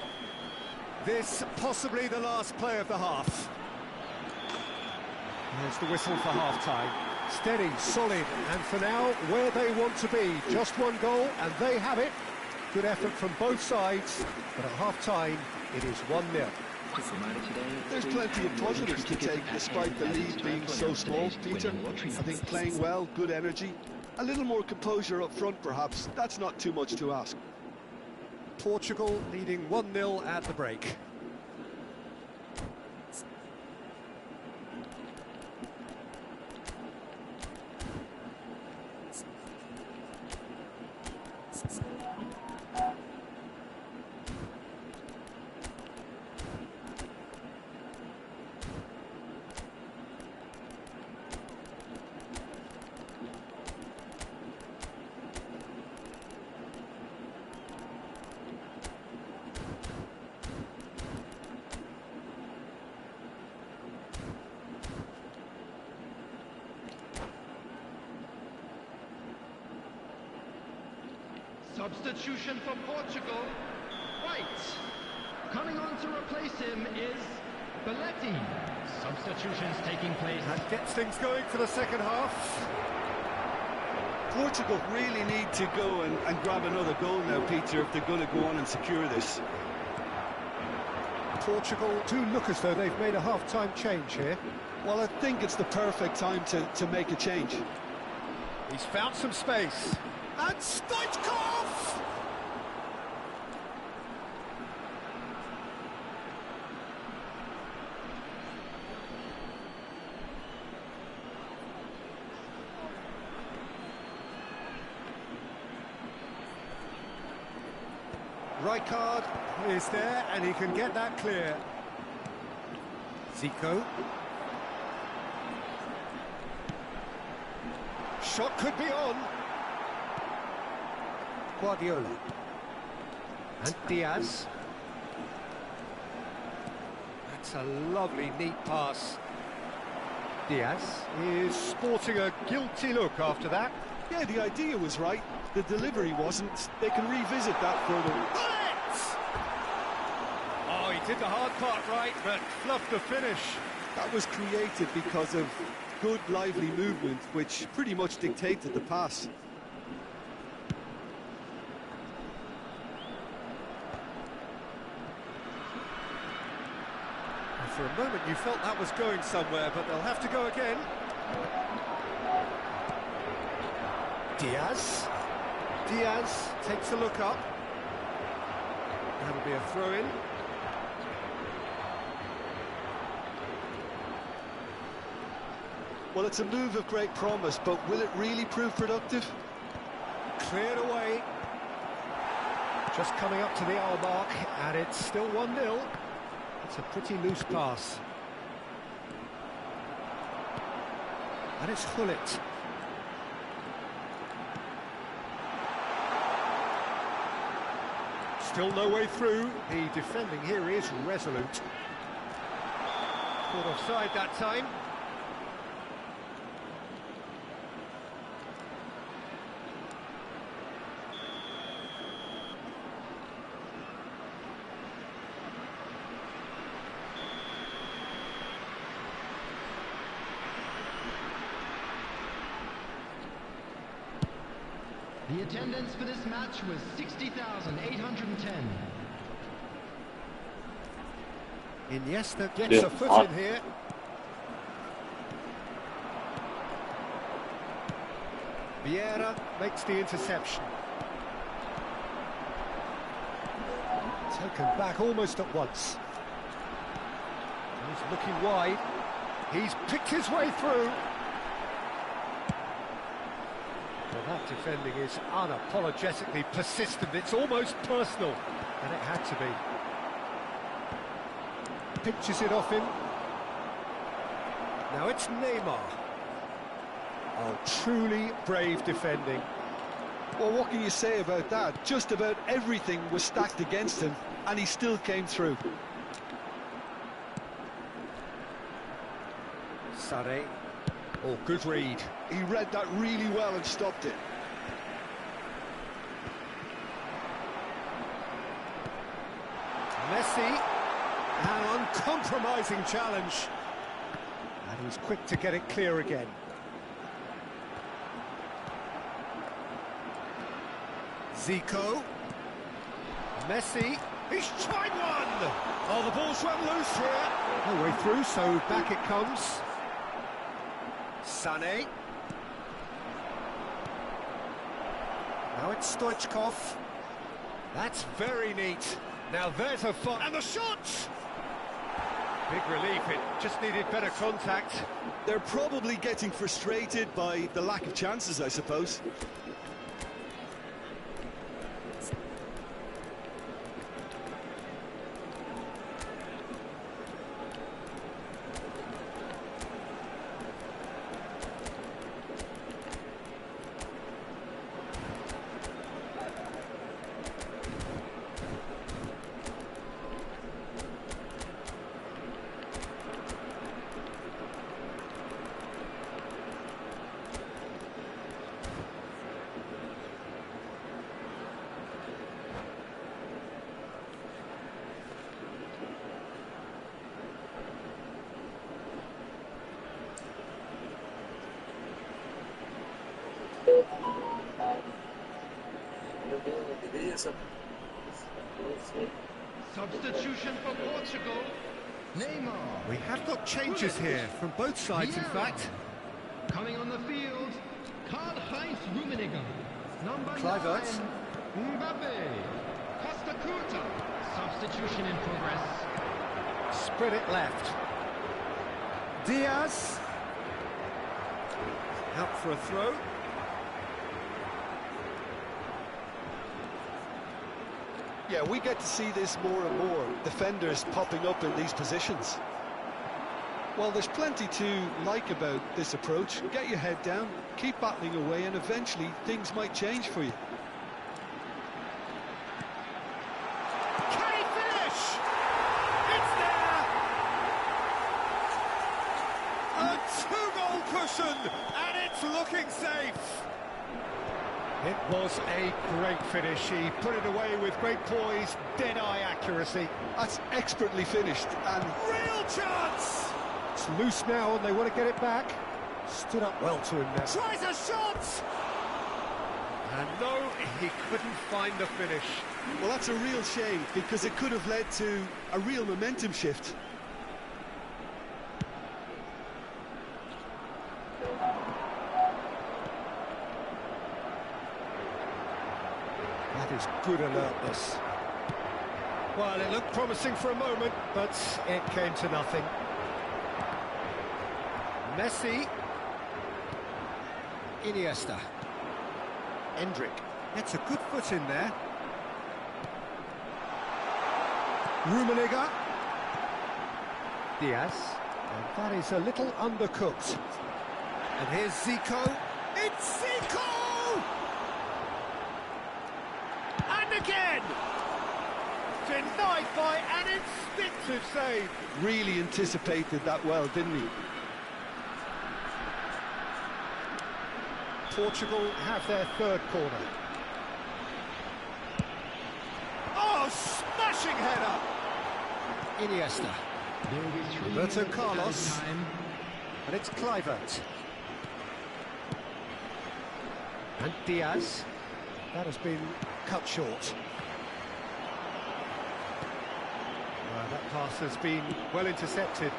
[SPEAKER 2] This possibly the last play of the half. There's the whistle for half-time. Steady, solid, and for now, where they want to be. Just one goal, and they have it. Good effort from both sides, but at half-time, it is 1-0.
[SPEAKER 3] There's plenty of positives to take, despite the lead being so small, Peter. I think playing well, good energy. A little more composure up front, perhaps. That's not too much to ask.
[SPEAKER 2] Portugal leading 1-0 at the break.
[SPEAKER 8] Substitution for Portugal, White. Coming on to replace him is Belletti. Substitutions taking place.
[SPEAKER 2] That gets things going for the second half.
[SPEAKER 3] Portugal really need to go and grab another goal now, Peter, if they're going to go on and secure this.
[SPEAKER 2] Portugal do look as though they've made a half-time change here.
[SPEAKER 3] Well, I think it's the perfect time to make a change.
[SPEAKER 2] He's found some space. And Stoichkov! Rijkaard is there, and he can get that clear. Zico. Shot could be on. Guardiola. And Diaz. That's a lovely, neat pass. Diaz is sporting a guilty look after that.
[SPEAKER 3] Yeah, the idea was right. The delivery wasn't. They can revisit that further.
[SPEAKER 2] Oh, he did the hard part right, but fluffed the finish.
[SPEAKER 3] That was created because of good, lively movement, which pretty much dictated the pass.
[SPEAKER 2] For a moment you felt that was going somewhere, but they'll have to go again. Diaz takes a look up. That'll be a throw-in.
[SPEAKER 3] Well, it's a move of great promise, but will it really prove productive?
[SPEAKER 2] Cleared away. Just coming up to the hour mark, and it's still 1-0. It's a pretty loose pass. And it's Hullet. Still no way through. The defending here is resolute. Caught offside that time.
[SPEAKER 8] The attendance for this match was 60,810.
[SPEAKER 2] Iniesta gets a foot in here. Vieira makes the interception. Taken back almost at once. He's looking wide. He's picked his way through. Well, that defending is unapologetically persistent. It's almost personal, and it had to be. Pinches it off him. Now it's Neymar. Oh, truly brave defending.
[SPEAKER 3] Well, what can you say about that? Just about everything was stacked against him, and he still came through.
[SPEAKER 2] Sade. Oh, good read.
[SPEAKER 3] He read that really well and stopped it.
[SPEAKER 2] Messi. An uncompromising challenge. And he's quick to get it clear again. Zico. Messi. He's tried one! Oh, the ball's run loose here. No way through, so back it comes. Sané. Now it's Stoichkov. That's very neat. Now there's a fun. And the shot! Big relief, it just needed better contact.
[SPEAKER 3] They're probably getting frustrated by the lack of chances, I suppose.
[SPEAKER 8] Substitution for Portugal. Neymar.
[SPEAKER 2] We have got changes here from both sides, in fact.
[SPEAKER 8] Coming on the field, Karl-Heinz Rummenigge. Number
[SPEAKER 2] Kluivert.
[SPEAKER 8] 9, Mbappe. Costa Curta. Substitution in progress.
[SPEAKER 2] Spread it left. Diaz. Out for a throw.
[SPEAKER 3] Yeah, we get to see this more and more, defenders popping up in these positions. Well, there's plenty to like about this approach. Get your head down, keep battling away, and eventually things might change for you.
[SPEAKER 2] Can he finish? It's there! A two-goal cushion, and it's looking safe. It was a great finish. He put it away with great poise, dead-eye accuracy.
[SPEAKER 3] That's expertly finished, and
[SPEAKER 2] Real chance! It's loose now, and they want to get it back. Stood up well to him there. Tries a shot! And no, he couldn't find the finish.
[SPEAKER 3] well, that's a real shame, because it could have led to a real momentum shift.
[SPEAKER 2] That is good alertness. Well, it looked promising for a moment, but it came to nothing. Messi. Iniesta. Endrick. Gets a good foot in there. Rummenigge. Diaz. And that is a little undercooked. And here's Zico. It's Zico! And again! Denied by an instinctive save.
[SPEAKER 3] Really anticipated that well, didn't he?
[SPEAKER 2] Portugal have their third corner. Oh, smashing header! Iniesta. Roberto Carlos. And it's Kluivert. And Diaz. That has been cut short. That pass has been well intercepted.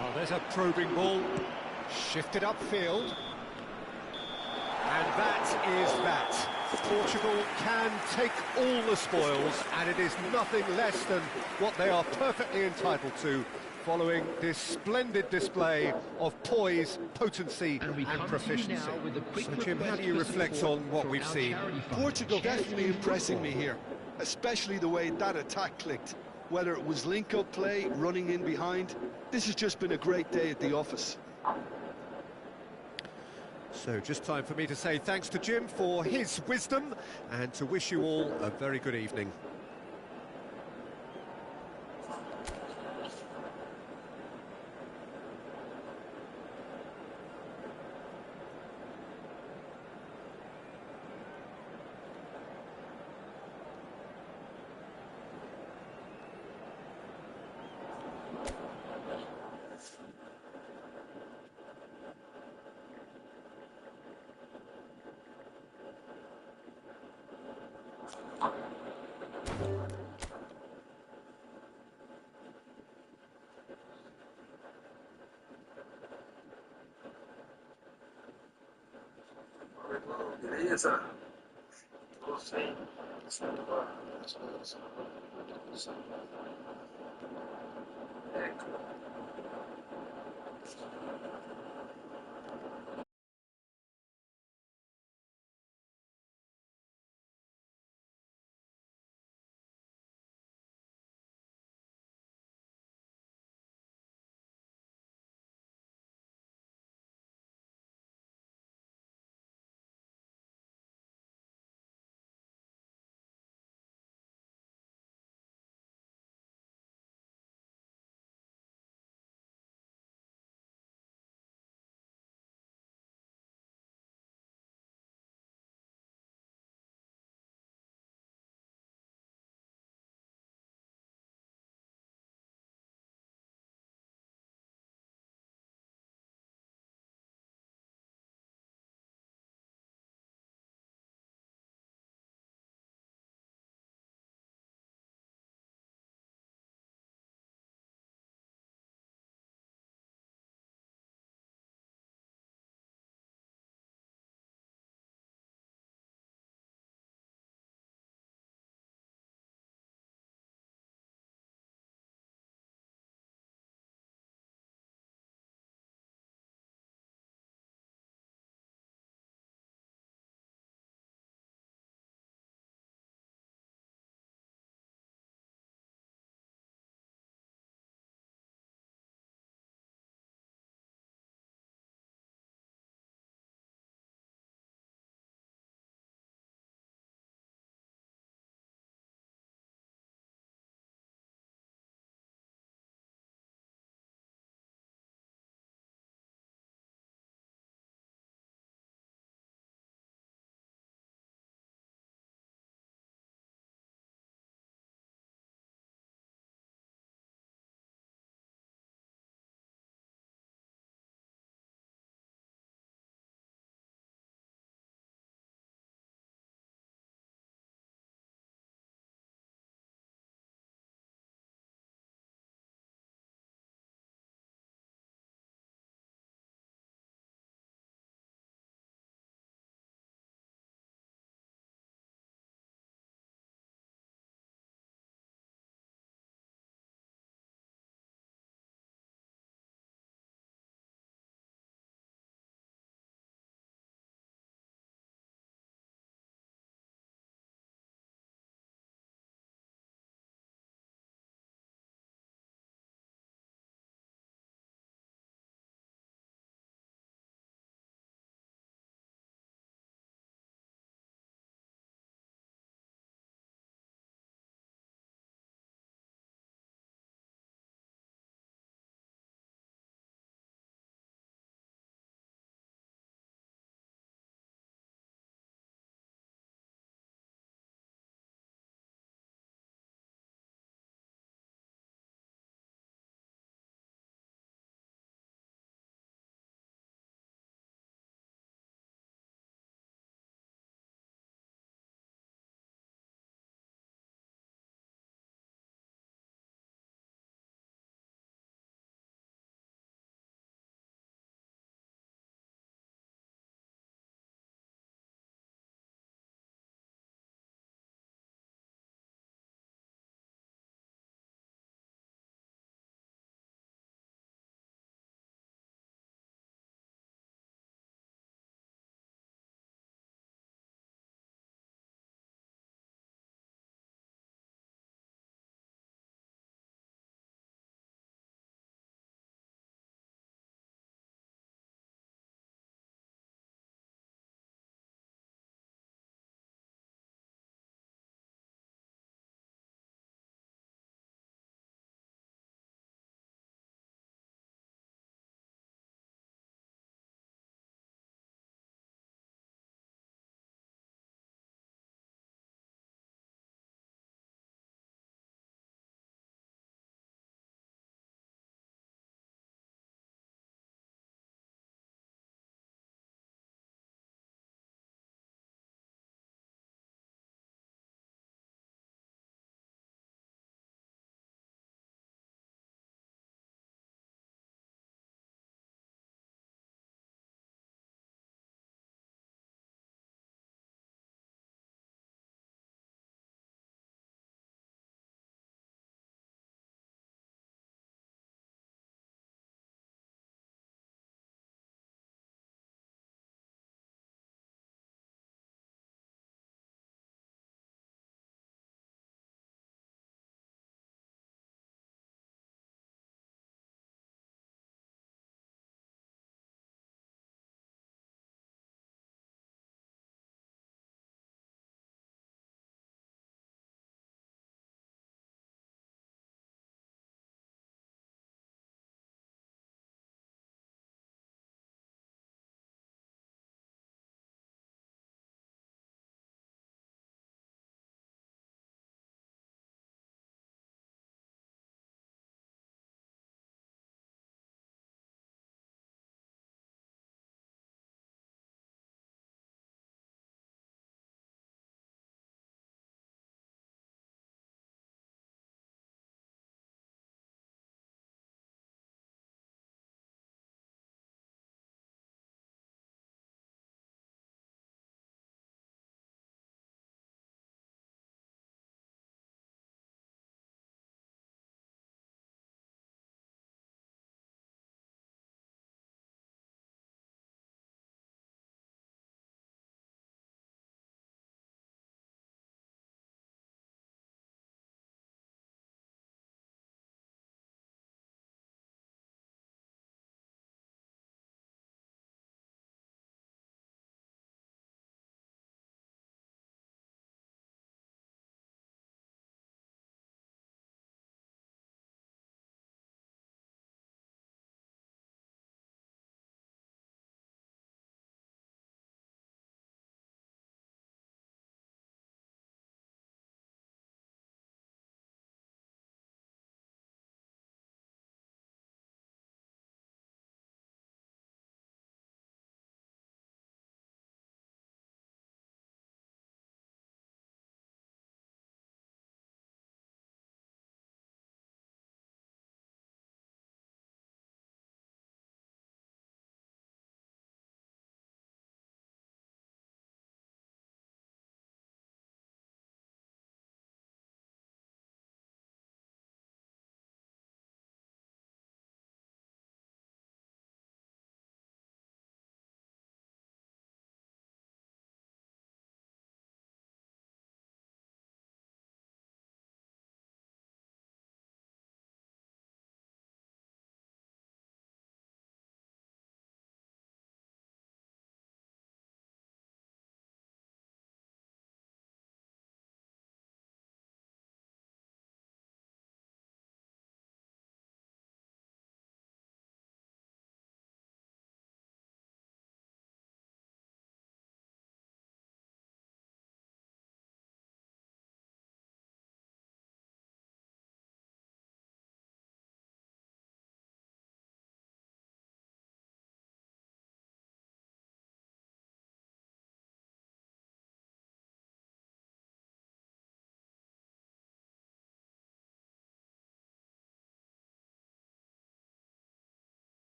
[SPEAKER 2] Oh, there's a probing ball. Shifted upfield. And that is that. Portugal can take all the spoils, and it is nothing less than what they are perfectly entitled to, following this splendid display of poise, potency and proficiency. So, Jim, how do you reflect on what we've seen?
[SPEAKER 3] Portugal definitely impressing me here, especially the way that attack clicked. Whether it was link-up play, running in behind, this has just been a great day at the office.
[SPEAKER 2] So just time for me to say thanks to Jim for his wisdom and to wish you all a very good evening.
[SPEAKER 10] Beleza? Ecco.